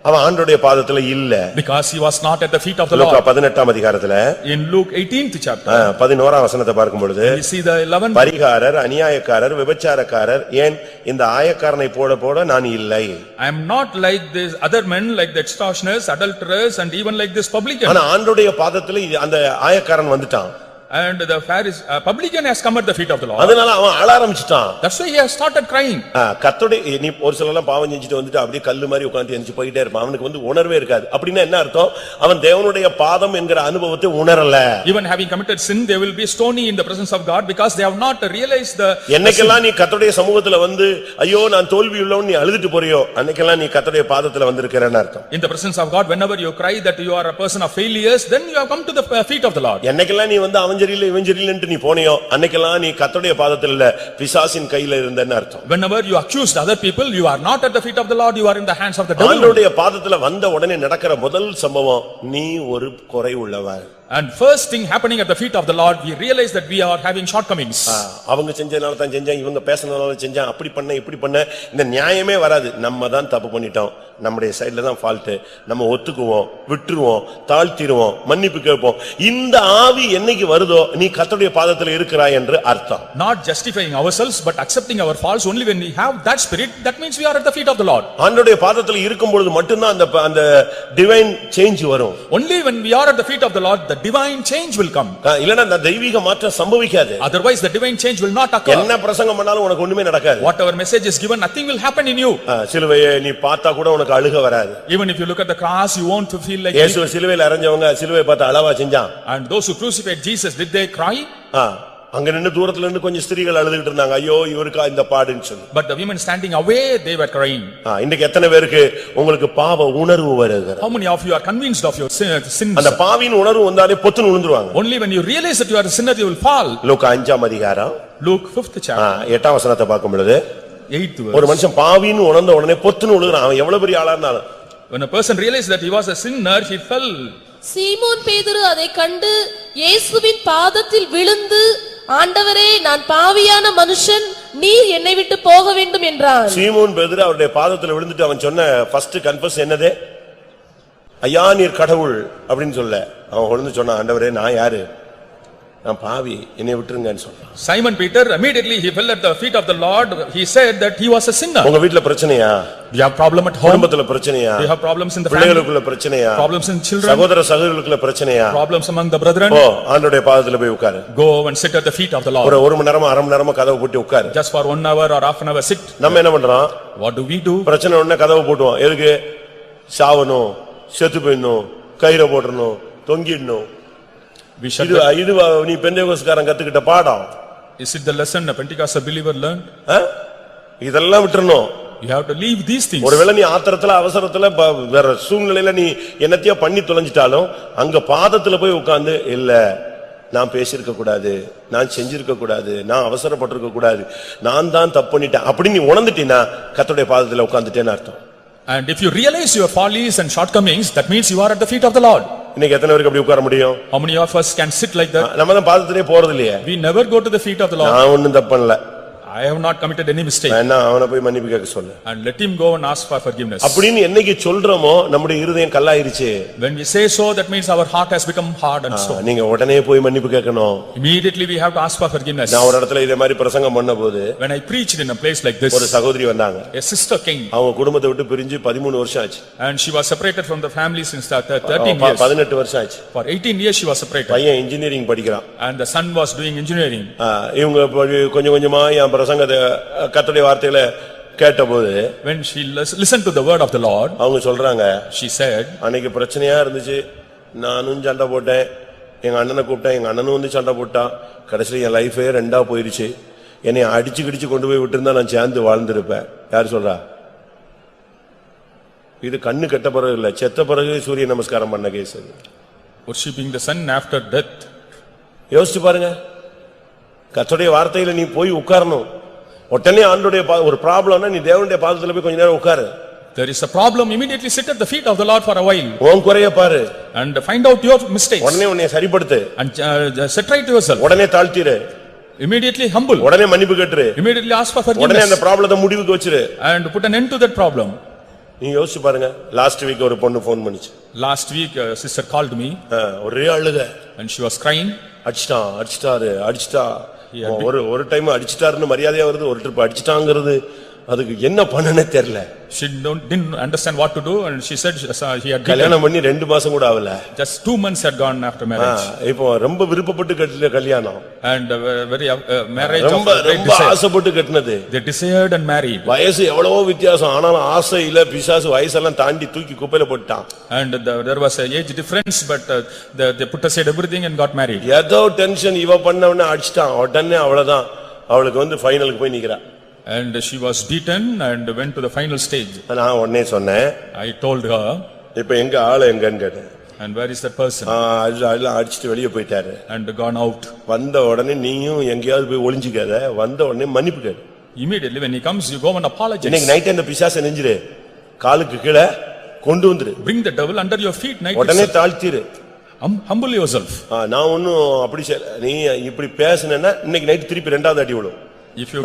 அவன் ஆண்டவருடைய பாதத்துல இல்ல? Because he was not at the feet of the Luca Lord. 18ஆம் அதிகாரத்துல In Luke 18th chapter, 11ஆம் வசனத்தை பார்க்கும் பொழுது we see the 11th. பரிகாரர், அநியாயக்காரர், விபச்சாரக்காரர், ஏன் இந்த ஆயக்காரனை போட போட நான் இல்லை. I am not like these other men, like the extortioners, adulterers, and even like this publican. ஆனா ஆண்டவருடைய பாதத்துல அந்த ஆயக்காரன் வந்துட்டான். And the Pharisee, publican has come at the feet of the Lord. அதனால அவன் அழ ஆரம்பிச்சிட்டான். That's why he has started crying. கர்த்தருடைய நீ ஒரு சிலர்லாம் பாவம் செஞ்சுட்டு வந்துட்டு அப்படியே கல்லு மாதிரி உட்கார்ந்து எந்திச்சு போயிட்டே இருப்பான். அவனுக்கு உணர்வே இருக்காது. அப்படின்னா என்ன அர்த்தம்? அவன் தேவனுடைய பாதம் என்கிற அனுபவத்தை உணரல. Even having committed sin, they will be stony in the presence of God because they have not realized the. என்னைக்கெல்லாம் நீ கர்த்தருடைய சமூகத்துல வந்து ஐயோ நான் தோல்வி உள்ளவன் நீ அழுதுட்டு போறியோ அன்னைக்கெல்லாம் நீ கர்த்தருடைய பாதத்துல வந்திருக்கிறேன்னு அர்த்தம். In the presence of God, whenever you cry that you are a person of failures, then you have come to the feet of the Lord. என்னைக்கெல்லாம் நீ வந்து அவன் சரியில்லை இவன் சரியில்லைன்னு நீ போனியோ அன்னைக்கெல்லாம் நீ கர்த்தருடைய பாதத்துல இல்ல, பிசாசின் கையில இருந்தேன்னு அர்த்தம். Whenever you accused other people, you are not at the feet of the Lord, you are in the hands of the devil. ஆண்டவருடைய பாதத்துல வந்த உடனே நடக்கிற முதல் சம்பவம் நீ ஒரு குறை உள்ளவன். And first thing happening at the feet of the Lord, we realize that we are having shortcomings. அவங்க செஞ்சனால தான் செஞ்சான், இவங்க பேசினதால செஞ்சான், அப்படி பண்ண இப்படி பண்ண இந்த நியாயமே வராது. நம்ம தான் தப்பு பண்ணிட்டோம், நம்முடைய சைடுல தான் ஃபால்ட். நம்ம ஒத்துக்குவோம், விட்டுருவோம், தாழ்த்திடுவோம், மன்னிப்பு கேட்போம். இந்த ஆவி என்னைக்கு வருதோ நீ கர்த்தருடைய பாதத்துல இருக்கிறாய் என்று அர்த்தம். Not justifying ourselves but accepting our faults. Only when we have that spirit, that means we are at the feet of the Lord. ஆண்டவருடைய பாதத்துல இருக்கும் பொழுது மட்டும்தான் அந்த டிவைன் சேஞ்ச் வரும். Only when we are at the feet of the Lord, the divine change will come. இல்லனா அந்த தெய்வீக மாற்றம் சம்பவிக்காது. Otherwise the divine change will not occur. என்ன பிரசங்கம் பண்ணாலும் உனக்கு ஒண்ணுமே நடக்காது. Whatever message is given, nothing will happen in you. சிலுவையை நீ பார்த்தா கூட உனக்கு அழுக வராது. Even if you look at the cross, you won't feel like. இயேசு சிலுவையில அறைஞ்சவங்க சிலுவையை பார்த்து அழவா செஞ்சான். And those who crucified Jesus, did they cry? அங்க நின்னு தூரத்துல நின்னு கொஞ்சம் ஸ்திரீகள் அழுதுகிட்டு இருந்தாங்க, ஐயோ இவருக்கா இந்த பாடுன்னு சொல்லி. But the women standing away, they were crying. இன்னைக்கு எத்தனை பேருக்கு உங்களுக்கு பாவ உணர்வு வருகிறது? How many of you are convinced of your sins? அந்த பாவின் உணர்வு வந்தாலே பொத்துன்னு விழுந்துருவாங்க. Only when you realize that you are a sinner, you will fall. லூக்கா 5ஆம் அதிகாரம் Luke 5th chapter. 8ஆம் வசனத்தை பார்க்கும் பொழுது 8th verse. ஒரு மனுஷன் பாவின்னு உணர்ந்த உடனே பொத்துன்னு விழுகிறான். அவன் எவ்வளவு பெரிய ஆளா இருந்தாலும். When a person realized that he was a sinner, he fell. சீமோன் பேதுரு அதை கண்டு இயேசுவின் பாதத்தில் விழுந்து, ஆண்டவரே நான் பாவியான மனுஷன், நீர் என்னை விட்டு போக வேண்டும் என்றான். சீமோன் பேதுரு அவருடைய பாதத்துல விழுந்துட்டு அவன் சொன்ன ஃபர்ஸ்ட் கன்ஃபஸ் என்னது? ஐயா நீர் கடவுள் அப்படின்னு சொல்ல. அவன் விழுந்து சொன்னான், ஆண்டவரே நான் யாரு? நான் பாவி, என்னை விட்டுருங்கன்னு சொல்றான். Simon Peter immediately he fell at the feet of the Lord. He said that he was a sinner. உங்க வீட்ல பிரச்சனையா? You have problem at home. குடும்பத்துல பிரச்சனையா? You have problems in the family. பிள்ளைகளுக்குள்ள பிரச்சனையா? Problems in children. சகோதர சகோதரிகளுக்குள்ள பிரச்சனையா? Problems among the brethren. ஆண்டவருடைய பாதத்துல போய் உட்காரு. Go and sit at the feet of the Lord. ஒரு மணி நேரமா அரை மணி நேரமா கதவு போட்டு உட்காரு. Just for 1 hour or half an hour sit. நம்ம என்ன பண்றோம்? What do we do? பிரச்சனை உடனே கதவு போட்டுவோம். எதுக்கு? சாவணும், செத்து போயிடணும், கயிறை போடணும், தொங்கிடணும். இது நீ பெந்தேகோஸ்காரன் கத்துக்கிட்ட பாடம். Is it the lesson a Pentecostal believer learned? இதெல்லாம் விட்டுறணும். You have to leave these things. ஒருவேளை நீ ஆத்திரத்துல அவசரத்துல வேற சூழ்நிலையில நீ என்னத்தையோ பண்ணி தொலைஞ்சிட்டாலும் அங்க பாதத்துல போய் உட்கார்ந்து இல்ல நான் பேசியிருக்க கூடாது, நான் செஞ்சிருக்க கூடாது, நான் அவசரப்பட்டிருக்க கூடாது, நான் தான் தப்பு பண்ணிட்டேன் அப்படி நீ உணர்ந்துட்டீன்னா கர்த்தருடைய பாதத்துல உட்கார்ந்துட்டேன்னு அர்த்தம். And if you realize your follies and shortcomings, that means you are at the feet of the Lord. இன்னைக்கு எத்தனை பேருக்கு அப்படி உட்கார முடியும்? How many of us can sit like that? நம்ம தான் பாதத்திலே போறது இல்லையே. We never go to the feet of the Lord. நான் ஒண்ணும் தப்பு பண்ணல. I have not committed any mistake. வேணா அவனை போய் மன்னிப்பு கேட்க சொல்லு. And let him go and ask for forgiveness. அப்படின்னு என்னைக்கு சொல்றோமோ நம்முடைய இருதயம் கல்லாயிருச்சு. When we say so, that means our heart has become hard and stone. நீங்க உடனே போய் மன்னிப்பு கேட்கணும். Immediately we have to ask for forgiveness. நான் ஒரு இடத்துல இதே மாதிரி பிரசங்கம் பண்ணபோது When I preached in a place like this, ஒரு சகோதரி வந்தாங்க. a sister came. அவங்க குடும்பத்தை விட்டு பிரிஞ்சு 13 வருஷம் ஆச்சு. And she was separated from the family since 13 years. 18 வருஷம் ஆச்சு. For 18 years she was separated. பையன் இன்ஜினியரிங் படிக்கிறான். And the son was doing engineering. இவங்க கொஞ்சம் கொஞ்சமா என் பிரசங்கத்தை கர்த்தருடைய வார்த்தைகளை கேட்டபோது When she listened to the word of the Lord, அவங்க சொல்றாங்க, she said, அன்னைக்கு பிரச்சனையா இருந்துச்சு, நானும் சண்டை போட்டேன், எங்க அண்ணனை கூப்பிட்டேன், எங்க அண்ணனும் வந்து சண்டை போட்டான், கடைசியில் என் லைஃபே ரெண்டா போயிருச்சு, என்னை அடிச்சு கிடிச்சு கொண்டு போய் விட்டுருந்தா நான் சேர்ந்து வாழ்ந்திருப்பேன். யார் சொல்றா? இது கண்ணு கெட்ட பிறகு இல்ல, செத்த பிறகு சூரிய நமஸ்காரம் பண்ண case. worshipping the son after death. யோசிச்சு பாருங்க, கர்த்தருடைய வார்த்தையில நீ போய் உட்காரணும். உடனே ஆண்டவருடைய ஒரு ப்ராப்ளம்னா நீ தேவனுடைய பாதத்துல போய் கொஞ்ச நேரம் உட்காரு. There is a problem, immediately sit at the feet of the Lord for a while. உன் குறைய பாரு. And find out your mistakes. உடனே உன்னை சரிப்படுத்து. And set right yourself. உடனே தாழ்த்திரு. Immediately humble. உடனே மன்னிப்பு கேட்டுரு. Immediately ask for உடனே forgiveness. அந்த ப்ராப்ளத்தை முடிவுக்கு வச்சிரு. And put an end to that problem. நீ யோசிச்சு பாருங்க, லாஸ்ட் வீக் ஒரு பொண்ணு போன் பண்ணிச்சு. Last week a sister called me. ஒரே அழுக. And she was crying. அடிச்சிட்டா ஒரு டைம் அடிச்சிட்டாருன்னு மரியாதையா வருது, ஒரு ட்ரிப் அடிச்சிட்டாங்கிறது அதுக்கு என்ன பண்ணனே தெரியல. She didn't understand what to do, and she said he had கல்யாணம் பண்ணி 2 மாசம் கூட ஆகல. just 2 months had gone after marriage. இப்போ ரொம்ப விருப்பப்பட்டு கட்டின கல்யாணம். And very marriage of ரொம்ப ஆசைப்பட்டு கட்டினது. they desired and married. வயசு எவ்வளவோ வித்தியாசம், ஆனாலும் ஆசையில பிசாசு வயசெல்லாம் தாண்டி தூக்கி குப்பையில போட்டான். And there was a age difference, but they put aside everything and got married. ஏதோ டென்ஷன் இவ பண்ணவன அடிச்சிட்டான், உடனே அவ்வளவுதான் அவளுக்கு வந்து ஃபைனலுக்கு போய் நிக்கிறா. And she was beaten and went to the final stage. நான் உடனே சொன்னேன், I told her, இப்ப எங்க ஆளு எங்கன்னு கேட்டேன். and where is that person? அடிச்சிட்டு வெளியே போயிட்டாரு. And gone out. வந்த உடனே நீயும் எங்கேயாவது போய் ஒளிஞ்சிக்காத, வந்த உடனே மன்னிப்பு கேளு. Immediately when he comes, you go and apologize. இன்னைக்கு நைட் அந்த பிசாசை நெஞ்சிரு, காலுக்கு கீழே கொண்டு வந்துரு. Bring the devil under your feet night. உடனே தாழ்த்திரு. Humble yourself. நான் ஒன்னும் அப்படி நீ இப்படி பேசுனேன்னா இன்னைக்கு நைட் திருப்பி 2வது அடி விடும். If you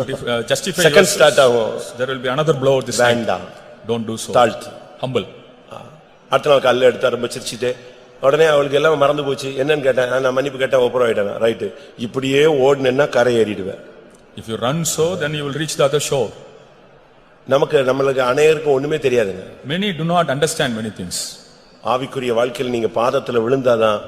justify second start ஆகும். there will be another blow this night. வேண்டாம், Don't do so. தாழ்த்து. Humble. அடுத்த நாள் காலையில எடுத்து ஆரம்பிச்சிருச்சுட்டு உடனே அவளுக்கு எல்லாம் மறந்து போச்சு. என்னன்னு கேட்டேன், நான் மன்னிப்பு கேட்டேன், ஒப்புரம் ஆயிட்டேன். ரைட்டு, இப்படியே ஓடுனேன்னா கரை ஏறிடுவேன். If you run so, then you will reach the other shore. நம்மளுக்கு அநேகருக்கு ஒண்ணுமே தெரியாதுங்க. Many do not understand many things. ஆவிக்குரிய வாழ்க்கையில் நீங்க பாதத்துல விழுந்தாதான்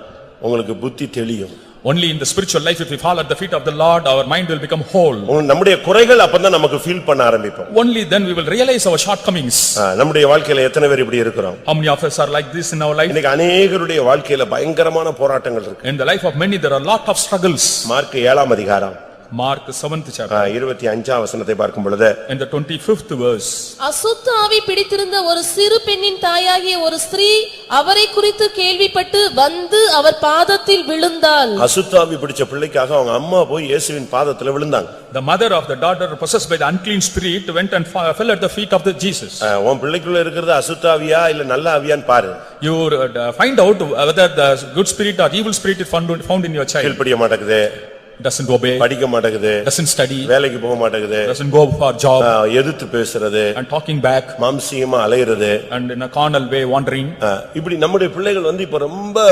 உங்களுக்கு புத்தி தெளியும். Only in the spiritual life, if we fall at the feet of the Lord, our mind will become whole. நம்முடைய குறைகள் அப்பதான் நமக்கு ஃபீல் பண்ண ஆரம்பிப்போம். Only then we will realize our shortcomings. நம்முடைய வாழ்க்கையில எத்தனை பேர் இப்படி இருக்கிறோம்? How many of us are like this in our life? இன்னைக்கு அநேகருடைய வாழ்க்கையில பயங்கரமான போராட்டங்கள் இருக்கு. In the life of many, there are lot of struggles. Mark 7ஆம் அதிகாரம், Mark 7th chapter. 25ஆம் வசனத்தை பார்க்கும் பொழுது, in the 25th verse, அசுத்த ஆவி பிடித்திருந்த ஒரு சிறு பெண்ணின் தாயாகிய ஒரு ஸ்திரீ அவரை குறித்து கேள்விப்பட்டு வந்து அவர் பாதத்தில் விழுந்தாள். அசுத்த ஆவி பிடிச்ச பிள்ளைக்காக அவங்க அம்மா போய் இயேசுவின் பாதத்துல விழுந்தாங்க. The mother of the daughter possessed by the unclean spirit went and fell at the feet of the Jesus. உன் பிள்ளைக்குள்ள இருக்கிறது அசுத்த ஆவியா இல்ல நல்ல ஆவியான்னு பாரு. You find out whether the good spirit or evil spirit is found in your child. கீழ்ப்படிய மாட்டேங்குது, doesn't obey, படிக்க மாட்டேங்குது, doesn't study, வேலைக்கு போக மாட்டேங்குது, doesn't go for job, எதிர்த்து பேசுறது, and talking back, மாம்சீகமா அலையிறது, and in a carnal way wandering. இப்படி நம்முடைய பிள்ளைகள் வந்து இப்ப ரொம்ப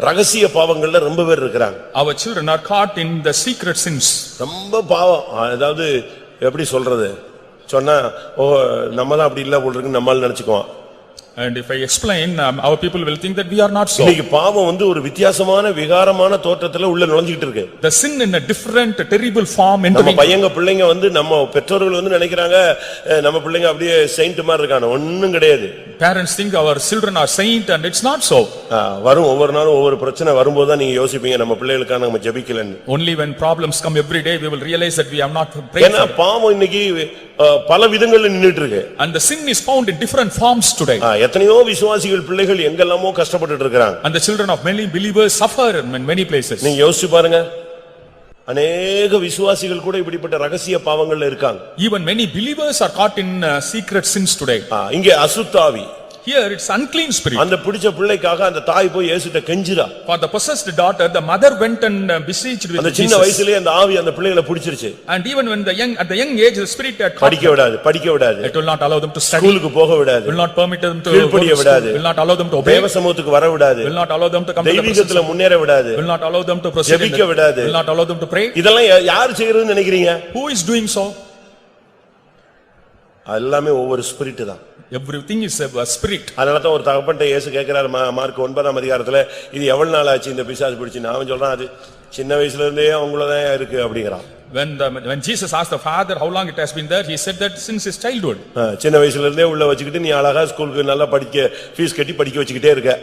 ரகசிய பாவங்கள்ல ரொம்ப பேர் இருக்கிறாங்க. Our children are caught in the secret sins. ரொம்ப பாவம். அதாவது எப்படி சொல்றது, சொன்னா ஓ நம்ம தான் அப்படி இல்ல போல இருக்கு நம்மால நினைச்சுக்குவோம். And if I explain, our people will think that we are not so. இன்னைக்கு பாவம் வந்து ஒரு வித்தியாசமான விகாரமான தோற்றத்துல உள்ள நுழைஞ்சிட்டு இருக்கு. The sin in a different terrible form நம்ம entering. பையங்க பிள்ளைங்க வந்து நம்ம பெற்றோர்கள் வந்து நினைக்கிறாங்க நம்ம பிள்ளைங்க அப்படியே செயின்ட் மாதிரி இருக்காங்க. ஒண்ணும் கிடையாது. Parents think our children are saint and it's not so. வரும் ஒவ்வொரு நாளும் ஒவ்வொரு பிரச்சனை வரும்போது தான் நீங்க யோசிப்பீங்க நம்ம பிள்ளைகளுக்காக நம்ம ஜெபிக்கலன்னு. Only when problems come every day we will realize that we have not prayed. ஏன்னா பாவம் இன்னைக்கு பல விதங்கள்ல நின்னுட்டு இருக்கு. And the sin is found in different forms today. எத்தனையோ விசுவாசிகள் பிள்ளைகள் எங்கெல்லாமோ கஷ்டப்பட்டுட்டு இருக்காங்க. And the children of many believers suffer in many places. நீங்க யோசிச்சு பாருங்க, அநேக விசுவாசிகள் கூட இப்படிப்பட்ட ரகசிய பாவங்கள்ல இருக்காங்க. Even many believers are caught in secret sins today. இங்கே அசுத்தாவி, Here it's unclean spirit. அந்த பிடிச்ச பிள்ளைக்காக அந்த தாய் போய் இயேசுட்ட kanjira. For the possessed daughter, the mother went and beseeched with அந்த Jesus. சின்ன வயசுலயே அந்த ஆவி அந்த பிள்ளைகளை பிடிச்சிருச்சு. And even when at the young age, the spirit had படிக்க விடாது. it will not allow them to study. ஸ்கூலுக்கு போக விடாது. Will not permit them to கீழ்ப்படிய விடாது. Will not allow them to obey. தேவ சமூகத்துக்கு வர விடாது. Will not allow them to come to the presence. தெய்வீகத்துல முன்னேற விடாது. Will not allow them to proceed. ஜெபிக்க விடாது. Will not allow them to pray. இதெல்லாம் யார் செய்யறதுன்னு நினைக்கிறீங்க? Who is doing so? எல்லாமே ஒவ்வொரு ஸ்பிரிட் தான். Everything is a spirit. அதனால தான் ஒரு தகப்பன்ட்ட இயேசு கேக்குறாரு மார்க் 9ஆம் அதிகாரத்துல, இது எவ்வளவு நாள் ஆச்சு இந்த பிசாசு பிடிச்சு? அவன் சொல்றான், அது சின்ன வயசுல இருந்தே அவங்களதான் இருக்கு அப்படிங்கிறான். When Jesus asked the father how long it has been there, he said that since his childhood. சின்ன வயசுல இருந்தே உள்ள வச்சுக்கிட்டு நீ அழகா ஸ்கூலுக்கு நல்லா ஃபீஸ் கட்டி படிக்க வச்சுக்கிட்டே இருக்க.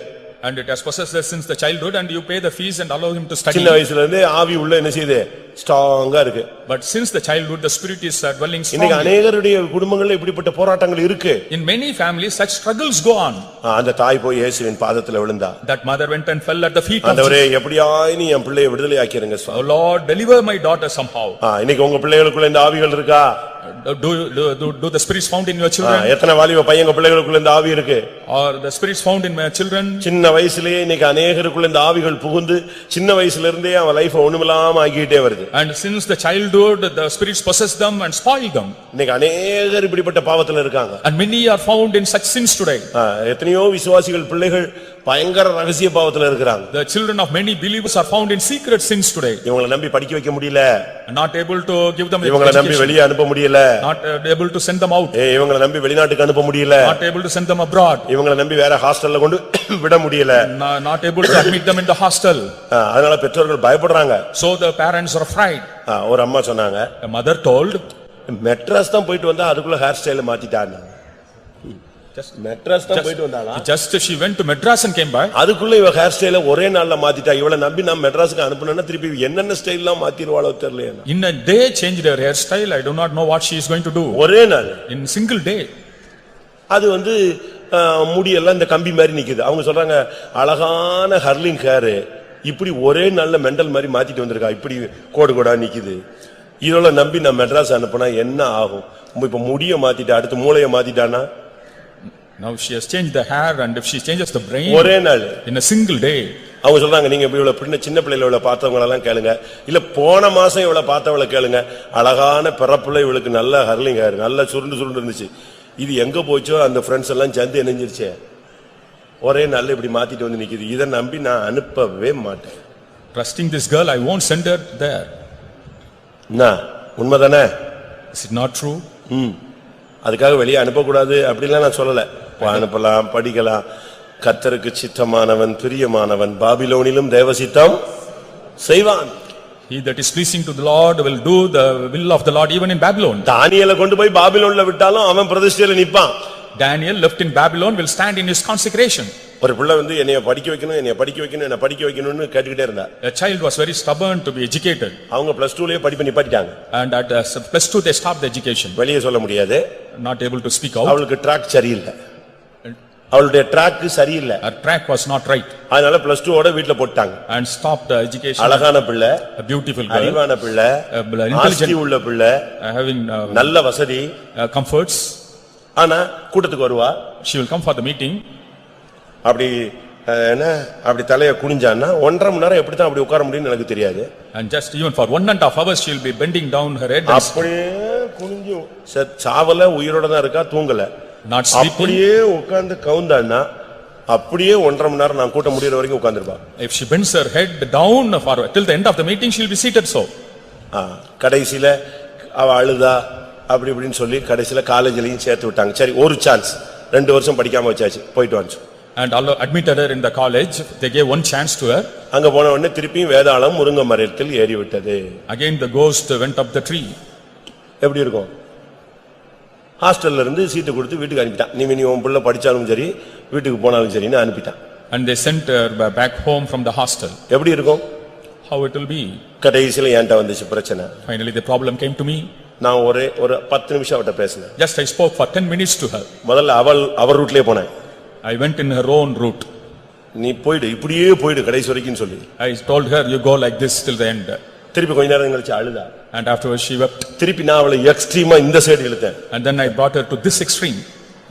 And it has possessed us since the childhood, and you pay the fees and allow him to study. சின்ன வயசுல இருந்தே ஆவி உள்ள என்ன செய்யுது? ஸ்ட்ராங்கா இருக்கு. But since the childhood, the spirit is dwelling strongly. இன்னைக்கு அநேகருடைய குடும்பங்கள்ல இப்படிப்பட்ட போராட்டங்கள் இருக்கு. In many families, such struggles go on. அந்த தாய் போய் இயேசுவின் பாதத்துல விழுந்தா. That mother went and fell at the feet of ஆண்டவரே, எப்படியாய் நீ என் பிள்ளையை விடுதலை ஆக்கிருங்க Oh Lord, deliver my daughter somehow. இன்னைக்கு உங்க பிள்ளைகளுக்குள்ள இந்த ஆவிகள் இருக்கா? Do the spirits found in your children? எத்தனை வாலிப பையங்க பிள்ளைகளுக்குள்ள இந்த ஆவி இருக்கு? Or the spirits found in my children? சின்ன வயசுலயே இன்னைக்கு அநேகருக்குள்ள இந்த ஆவிகள் புகுந்து சின்ன வயசுல இருந்தே அவன் லைஃப் ஒண்ணுமில்லாம ஆக்கிட்டே வருது. And since the childhood, the spirits possess them and spoil them. இன்னைக்கு அநேகர் இப்படிப்பட்ட பாவத்துல இருக்காங்க. And many are found in such sins today. எத்தனையோ விசுவாசிகள் பிள்ளைகள் பயங்கர ரகசிய பாவத்துல இருக்காங்க. The children of many believers are found in secret sins today. இவங்களை நம்பி படிக்க வைக்க முடியல. Not able to give them education. இவங்களை நம்பி வெளிய அனுப்ப முடியல. Not able to send them out. இவங்களை நம்பி வெளிநாட்டுக்கு அனுப்ப முடியல. Not able to send them abroad. இவங்களை நம்பி வேற ஹாஸ்டல்ல கொண்டு விட முடியல. Not able to admit them in the hostel. அதனால பெற்றோர்கள் பயப்படுறாங்க. So the parents are afraid. ஒரு அம்மா சொன்னாங்க, A mother told, மெட்ராஸ் தான் போயிட்டு வந்தா அதுக்குள்ள ஹேர் ஸ்டைல மாத்திட்டாங்க. மெட்ராஸ் தான் போயிட்டு வந்தாளா? Just she went to Madras and came back. அதுக்குள்ள இவ ஹேர் ஸ்டைல ஒரே நாள்ல மாத்திட்டா. இவளை நம்பி நான் மெட்ராஸ்க்கு அனுப்புனேன்னா திருப்பி என்னென்ன ஸ்டைல்லாம் மாத்திடுவாளோ தெரியல. In a day changed her hairstyle. I do not know what she is going to do. ஒரே நாள், in single day. அது முடியெல்லாம் இந்த கம்பி மாதிரி நிக்குது. அவங்க சொல்றாங்க, அழகான ஹர்லிங் ஹேர் இப்படி ஒரே நாள்ல மெண்டல் மாதிரி மாத்திட்டு வந்திருக்கா. இப்படி கோடு கோடா நிக்குது. இதோட நம்பி நான் மெட்ராஸ் அனுப்புனா என்ன ஆகும்? இப்ப முடிய மாத்திட்டா, அடுத்து மூளைய மாத்திட்டானா? Now she has changed the hair, and if she changes the brain, ஒரே நாள், in a single day. அவங்க சொல்றாங்க, நீங்க இவ்வளவு சின்ன பிள்ளைல இவ்வளவு பார்த்தவங்க எல்லாம் கேளுங்க, இல்ல போன மாசம் இவ்வளவு பார்த்தவளை கேளுங்க. அழகான பிறப்புல இவளுக்கு நல்ல ஹர்லிங் ஹேர், நல்ல சுருண்டு இருந்துச்சு. இது எங்க போச்சோ அந்த ஃப்ரெண்ட்ஸ் எல்லாம் சேர்ந்து என்னஞ்சிருச்சே, ஒரே நாள்ல இப்படி மாத்திட்டு வந்து நிக்குது. இதை நம்பி நான் அனுப்பவே மாட்டேன். Trusting this girl, I won't send her there. உண்மைதானே? Is it not true? அதுக்காக வெளியே அனுப்பக்கூடாது அப்படிலாம் நான் சொல்லல. அனுப்பலாம், படிக்கலாம். கர்த்தருக்கு சித்தமானவன் பிரியமானவன் பாபிலோனிலும் தேவ சித்தம் செய்வான். He that is pleasing to the Lord will do the will of the Lord even in Babylon. தானியேலை கொண்டு போய் பாபிலோன்ல விட்டாலும் அவன் பிரதிஷ்டையில நிப்பான். Daniel left in Babylon will stand in his consecration. ஒரு பிள்ளை என்னைய படிக்க வைக்கணும், என்னைய படிக்க வைக்கணும், என்ன படிக்க வைக்கணும்னு கேட்டுக்கிட்டே இருந்தா. A child was very stubborn to be educated. அவங்க +2லயே படிப்பு நிப்பாட்டிட்டாங்க. And at +2 they stopped the education. வெளியே சொல்ல முடியாது. Not able to speak out. அவளுக்கு ட்ராக் சரியில்லை. அவளுடைய ட்ராக் சரியில்லை. Her track was not right. அதனால +2ஓட வீட்ல போட்டாங்க. And stopped the education. அழகான பிள்ளை, a beautiful girl, அறிவான பிள்ளை, intelligent உள்ள பிள்ளை, having நல்ல வசதி, comforts. ஆனா கூட்டத்துக்கு வருவா. She will come for the meeting. அப்படி அப்படி தலைய குனிஞ்சான்னா 1.5 மணி நேரம் எப்படி தான் அப்படி உட்கார முடியும்னு எனக்கு தெரியாது. And just even for 1.5 hours she will be bending down her head. அப்படியே குனிஞ்சு சாவல, உயிரோட தான் இருக்கா, தூங்கல. Not sleeping. அப்படியே உட்கார்ந்து கவுந்தான்னா அப்படியே 1.5 மணி நேரம் நான் கூட்ட முடியற வரைக்கும் உட்கார்ந்திருப்பா. If she bends her head down for till the end of the meeting, she will be seated so. கடைசில அவ அழுதா அப்படி இப்படின்னு சொல்லி கடைசில காலேஜ்லயும் சேர்த்து விட்டாங்க. சரி, ஒரு சான்ஸ், 2 வருஷம் படிக்காம வச்சாச்சு, போயிட்டு வந்து. And admitted her in the college. They gave one chance to her. அங்க போன உடனே திருப்பியும் வேதாளம் முருங்கை மரத்தில் ஏறி விட்டது. Again the ghost went up the tree. எப்படி இருக்கும்? ஹாஸ்டல்ல இருந்து சீட்டு கொடுத்து வீட்டுக்கு அனுப்பிட்டான். நீ உன் பிள்ளை படிச்சாலும் சரி, வீட்டுக்கு போனாலும் சரின்னு அனுப்பிட்டான். And they sent her back home from the hostel. எப்படி இருக்கும்? How it will be? கடைசில என்கிட்ட வந்துச்சு பிரச்சனை. Finally the problem came to me. நான் ஒரு 10 நிமிஷம் அவட்ட பேசினேன். Just I spoke for 10 minutes to her. முதல்ல அவர் ரூட்லயே போனேன். I went in her own route. நீ போய்டு, இப்படியே போய்டு கடைசி வரைக்கும் சொல்லி. I told her, you go like this till the end. திருப்பி கொஞ்ச நேரம் கழிச்சு அழுதா. And afterwards she wept. திருப்பி நான் அவளை எக்ஸ்ட்ரீமா இந்த side இழுத்தேன். And then I brought her to this extreme.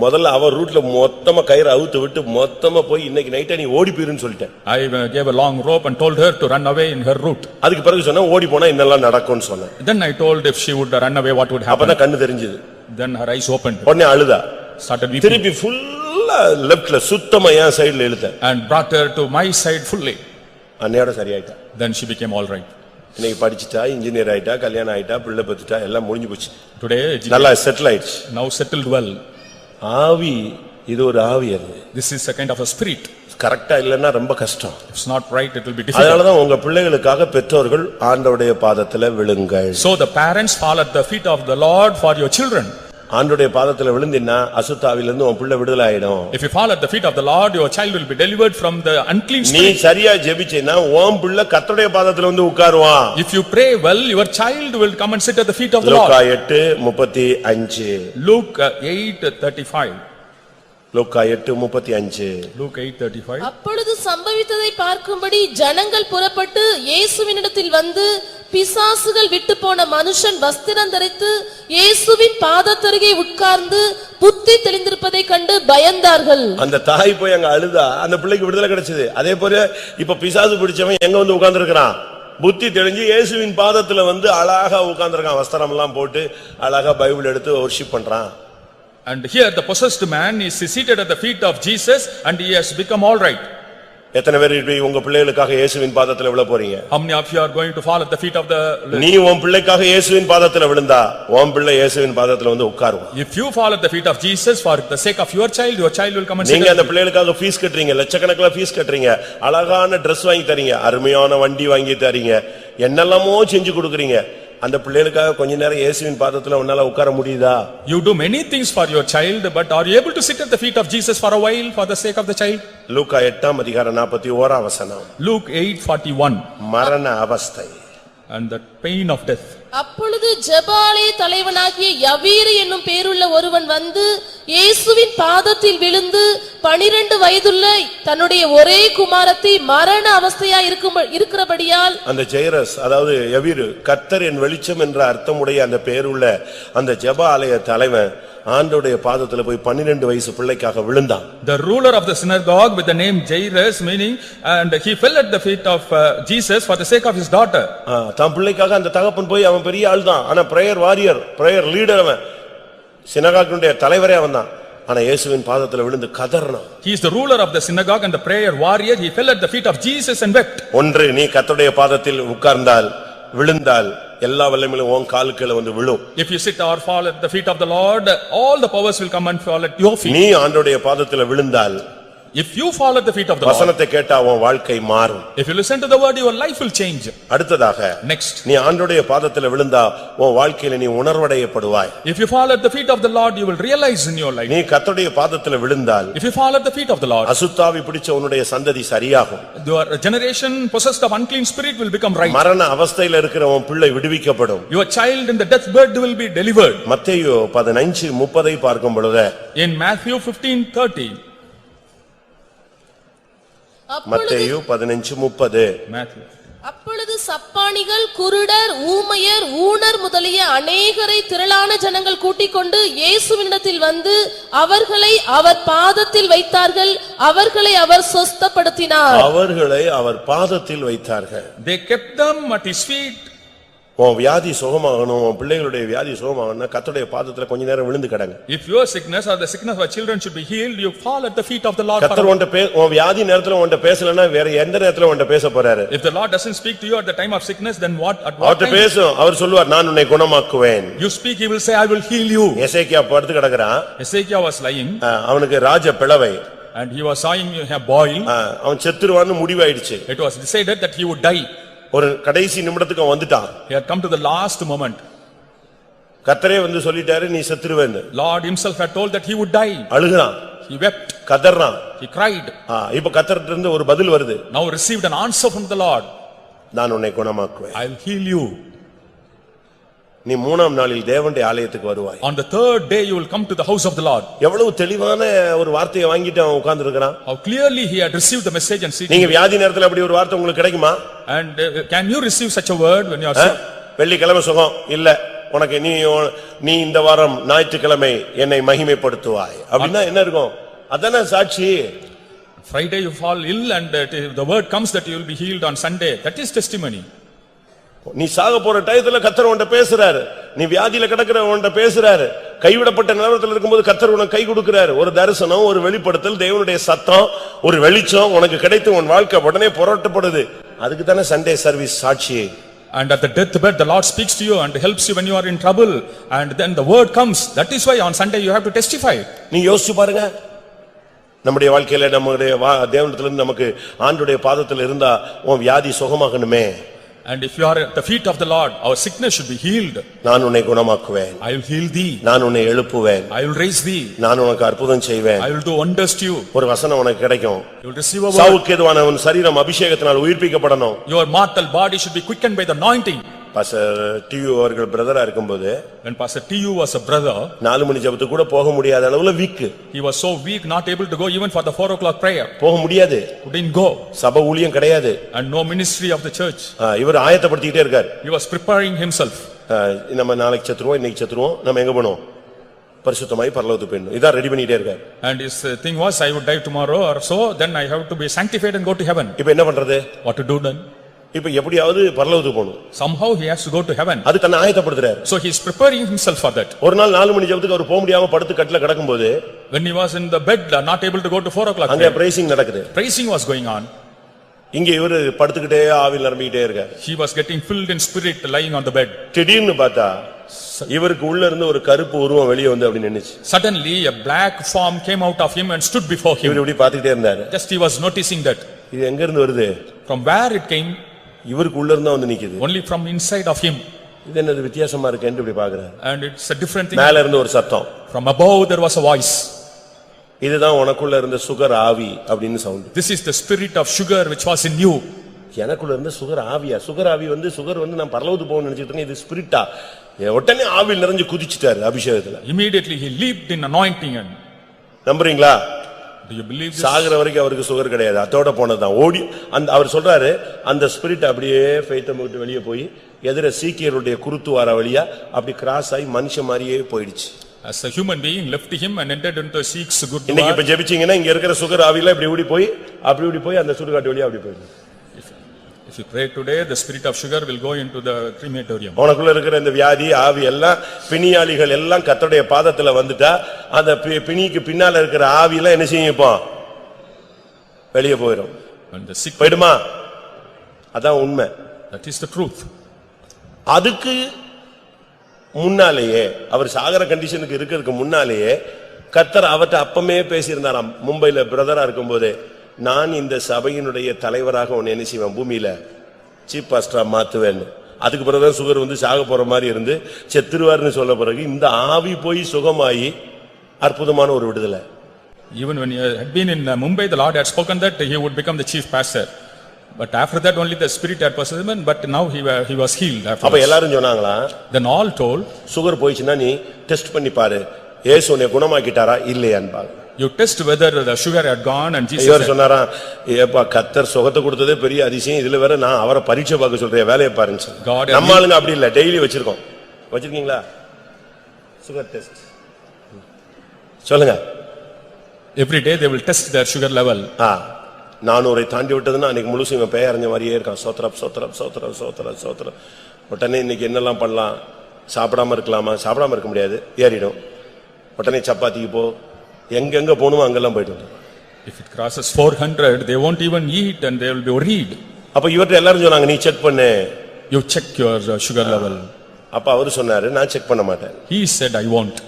முதல்ல அவர் ரூட்ல மொத்தமா கயிறு அவுத்து விட்டு மொத்தமா போய் இன்னைக்கு நைட்டே நீ ஓடி போயிருன்னு சொல்லிட்டேன். I gave a long rope and told her to run away in her route. அதுக்கு பிறகு சொன்னா ஓடி போனா என்னெல்லாம் நடக்கும்னு சொன்னேன். Then I told if she would run away what would happen. அப்பதான் கண்ணு தெரிஞ்சது. Then her eyes opened. உடனே அழுதா. Started weeping. திருப்பி ஃபுல்லா லெஃப்ட்ல சுத்தமா என் சைடுல இழுத்த. And brought her to my side fully. அன்னையோட சரியாயிட்டா. Then she became all right. இன்னைக்கு படிச்சிட்டா, இன்ஜினியர் ஆயிட்டா, கல்யாணம் ஆயிட்டா, பிள்ளை பெத்துட்டா, எல்லாம் முடிஞ்சு போச்சு. Today நல்லா செட்டில் ஆயிடுச்சு. now settled well. ஆவி இது ஒரு ஆவி அது. This is a kind of a spirit. கரெக்டா இல்லன்னா ரொம்ப கஷ்டம். If it's not right it will be difficult. அதனால தான் உங்க பிள்ளைகளுக்காக பெற்றோர்கள் ஆண்டவருடைய பாதத்துல விழுங்கள். So the parents fall at the feet of the Lord for your children. ஆண்டவருடைய பாதத்துல விழுந்தினா அசுத்தாவில இருந்து உன் பிள்ளை விடுதலை ஆயிடும். If you fall at the feet of the Lord your child will be delivered from the unclean நீ spirit. சரியா ஜெபிச்சேனா உன் பிள்ளை கர்த்தருடைய பாதத்துல வந்து உட்காருவான். If you pray well your child will come and sit at the feet of the Lord. Luca 8:35. Luke 8:35. Luca 8:35. Luke 8:35. அப்பொழுது சம்பவித்ததை பார்க்கும்படி ஜனங்கள் புறப்பட்டு இயேசுவினிடத்தில் வந்து பிசாசுகள் விட்டு போன மனுஷன் வஸ்திரம் தரித்து இயேசுவின் பாதத்தருகே உட்கார்ந்து புத்தி தெளிந்திருப்பதை கண்டு பயந்தார்கள். அந்த தாய் போய் அங்க அழுதா அந்த பிள்ளைக்கு விடுதலை கிடைச்சது. அதே போல இப்ப பிசாசு பிடிச்சவன் எங்க வந்து உட்கார்ந்து இருக்கிறான்? புத்தி தெளிஞ்சு இயேசுவின் பாதத்துல வந்து அழகா உட்கார்ந்திருக்கான். வஸ்திரம் எல்லாம் போட்டு அழகா பைபிள் எடுத்து வொர்ஷிப் பண்றான். And here the possessed man is seated at the feet of Jesus and he has become all right. எத்தனை பேர் இப்படி உங்க பிள்ளைகளுக்காக இயேசுவின் பாதத்துல விழ போறீங்க? How many of you are going to fall at the feet of the நீ உன் பிள்ளைக்காக இயேசுவின் பாதத்துல விழுந்தா உன் பிள்ளை இயேசுவின் பாதத்துல வந்து உட்காருவான். If you fall at the feet of Jesus for the sake of your child will come and sit. நீங்க அந்த பிள்ளைகளுக்காக ஃபீஸ் கட்டுறீங்க, லட்சக்கணக்கில் ஃபீஸ் கட்டுறீங்க, அழகான Dress வாங்கி தரீங்க, அருமையான வண்டி வாங்கி தரீங்க, என்னெல்லாமோ செஞ்சு கொடுக்குறீங்க. அந்த பிள்ளைகளுக்காக கொஞ்ச நேரம் இயேசுவின் பாதத்துல உன்னால உட்கார முடியுதா? You do many things for your child but are you able to sit at the feet of Jesus for a while for the sake of the child? Luca 8:41. Luke 8:41. மரண அவஸ்தை. And the pain of death. அப்பொழுது ஜெபாலய தலைவனாகிய யவீரு என்னும் பேருள்ள ஒருவன் வந்து இயேசுவின் பாதத்தில் விழுந்து 12 வயதுள்ள தன்னுடைய ஒரே குமாரத்தை மரண அவஸ்தையா இருக்கிறபடியால் அந்த ஜெயரஸ் அதாவது யவீரு கர்த்தர் என் வெளிச்சம் என்ற அர்த்தமுடைய அந்த பேருள்ள அந்த ஜெப ஆலய தலைவன் ஆண்டவருடைய பாதத்துல போய் 12 வயசு பிள்ளைக்காக விழுந்தான். The ruler of the synagogue with the name Jairus meaning and he fell at the feet of Jesus for the sake of his daughter. தான் பிள்ளைக்காக அந்த தகப்பன் போய் அவன் பெரிய ஆள் தான், ஆனா பிரேயர் வாரியர் பிரேயர் லீடர், அவன் சினகாகுடைய தலைவரே அவன் தான். ஆனா இயேசுவின் பாதத்துல விழுந்து கதறினான். He is the ruler of the synagogue and the prayer warrior. He fell at the feet of Jesus and wept. ஒன்று நீ கர்த்தருடைய பாதத்தில் உட்கார்ந்தால் விழுந்தால் எல்லா வல்லமையும் உன் காலுக்குள்ள வந்து விழும். If you sit or fall at the feet of the Lord all the powers will come and fall at your feet. நீ ஆண்டவருடைய பாதத்துல விழுந்தால் if you fall at the feet of the Lord வசனத்தை கேட்டா உன் வாழ்க்கை மாறும். if you listen to the word your life will change. அடுத்ததாக next நீ ஆண்டவருடைய பாதத்துல விழுந்தா உன் வாழ்க்கையில நீ உணர்வடையப்படுவாய். if you fall at the feet of the Lord you will realize in your life. நீ கர்த்தருடைய பாதத்துல விழுந்தால் if you fall at the feet of the Lord அசுத்தாவி பிடிச்ச உன்னுடைய சந்ததி சரியாகும். your generation possessed of unclean spirit will become right. மரண அவஸ்தையில இருக்கிற உன் பிள்ளை விடுவிக்கப்படும். your child in the deathbed will be delivered. மத்தேயு 15:30 பார்க்கும் பொழுது in Matthew 15:30 மத்தேயு 15:30 Matthew அப்பொழுது சப்பாணிகள் குருடர் ஊமையர் ஊனர் முதலிய அநேகரை திரளான ஜனங்கள் கூட்டிக் கொண்டு இயேசுவினிடத்தில் வந்து அவர்களை அவர் பாதத்தில் வைத்தார்கள். அவர்களை அவர் சொஸ்தப்படுத்தினார். அவர்களை அவர் பாதத்தில் வைத்தார்கள். they kept them at his feet. உன் வியாதி சுகமாகணும், உன் பிள்ளைகளுடைய வியாதி சுகமாகணும்னா கர்த்தருடைய பாதத்துல கொஞ்ச நேரம் விழுந்து கிடங்க. if your sickness or the sickness of our children should be healed you fall at the feet of the Lord. கர்த்தர் உன் வியாதி நேரத்துல உன்கிட்ட பேசலன்னா வேற எந்த நேரத்துல உன்கிட்ட பேச போறாரு? if the Lord doesn't speak to you at the time of sickness then what at what அவர்ட்ட time பேசும். அவர் சொல்லுவார் நான் உன்னை குணமாக்குவேன். you speak he will say I will heal you. எசேக்கியா படுத்து கிடக்குறான். Ezekiel was lying அவனுக்கு ராஜ பிளவை, and he was sawing a boil. அவன் செத்துருவான்னு முடிவாயிடுச்சு. it was decided that he would die. ஒரு கடைசி நிமிடத்துக்கு அவன் வந்துட்டான். he had come to the last moment. கர்த்தரே வந்து சொல்லிட்டாரு நீ செத்துருவேன்னு. Lord himself had told that he would die. அழுகுறான், he wept, கதறான். he cried. இப்ப கர்த்தர்ட்ட இருந்து ஒரு பதில் வருது. now received an answer from the Lord. நான் உன்னை குணமாக்குவேன். I will heal you. நீ மூணாம் நாளில் தேவனுடைய ஆலயத்துக்கு வருவாய். on the third day you will come to the house of the Lord. எவ்வளவு தெளிவான ஒரு வார்த்தையை வாங்கிட்டு அவன் உட்கார்ந்து இருக்கிறான். how clearly he had received the message and seen. நீங்க வியாதி நேரத்துல அப்படி ஒரு வார்த்தை உங்களுக்கு கிடைக்குமா? and can you receive such a word when you are sick? வெள்ளிக்கிழமை சுகம் இல்ல, உனக்கு நீ இந்த வாரம் ஞாயிற்றுக்கிழமை என்னை மகிமைப்படுத்துவாய் அப்படின்னா என்ன இருக்கும்? அதானே சாட்சி. Friday you fall ill and the word comes that you will be healed on Sunday. That is testimony. நீ சாக போற டயத்துல கர்த்தர் உன்கிட்ட பேசுறாரு, நீ வியாதியில கிடக்குற உன்கிட்ட பேசுறாரு, கைவிடப்பட்ட நிலவரத்தில் இருக்கும்போது கர்த்தர் உனக்கு கை கொடுக்கிறாரு. ஒரு தரிசனம், ஒரு வெளிப்படுத்தல், தேவனுடைய சத்தம், ஒரு வெளிச்சம் உனக்கு கிடைத்து உன் வாழ்க்கை உடனே புரட்டப்படுது. அதுக்கு தானே சண்டே சர்வீஸ் சாட்சி. And at the deathbed the Lord speaks to you and helps you when you are in trouble, and then the word comes. That is why on Sunday you have to testify. நீ யோசிச்சு பாருங்க, நம்முடைய வாழ்க்கையில நம்முடைய தேவனிடத்திலிருந்து நமக்கு ஆண்டுடைய பாதத்தில் இருந்தா உன் வியாதி சுகமாகணுமே. And if you are at the feet of the Lord, our sickness should be healed. நான் உன்னை குணமாக்குவேன், I will heal thee. நான் உன்னை எழுப்புவேன், I will raise thee. நான் உனக்கு அற்புதம் செய்வேன். I will do wonders to you. ஒரு வசனம் உனக்கு கிடைக்கும். You will receive a word. சாவுக்கு எதுவான உன் சரீரம் அபிஷேகத்தினால் உயிர்ப்பிக்கப்படணும். Your mortal body should be quickened by the anointing. Pastor டியூ அவர்கள் பிரதரா இருக்கும்போது When Pastor T.U. was a brother, 4 மணி ஜெபத்துக்கு கூட போக முடியாத அளவுல week. he was so weak, not able to go even for the 4 o'clock prayer. போக முடியாது, Couldn't go. சபை ஊழியம் கிடையாது. And no ministry of the church. இவர் ஆயத்தப்படுத்திட்டே இருக்கார். He was preparing himself. நம்ம நாளைக்கு செத்துருவோம், இன்னைக்கு செத்துருவோம், நம்ம எங்க போனோம்? பரிசுத்தமாய் பரலோகத்துக்கு போகணும். இதான் ரெடி பண்ணிட்டே இருக்கார். And his thing was, I would die tomorrow or so, then I have to be sanctified and go to heaven. இப்போ என்ன பண்றது? What to do then? இப்போ எப்படியாவது பரலோகத்துக்கு போகணும். Somehow he has to go to heaven. அது தன்னை ஆயத்தப்படுத்துறார். So he is preparing himself for that. ஒரு நாள் 4 மணி ஜெபத்துக்கு அவர் போக முடியாம படுத்து கட்டில கிடக்கும்போது, When he was in the bed, not able to go to 4 o'clock அங்க prayer, பிரேசிங் நடக்குது. praising was going on. இங்க இவரு படுத்துக்கிட்டே ஆவியில் நிரம்பிக்கிட்டே இருக்கார். He was getting filled in spirit lying on the bed. திடீர்னு பார்த்தா இவருக்கு உள்ள இருந்து ஒரு கருப்பு உருவம் வெளியே வந்து அப்படி நின்னுச்சு. Suddenly a black form came out of him and stood before இவர் him. இப்படி பார்த்துக்கிட்டே இருந்தாரு. Just he was noticing that. இது எங்க இருந்து வருது? From where it came? இவருக்கு உள்ள இருந்தா வந்து நிக்குது. Only from inside of him. இது என்னது வித்தியாசமா இருக்குன்னு இப்படி பாக்குறாரு. And it's a different thing. மேல இருந்து ஒரு சத்தம். From above there was a voice. இதுதான் உனக்குள்ள இருந்த சுகர் ஆவி அப்படின்னு sound. This is the spirit of sugar which was in you. எனக்குள்ள இருந்த சுகர் ஆவியா? சுகர் ஆவி வந்து சுகர் வந்து நான் பரலோகத்துக்கு போகணும்னு நினைச்சிட்டு இருக்கேன். இது ஸ்பிரிட்டா? உடனே ஆவியில் நிறைஞ்சு குதிச்சிட்டாரு அபிஷேகத்துல. Immediately he leaped in anointing. And நம்புறீங்களா? do you believe this? சாகர வரைக்கும் அவருக்கு சுகர் கிடையாது, அதோட போனதுதான். ஓடி அந்த அவர் சொல்றாரு, அந்த ஸ்பிரிட் அப்படியே ஃபெய்த்தை விட்டு வெளியே போய் எதிர சீக்கியருடைய குருத்துவார வழியா அப்படி கிராஸ் ஆகி மனுஷன் மாதிரியே போயிடுச்சு. As a human being left him and entered into Sikh's good இன்னைக்கு word. இப்ப ஜெபிச்சீங்கன்னா இங்க இருக்கிற சுகர் ஆவியில இப்படி ஓடி போய் அந்த சுடுகாட்டு வழியா அப்படி போயிடும். If you pray today, the spirit of sugar will go into the crematorium. உனக்குள்ள இருக்கிற இந்த வியாதி ஆவி எல்லாம் பிணியாளிகள் எல்லாம் கர்த்தருடைய பாதத்துல வந்துட்டா அந்த பிணிக்கு பின்னால இருக்கிற ஆவி எல்லாம் என்ன செய்யும்? இப்போ வெளியே போயிடும். And the sick, போயிடுமா? அதான் உண்மை. that is the truth. அதுக்கு முன்னாலேயே அவர் சாகர கண்டிஷனுக்கு இருக்கிறதுக்கு முன்னாலேயே கர்த்தர் அவர்ட்ட அப்பமே பேசியிருந்தாராம். மும்பைல பிரதரா இருக்கும்போது, நான் இந்த சபையினுடைய தலைவராக உன்னை என்ன செய்வேன், பூமியில சீஃப் பாஸ்டரா மாத்துவேன். அதுக்கு பிறகுதான் சுகர் வந்து சாக போற மாதிரி இருந்து செத்துருவார்னு சொல்ல பிறகு இந்த ஆவி போய் சுகமாயி அற்புதமான ஒரு விடுதலை. Even when he had been in Mumbai, the Lord had spoken that he would become the chief pastor. But after that only the spirit had possessed him, but now he was healed அப்ப afterwards. எல்லாரும் சொன்னாங்களா, Then all told, சுகர் போயிடுச்சுன்னா நீ டெஸ்ட் பண்ணி பாரு, இயேசு உன்னை குணமாக்கிட்டாரா இல்லையான்னு பாரு. you test whether the sugar had gone, and Jesus இவர் said, சொன்னாராம், ஏப்பா கர்த்தர் சுகத்தை கொடுத்ததே பெரிய அதிசயம், இதுல வேற நான் அவரை பரீட்சை பார்க்க சொல்றேன், வேலையை பாருங்க. God நம்ம ஆளுங்க அப்படி இல்ல, டெய்லி வச்சிருக்கோம். வச்சிருக்கீங்களா சுகர் டெஸ்ட்? சொல்லுங்க. every day they will test their sugar level. 400 தாண்டி விட்டதுன்னா அன்னைக்கு முழுசும் இவன் பேய் அறிஞ்ச மாதிரியே இருக்கான். சோத்ரப் சோத்ரப் சோத்ரப் சோத்ரப் சோத்ரப். உடனே இன்னைக்கு என்னெல்லாம் பண்ணலாம்? சாப்பிடாம இருக்கலாமா? சாப்பிடாம இருக்க முடியாது, ஏறிடும். உடனே சப்பாத்திக்கு போ, எங்கெங்க போகணுமோ அங்கெல்லாம் போயிட்டு வந்து. If it crosses 400, they won't even eat and they will be worried. அப்ப இவர்ட்ட எல்லாரும் சொன்னாங்க, நீ செக் பண்ணு. You check your sugar level. அப்ப அவரு சொன்னாரு, நான் செக் பண்ண மாட்டேன். He said, I won't.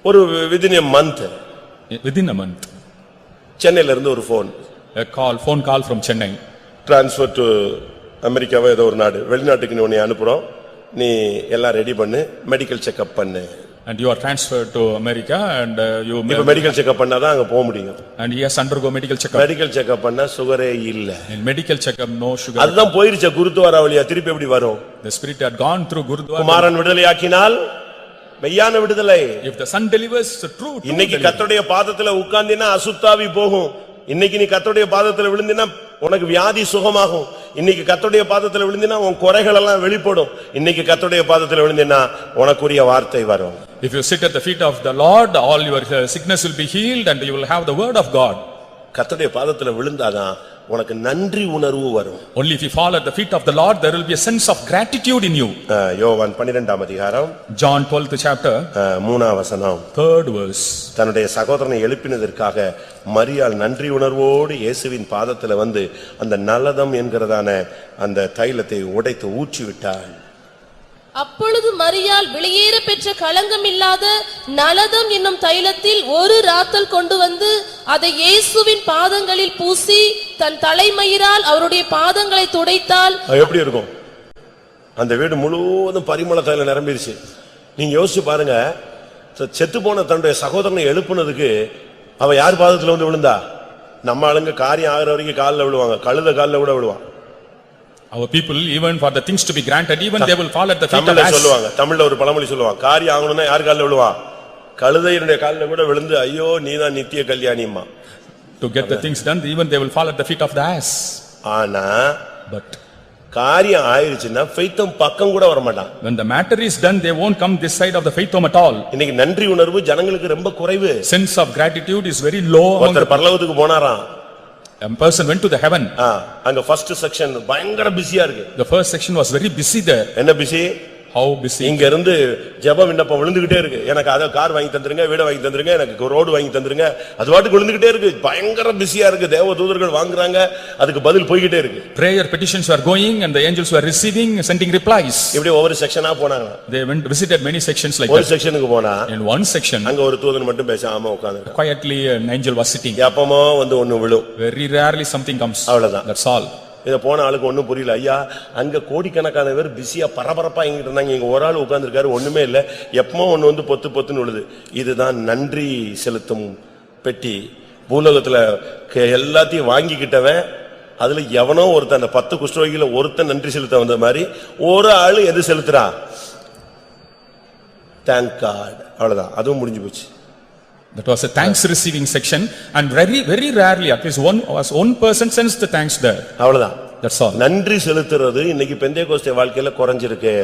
ஒரு within a month, Within a month, சென்னையில இருந்து ஒரு phone, phone call from Chennai. Transfer to அமெரிக்காவோ ஏதோ ஒரு நாடு, வெளிநாட்டுக்கு நீ உன்னை அனுப்புறோம், நீ எல்லாம் ரெடி பண்ணு, மெடிக்கல் செக்அப் பண்ணு. And you are transferred to America and you இப்ப மெடிக்கல் செக்அப் பண்ணாதான் அங்க போக முடியும். and he has undergo medical checkup. Medical checkup பண்ணா சுகரே இல்ல. In medical checkup no sugar. அதுதான் போயிருச்ச குருத்வாரா வழியா, திருப்பி எப்படி வரும்? The spirit had gone through Gurudwara. குமாரன் விடுதலையாக்கினால் மெய்யான விடுதலை. If the son delivers the truth. இன்னைக்கு கர்த்தருடைய பாதத்துல உட்கார்ந்தினா அசுத்தாவி போகும். இன்னைக்கு நீ கர்த்தருடைய பாதத்துல விழுந்தினா உனக்கு வியாதி சுகமாகும். இன்னைக்கு கர்த்தருடைய பாதத்துல விழுந்தினா உன் குறைகள் எல்லாம் வெளிப்படும். இன்னைக்கு கர்த்தருடைய பாதத்துல விழுந்தினா உனக்குரிய வார்த்தை வரும். If you sit at the feet of the Lord, all your sickness will be healed and you will have the word of God. கர்த்தருடைய பாதத்துல விழுந்தாதான் உனக்கு நன்றி உணர்வு வரும். Only if you fall at the feet of the Lord, there will be a sense of gratitude in you. யோவான் 12ஆம் அதிகாரம் John 12th chapter, 3ஆம் வசனம். 3rd verse. தன்னுடைய சகோதரனை எழுப்பினதற்காக மரியாள் நன்றி உணர்வோடு இயேசுவின் பாதத்துல வந்து அந்த நலதம் என்கிறதான அந்த தைலத்தை உடைத்து ஊற்றி விட்டாள். அப்பொழுது மரியாள் வெளியேற பெற்ற களங்கமில்லாத நலதம் என்னும் தைலத்தில் ஒரு ராத்தல் கொண்டு வந்து அதை இயேசுவின் பாதங்களில் பூசி தன் தலைமயிரால் அவருடைய பாதங்களை துடைத்தாள். எப்படி இருக்கும்? அந்த வீடு முழுவதும் பரிமள தைலம் நிரம்பிருச்சு. நீங்க யோசிச்சு பாருங்க, செத்து போன தன்னுடைய சகோதரனை எழுப்புனதுக்கு அவ யார் பாதத்துல வந்து விழுந்தா? நம்ம ஆளுங்க காரியம் ஆகிற வரைக்கும் காலில் விழுவாங்க, கழுத காலில் கூட விழுவான். Our people, even for the things to be granted, even they will fall at the feet of தமிழ்ல Ash. சொல்லுவாங்க, தமிழ்ல ஒரு பழமொழி சொல்லுவாங்க, காரியம் ஆகணும்னா யார் காலில் விழுவான்? கழுதையினுடைய காலில் கூட விழுந்து ஐயோ நீதான் நித்திய கல்யாணிமா. To get the things done, even they will fall at the feet of the ass. ஆனா But காரியம் ஆயிருச்சுன்னா ஃபெய்த்தம் பக்கம் கூட வர மாட்டான். when the matter is done, they won't come this side of the faith home at all. இன்னைக்கு நன்றி உணர்வு ஜனங்களுக்கு ரொம்ப குறைவு. Sense of gratitude is very low among ஒருத்தர் பரலோகத்துக்கு போனாராம். A person went to the heaven. அங்க ஃபர்ஸ்ட் செக்ஷன் பயங்கர பிஸியா இருக்கு. The first section was very busy there. என்ன பிஸி? How busy? இங்க இருந்து ஜெப விண்ணப்பம் விழுந்துகிட்டே இருக்கு. எனக்கு அத கார் வாங்கி தந்துருங்க, வீடு வாங்கி தந்துருங்க, எனக்கு ரோடு வாங்கி தந்துருங்க. அது பாட்டுக்கு விழுந்துகிட்டே இருக்கு. பயங்கர பிஸியா இருக்கு. தேவதூதர்கள் வாங்குறாங்க, அதுக்கு பதில் போய்கிட்டே இருக்கு. Prayer petitions were going and the angels were receiving, sending replies. இப்படி ஒவ்வொரு செக்ஷனா போனாங்க. They went visited many sections like ஒரு that. செக்ஷனுக்கு போனா In one section, அங்க ஒரு தூதன் மட்டும் பேசாம உட்கார்ந்திருக்கான். quietly an angel was sitting. எப்பமோ வந்து ஒன்னு விழும். Very rarely something comes. அவ்வளவுதான். That's all. இத போன ஆளுக்கு ஒண்ணும் புரியல. ஐயா அங்க கோடிக்கணக்கான பேர் பிஸியா பரபரப்பா எங்கிட்டு இருந்தாங்க, இங்க ஒரு ஆள் உட்கார்ந்திருக்காரு, ஒண்ணுமே இல்ல. எப்பமோ ஒண்ணு வந்து பொத்து பொத்துன்னு விழுது. இதுதான் நன்றி செலுத்தும் பெட்டி. பூலோகத்துல எல்லாத்தையும் வாங்கிக்கிட்டவன், அதுல எவனோ ஒருத்தன், அந்த 10 குஷ்டரோகியில ஒருத்தன் நன்றி செலுத்த வந்த மாதிரி ஒரு ஆளு எது செலுத்துறா? Thank God. அவ்வளவுதான், அதுவும் முடிஞ்சு போச்சு. That was a thanks receiving section and very rarely at least one person sends the thanks there. அவ்வளவுதான். That's all. நன்றி செலுத்துறது இன்னைக்கு பெந்தேகோஸ்தே வாழ்க்கையில குறைஞ்சிருக்கு.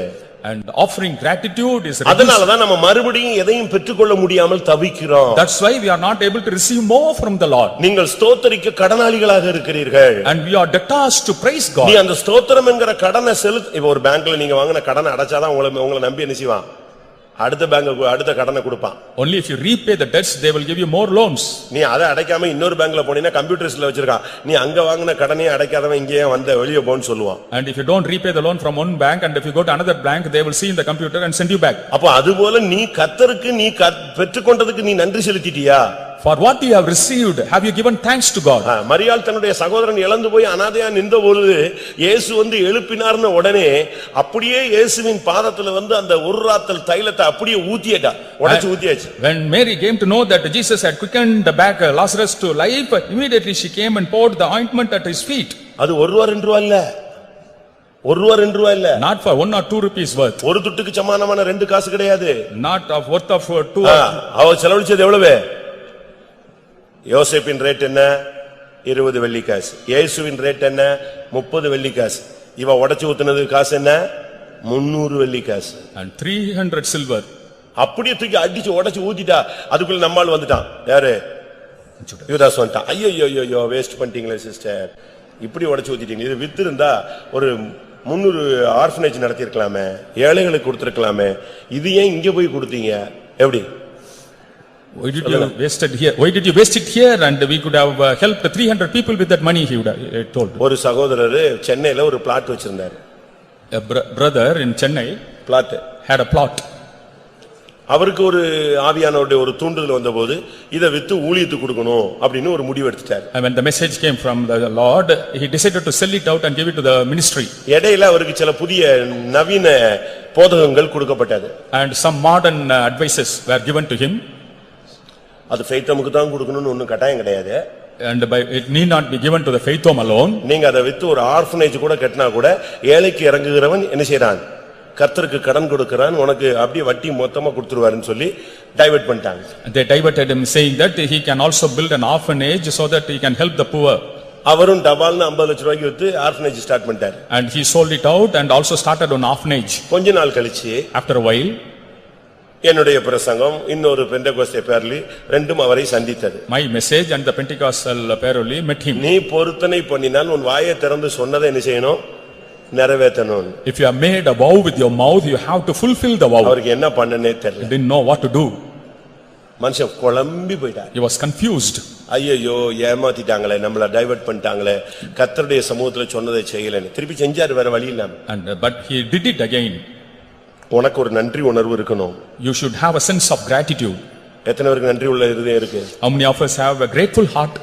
And offering gratitude is reduced. அதனாலதான் நம்ம மறுபடியும் எதையும் பெற்றுக்கொள்ள முடியாமல் தவிக்கிறோம். That's why we are not able to receive more from the Lord. நீங்கள் ஸ்தோத்திரிக்க கடனாளிகளாக இருக்கிறீர்கள். And we are debtors to praise God. நீ அந்த ஸ்தோத்திரம் என்கிற கடனை செலுத்த. இப்ப ஒரு பேங்க்ல நீங்க வாங்கின கடனை அடைச்சாதான் உங்களை நம்பி என்ன செய்வான்? அடுத்த பேங்க் அடுத்த கடனை கொடுப்பான். Only if you repay the debts, they will give you more loans. நீ அதை அடைக்காம இன்னொரு பேங்க்ல போனீங்கன்னா கம்ப்யூட்டர்ஸ்ல வச்சிருக்கான், நீ அங்க வாங்கின கடனையே அடைக்காதவன் இங்கேயே வந்த வெளியே போன்னு சொல்லுவான். And if you don't repay the loan from one bank and if you go to another bank, they will see in the computer and send you back. அப்ப அதுபோல நீ கர்த்தருக்கு நீ பெற்றுக்கொண்டதுக்கு நீ நன்றி செலுத்திட்டியா? For what you have received, have you given thanks to God? மரியாள் தன்னுடைய சகோதரன் இழந்து போய் அனாதையா நின்ற பொழுது இயேசு வந்து எழுப்பினார்னு உடனே அப்படியே இயேசுவின் பாதத்துல வந்து அந்த ஒரு ராத்தல் தைலத்தை அப்படியே ஊத்தியடா, உடைச்சு ஊத்தியாச்சு. When Mary came to know that Jesus had quickened back Lazarus to life, immediately she came and poured the ointment at his feet. அது ₹1 இல்ல, ₹1 இல்ல. Not for 1 or 2 rupees worth. ஒரு துட்டுக்கு சமானமான 2 காசு கிடையாது. Not of worth of 2. அவ செலவழிச்சது எவ்வளவு? யோசேப்பின் ரேட் என்ன? 20 வெள்ளிக்காசு. இயேசுவின் ரேட் என்ன? 30 வெள்ளிக்காசு. இவ உடைச்சு ஊத்துனது காசு என்ன? 300 வெள்ளிக்காசு. And 300 silver. அப்படியே தூக்கி அடிச்சு உடைச்சு ஊத்திட்டா. அதுக்குள்ள நம்மால் வந்துட்டான். யாரு? யூதாஸ் வந்துட்டான். ஐயோ வேஸ்ட் பண்ணிட்டீங்களே சிஸ்டர், இப்படி உடைச்சு ஊத்திட்டீங்க. இது வித்து இருந்தா ஒரு 300 ஆர்ஃபனேஜ் நடத்தி இருக்கலாமே, ஏழைகளுக்கு கொடுத்திருக்கலாமே. இது ஏன் இங்க போய் கொடுத்தீங்க? எப்படி? Why did you waste it here? Why did you waste it here? And we could have helped 300 people with that money, he would have told. ஒரு சகோதரர் சென்னையில ஒரு பிளாட் வச்சிருந்தார். A brother in Chennai flat had a plot. அவருக்கு ஒரு ஆவியானவருடைய ஒரு தூண்டுதல் வந்தபோது இதை வித்து ஊழியத்துக்கு கொடுக்கணும் அப்படின்னு ஒரு முடிவு எடுத்துட்டார். And when the message came from the Lord, he decided to sell it out and give it to the ministry. இடையில அவருக்கு சில புதிய நவீன போதகங்கள் கொடுக்கப்பட்டது. And some modern advices were given to him. அது ஃபெய்த்தமுக்கு தான் கொடுக்கணும்னு ஒண்ணும் கட்டாயம் கிடையாது. And it need not be given to the faith home alone. நீங்க அதை வித்து ஒரு ஆர்ஃபனேஜ் கூட கட்டினா கூட ஏழைக்கு இறங்குகிறவன் என்ன செய்றான்? கர்த்தருக்கு கடன் கொடுக்கறான், உனக்கு அப்படியே வட்டி மொத்தமா கொடுத்துருவாருன்னு சொல்லி டைவர்ட் பண்ணிட்டாங்க. They diverted him saying that he can also build an orphanage so that he can help the poor. அவரும் டபால்னு 50 லட்சம் ரூபாய்க்கு வித்து ஆர்ஃபனேஜ் ஸ்டார்ட் பண்ணிட்டாரு. And he sold it out and also started an orphanage. கொஞ்ச நாள் கழிச்சு After a while, என்னுடைய பிரசங்கம் இன்னொரு பெந்தெகோஸ்தே பேர்லி ரெண்டும் அவரை சந்தித்தது. my message and the Pentecostal parole met him. நீ பொருத்தனை பண்ணினால் உன் வாயை திறந்து சொன்னதை என்ன செய்யணும்? நிறைவேற்றணும். If you have made a vow with your mouth, you have to fulfill the vow. அவருக்கு என்ன பண்ணனே He தெரியல. didn't know what to do. மனுஷன் குழம்பி போயிட்டார். He was confused. ஐயோ ஏமாத்திட்டாங்களே, நம்மள டைவர்ட் பண்ணிட்டாங்களே, கர்த்தருடைய சமூகத்துல சொன்னதை செய்யலன்னு திருப்பி செஞ்சாரு, வேற வழி இல்லாம. And but he did it again. உனக்கு ஒரு நன்றி உணர்வு இருக்கணும். You should have a sense of gratitude. எத்தனை பேருக்கு நன்றி உள்ள இருதயம் இருக்கு? How many of us have a grateful heart?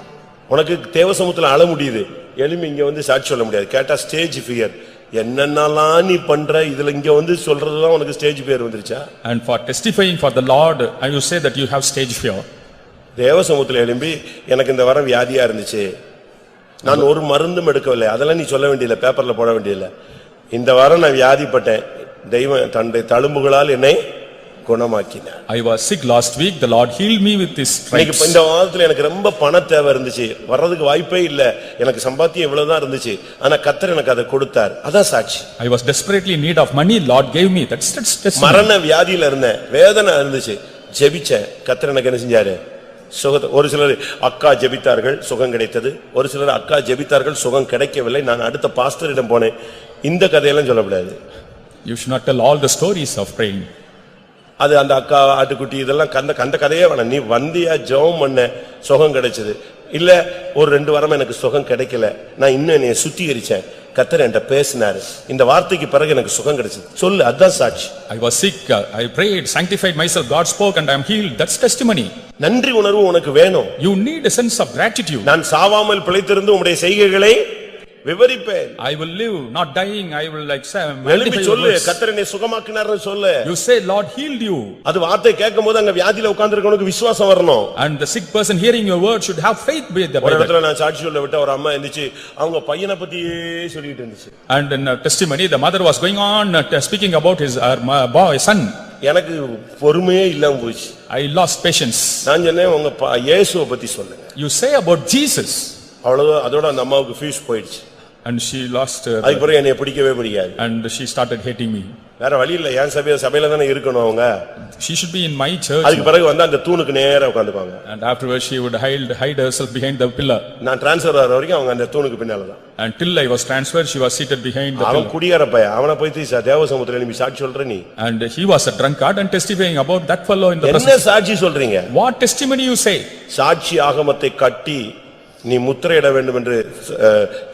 உனக்கு தேவ சமூகத்துல அழ முடியுது, எழும்பி இங்க வந்து சாட்சி சொல்ல முடியாது. கேட்டா ஸ்டேஜ் ஃபியர். என்னென்னலாம் நீ பண்ற, இதுல இங்க வந்து சொல்றதுதான் உனக்கு ஸ்டேஜ் ஃபியர் வந்துருச்சா? And for testifying for the Lord, I will say that you have stage fear. தேவ சமூகத்துல எழும்பி எனக்கு இந்த வாரம் வியாதியா இருந்துச்சு, நான் ஒரு மருந்தும் எடுக்கவில்லை, அதெல்லாம் நீ சொல்ல வேண்டியதில்லை, பேப்பர்ல போட வேண்டியதில்லை. இந்த வாரம் நான் வியாதிப்பட்டேன், தெய்வம் தன்னுடைய தழும்புகளால் என்னை குணமாக்கினார். I was sick last week, the Lord healed me with his stripes. இந்த வாரத்துல எனக்கு ரொம்ப பண தேவை இருந்துச்சு, வர்றதுக்கு வாய்ப்பே இல்ல, எனக்கு சம்பாத்தியம் இவ்வளவுதான் இருந்துச்சு, ஆனா கர்த்தர் எனக்கு அதை கொடுத்தார். அதான் சாட்சி. I was desperately in need of money, Lord gave me. That's testimony. மரண வியாதியில இருந்தேன், வேதனை இருந்துச்சு, ஜெபிச்சேன், கர்த்தர் எனக்கு என்ன செஞ்சாரு? சுகத்தை. ஒரு சிலர் அக்கா ஜெபித்தார்கள், சுகம் கிடைத்தது. ஒரு சிலர் அக்கா ஜெபித்தார்கள், சுகம் கிடைக்கவில்லை. நான் அடுத்த பாஸ்டரிடம் போனேன். இந்த கதையெல்லாம் சொல்லக்கூடாது. You should not tell all the stories of praying. அது அந்த அக்கா ஆட்டுக்குட்டி இதெல்லாம் கந்த கதையே வேணாம். நீ வந்தியா, ஜெபம் பண்ண, சுகம் கிடைச்சது. இல்ல ஒரு 2 வாரமா எனக்கு சுகம் கிடைக்கல, நான் இன்னும் என்னைய சுத்திகரிச்சேன், கர்த்தர் என்கிட்ட பேசினாரு, இந்த வார்த்தைக்கு பிறகு எனக்கு சுகம் கிடைச்சது, சொல்லு. அதான் சாட்சி. I was sick, I prayed, sanctified myself, God spoke and I am healed. That's testimony. நன்றி உணர்வு உனக்கு வேணும். You need a sense of gratitude. நான் சாவாமல் பிழைத்திருந்து உம்முடைய செய்கைகளை விவரிப்பேன். I will live, not dying. I will like say, எழுப்பி சொல்லு, கர்த்தர் என்னை சுகமாக்கினார்னு சொல்லு. You say, Lord healed you. அது வார்த்தை கேட்கும்போது அங்க வியாதியில உட்கார்ந்திருக்கவனுக்கு விசுவாசம் வரணும். And the sick person hearing your word should have faith with the ஒரு Bible. இடத்துல நான் சாட்சி சொல்ல விட்ட ஒரு அம்மா இருந்துச்சு, அவங்க பையனை பத்தியே சொல்லிட்டு இருந்துச்சு. And in testimony, the mother was going on speaking about his boy, son. எனக்கு பொறுமையே இல்லாம போச்சு. I lost patience. நான் சொன்னேன், உங்க இயேசுவை பத்தி சொல்லுங்க. You say about Jesus. அவ்வளவு, அதோட அந்த அம்மாவுக்கு ஃபீஸ் போயிடுச்சு. And she lost அதுக்கு பிறகு என்னை பிடிக்கவே பிடிக்காது. and she started hating me. வேற வழி இல்ல, என் சபையில தானே இருக்கணும் அவங்க. She should be in my church. அதுக்கு பிறகு வந்து அந்த தூணுக்கு நேரா உட்கார்ந்துப்பாங்க. And afterwards she would hide herself behind the pillar. நான் டிரான்ஸ்ஃபர் ஆற வரைக்கும் அவங்க அந்த தூணுக்கு பின்னால தான். Until I was transferred, she was seated behind the அவன் pillar. குடியார பையன், அவனை போய் தேவ சமூகத்துல நீ சாட்சி சொல்ற நீ. And he was a drunkard and testifying about that fellow in the என்ன presence. சாட்சி சொல்றீங்க? What testimony you say? சாட்சி ஆகமத்தை கட்டி நீ முத்திரையிட வேண்டும் என்று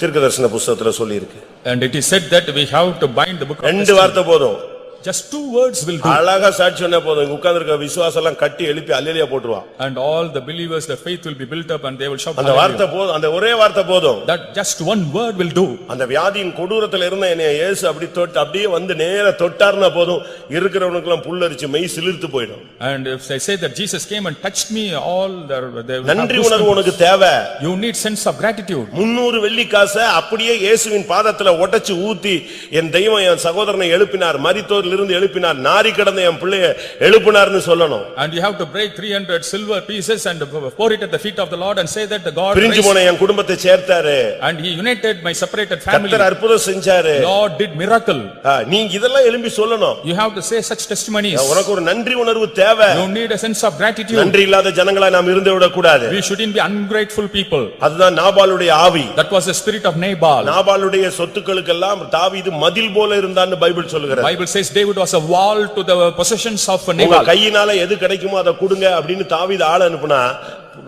தீர்க்கதரிசன புத்தகத்துல சொல்லி இருக்கு. And it is said that we have to bind the book of 2 testimony. வார்த்தை போதும். Just 2 words will do. அழகா சாட்சி சொன்னா போதும், உட்கார்ந்திருக்க விசுவாசம் எல்லாம் கட்டி எழுப்பி அல்லேலூயா போட்டுருவான். And all the believers, the faith will be built up and they will shout அந்த வார்த்தை hallelujah. போதும், அந்த ஒரே வார்த்தை போதும். That just 1 word will do. அந்த வியாதியின் கொடூரத்துல இருந்த என்னைய இயேசு அப்படி தொட்டு அப்படியே வந்து நேரா தொட்டார்னா போதும், இருக்கிறவனுக்கு எல்லாம் புல்லரிச்சு மெய் சிலிர்த்து போயிடும். And if I say that Jesus came and touched me, all they will நன்றி have உணர்வு உனக்கு goosebumps. தேவை. You need sense of gratitude. 300 வெள்ளி காசை அப்படியே இயேசுவின் பாதத்துல உடைச்சு ஊத்தி, என் தெய்வம் என் சகோதரனை எழுப்பினார், மரித்தோரில் இருந்து எழுப்பினார், நாரி கடந்த என் பிள்ளையை எழுப்பினார்னு சொல்லணும். And you have to break 300 silver pieces and pour it at the feet of the Lord and say that the God பிரிஞ்சு போன என் குடும்பத்தை சேர்த்தாரு, and he united my separated family. கர்த்தர் அற்புதம் செஞ்சாரு, Lord did miracle. நீ இதெல்லாம் எழும்பி சொல்லணும். You have to say such testimonies. உனக்கு ஒரு நன்றி உணர்வு தேவை. You need a sense of gratitude. நன்றி இல்லாத ஜனங்களா நாம் இருந்து விட கூடாது. We shouldn't be ungrateful people. அதுதான் நாபாலுடைய ஆவி. That was the spirit of Nabal. நாபாலுடைய சொத்துக்களுக்கெல்லாம் தாவீது மதில் போல இருந்தான்னு பைபிள் சொல்லுகிறது. Bible says David was a wall to the possessions of உங்க Nabal. கையினால எது கிடைக்குமோ அதை கொடுங்க அப்படின்னு தாவீது ஆள அனுப்புனா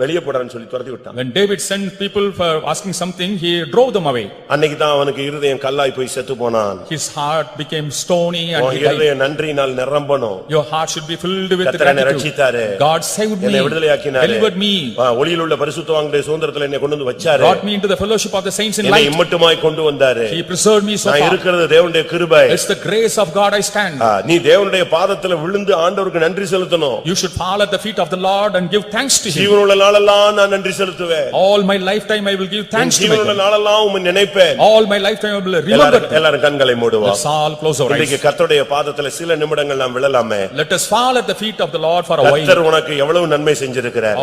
வெளியே போடான்னு சொல்லி துரத்தி விட்டான். When David sent people for asking something, he drove them away. அன்னைக்கு தான் அவனுக்கு இருதயம் கல்லாய் போய் செத்து போனான். His heart became stony and he died. இருதயம் நன்றியினால் நிரம்பணும். Your heart should be filled with கர்த்தர் என்னை gratitude. ரட்சித்தாரே, God saved me, என்னை விடுதலையாக்கினாரே, delivered me, ஒளியில் உள்ள பரிசுத்தவான்களுடைய சுதந்திரத்துல என்னை கொண்டு வந்து வச்சாரே, brought me into the fellowship of the saints in என்னை light. இம்மட்டுமாய் கொண்டு வந்தாரே, He preserved me so நான் far. இருக்கிறது தேவனுடைய கிருபை. It's the grace of God I stand. நீ தேவனுடைய பாதத்துல விழுந்து ஆண்டவருக்கு நன்றி செலுத்தணும். You should fall at the feet of the Lord and give thanks to him. ஜீவனுள்ள ஜீவனுள்ள நாளெல்லாம் நான் நன்றி செலுத்துவேன். All my lifetime I will give thanks to my ஜீவனுள்ள God. நாளெல்லாம் உம்மை நினைப்பேன். All my lifetime I will remember. எல்லாரும் கண்களை மூடுவோம். Let's all close our eyes. இன்னைக்கு கர்த்தருடைய பாதத்துல சில நிமிடங்கள் நாம் விழலாமே. Let us fall at the feet of the Lord for a while. கர்த்தர் உனக்கு எவ்வளவு நன்மை செஞ்சிருக்கிறார்.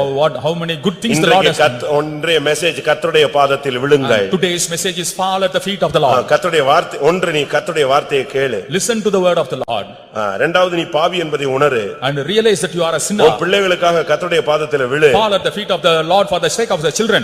How many good things the Lord has done. ஒன்றே மெசேஜ் கர்த்தருடைய பாதத்தில் விழுங்கள். Today's message is fall at the feet of the Lord. கர்த்தருடைய வார்த்தை ஒன்று, நீ கர்த்தருடைய வார்த்தையை கேளு. Listen to the word of the Lord. இரண்டாவது, நீ பாவி என்பதை உணரு. And realize that you are a sinner. உன் பிள்ளைகளுக்காக கர்த்தருடைய பாதத்தில் விழு. Fall at the feet of the Lord for the sake of the children.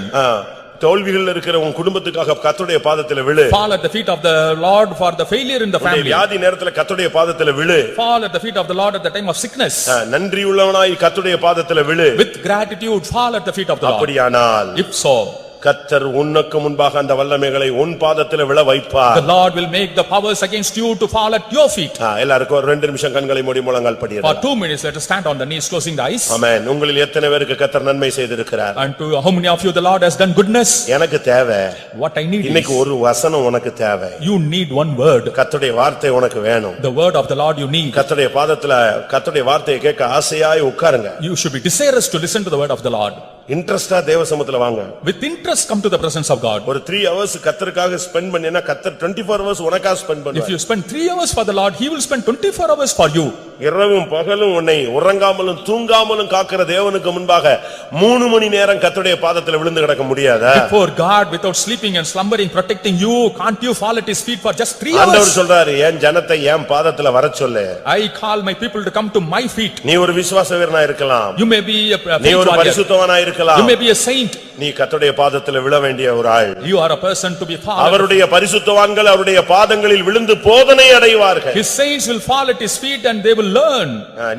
தோல்விகள் இருக்கிற உன் குடும்பத்துக்காக கர்த்தருடைய பாதத்தில் விழு. Fall at the feet of the Lord for the failure in the family. வியாதி நேரத்துல கர்த்தருடைய பாதத்தில் விழு. Fall at the feet of the Lord at the time of sickness. நன்றியுள்ளவனாய் கர்த்தருடைய பாதத்தில் விழு. With gratitude fall at the feet of the Lord. அப்படியானால் If so, கர்த்தர் உனக்கு முன்பாக அந்த வல்லமைகளை உன் பாதத்தில் விழ வைப்பார். the Lord will make the powers against you to fall at your feet. எல்லாருக்கும் ஒரு 2 நிமிஷம் கண்களை மூடி முழங்கால் படியுங்க. For 2 minutes let us stand on the knees closing the eyes. ஆமென். உங்களில் எத்தனை பேருக்கு கர்த்தர் நன்மை செய்திருக்கிறார்? And to how many of you the Lord has done goodness? எனக்கு தேவை. What I need இன்னைக்கு is, ஒரு வசனம் உனக்கு தேவை. you need one word. கர்த்தருடைய வார்த்தை உனக்கு வேணும். The word of the Lord you need. கர்த்தருடைய பாதத்துல கர்த்தருடைய வார்த்தையை கேட்க ஆசையாய் உட்காருங்க. You should be desirous to listen to the word of the Lord. இன்ட்ரஸ்டா தேவ சமூகத்துல வாங்க. With interest come to the presence of God. ஒரு 3 hours கர்த்தருக்காக ஸ்பெண்ட் பண்ணினா கர்த்தர் 24 hours உனக்காக ஸ்பெண்ட் If பண்ணுவார். you spend 3 hours for the Lord, he will spend 24 hours for you. இரவும் பகலும் உன்னை உறங்காமலும் தூங்காமலும் காக்கிற தேவனுக்கு முன்பாக 3 மணி நேரம் கர்த்தருடைய பாதத்துல விழுந்து கிடக்க முடியாதா? Before God, without sleeping and slumbering, protecting you, can't you fall at his feet for just 3 ஆண்டவர் hours? சொல்றாரு, என் ஜனத்தை என் பாதத்துல வரச் சொல்லு. I call my people to come to my feet. நீ ஒரு விசுவாச வீரனா இருக்கலாம். You may be a நீ faith ஒரு warrior. பரிசுத்தவானா இருக்கலாம். You may be a saint. நீ கர்த்தருடைய பாதத்துல விழ வேண்டிய ஒரு ஆள். You are a person to be followed. அவருடைய பரிசுத்தவான்கள் அவருடைய பாதங்களில் விழுந்து போதனை அடைவார்கள். His saints will fall at his feet and they will learn.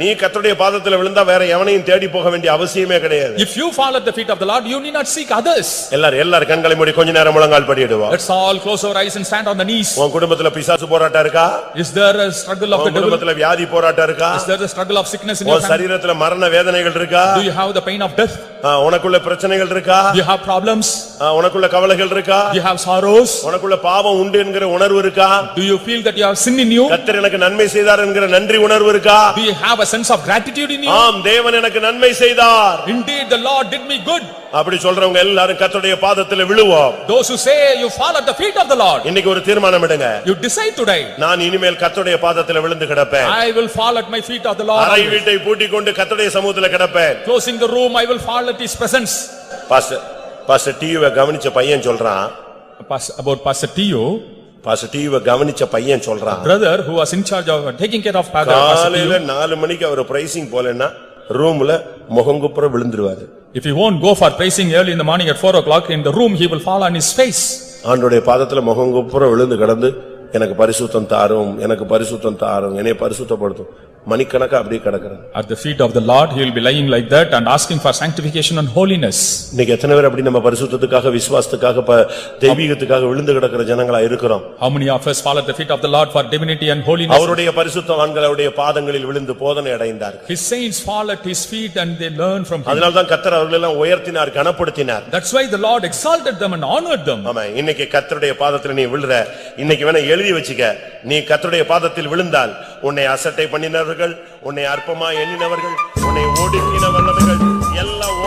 நீ கர்த்தருடைய பாதத்துல விழுந்தா வேற எவனையும் தேடி போக வேண்டிய அவசியமே கிடையாது. If you fall at the feet of the Lord, you need not seek others. எல்லாரும் கண்களை மூடி கொஞ்ச நேரம் முழங்கால் படிடுவோம். Let's all close our eyes and stand on the knees. உன் குடும்பத்துல பிசாசு போராட்டம் இருக்கா? Is there a struggle of the உன் devil? குடும்பத்துல வியாதி போராட்டம் இருக்கா? Is there a struggle of sickness in your உன் family? சரீரத்துல மரண வேதனைகள் இருக்கா? Do you have the pain of death? உனக்குள்ள பிரச்சனைகள் இருக்கா? Do you have problems? உனக்குள்ள கவலைகள் இருக்கா? Do you have sorrows? உனக்குள்ள பாவம் உண்டு என்கிற உணர்வு இருக்கா? Do you feel that you have sin in you? கர்த்தர் எனக்கு நன்மை செய்தார் என்கிற நன்றி உணர்வு இருக்கா? Do you have a sense of gratitude in you? ஆம், தேவன் எனக்கு நன்மை செய்தார். Indeed, the Lord did me good. அப்படி சொல்றவங்க எல்லாரும் கர்த்தருடைய பாதத்துல விழுவோம். Those who say you fall at the feet of the Lord. இன்னைக்கு ஒரு தீர்மானம் எடுங்க. You decide today. நான் இனிமேல் கர்த்தருடைய பாதத்துல விழுந்து கிடப்பேன். I will fall at my feet of the Lord. அறை வீட்டை பூட்டிக் கொண்டு கர்த்தருடைய சமூகத்துல கிடப்பேன். Closing the room, I will fall at his presence. Pastor டியூவை கவனிச்ச பையன் சொல்றான். About Pastor Tio, பாஸ்டர் டியூவை கவனிச்ச பையன் சொல்றான். brother who was in charge of taking care of Pastor காலையில Tio. 4 மணிக்கு அவர் பிரைசிங் போலன்னா ரூம்ல முகங்குப்புற விழுந்துருவாரு. If he won't go for praising early in the morning at 4 o'clock in the room, he will fall on his face. ஆண்டவருடைய பாதத்துல முகங்குப்புற விழுந்து கிடந்து எனக்கு பரிசுத்தம் தாரும், எனக்கு பரிசுத்தம் தாரும், என்னை பரிசுத்தப்படுத்தும். மணிக்கணக்கா அப்படியே கிடக்குறான். At the feet of the Lord, he will be lying like that and asking for sanctification and holiness. இன்னைக்கு எத்தனை பேர் அப்படி நம்ம பரிசுத்தத்துக்காக விசுவாசத்துக்காக தெய்வீகத்துக்காக விழுந்து கிடக்கிற ஜனங்களா இருக்கிறோம்? How many of us fall at the feet of the Lord for divinity and holiness? அவருடைய பரிசுத்தவான்கள் அவருடைய பாதங்களில் விழுந்து போதனை அடைந்தார்கள். His saints fall at his feet and they learn from him. அதனால தான் கர்த்தர் அவர்களை எல்லாம் உயர்த்தினார், கனப்படுத்தினார். That's why the Lord exalted them and honored them. ஆமா, இன்னைக்கு கர்த்தருடைய பாதத்துல நீ விழுற, இன்னைக்கு வேணா எழுதி வச்சுக்க. நீ கர்த்தருடைய பாதத்தில் விழுந்தால் உன்னை அசட்டை பண்ணினவர்கள், உன்னை அற்பமா எண்ணினவர்கள், உன்னை ஒடுக்கினவர்கள் எல்லாம்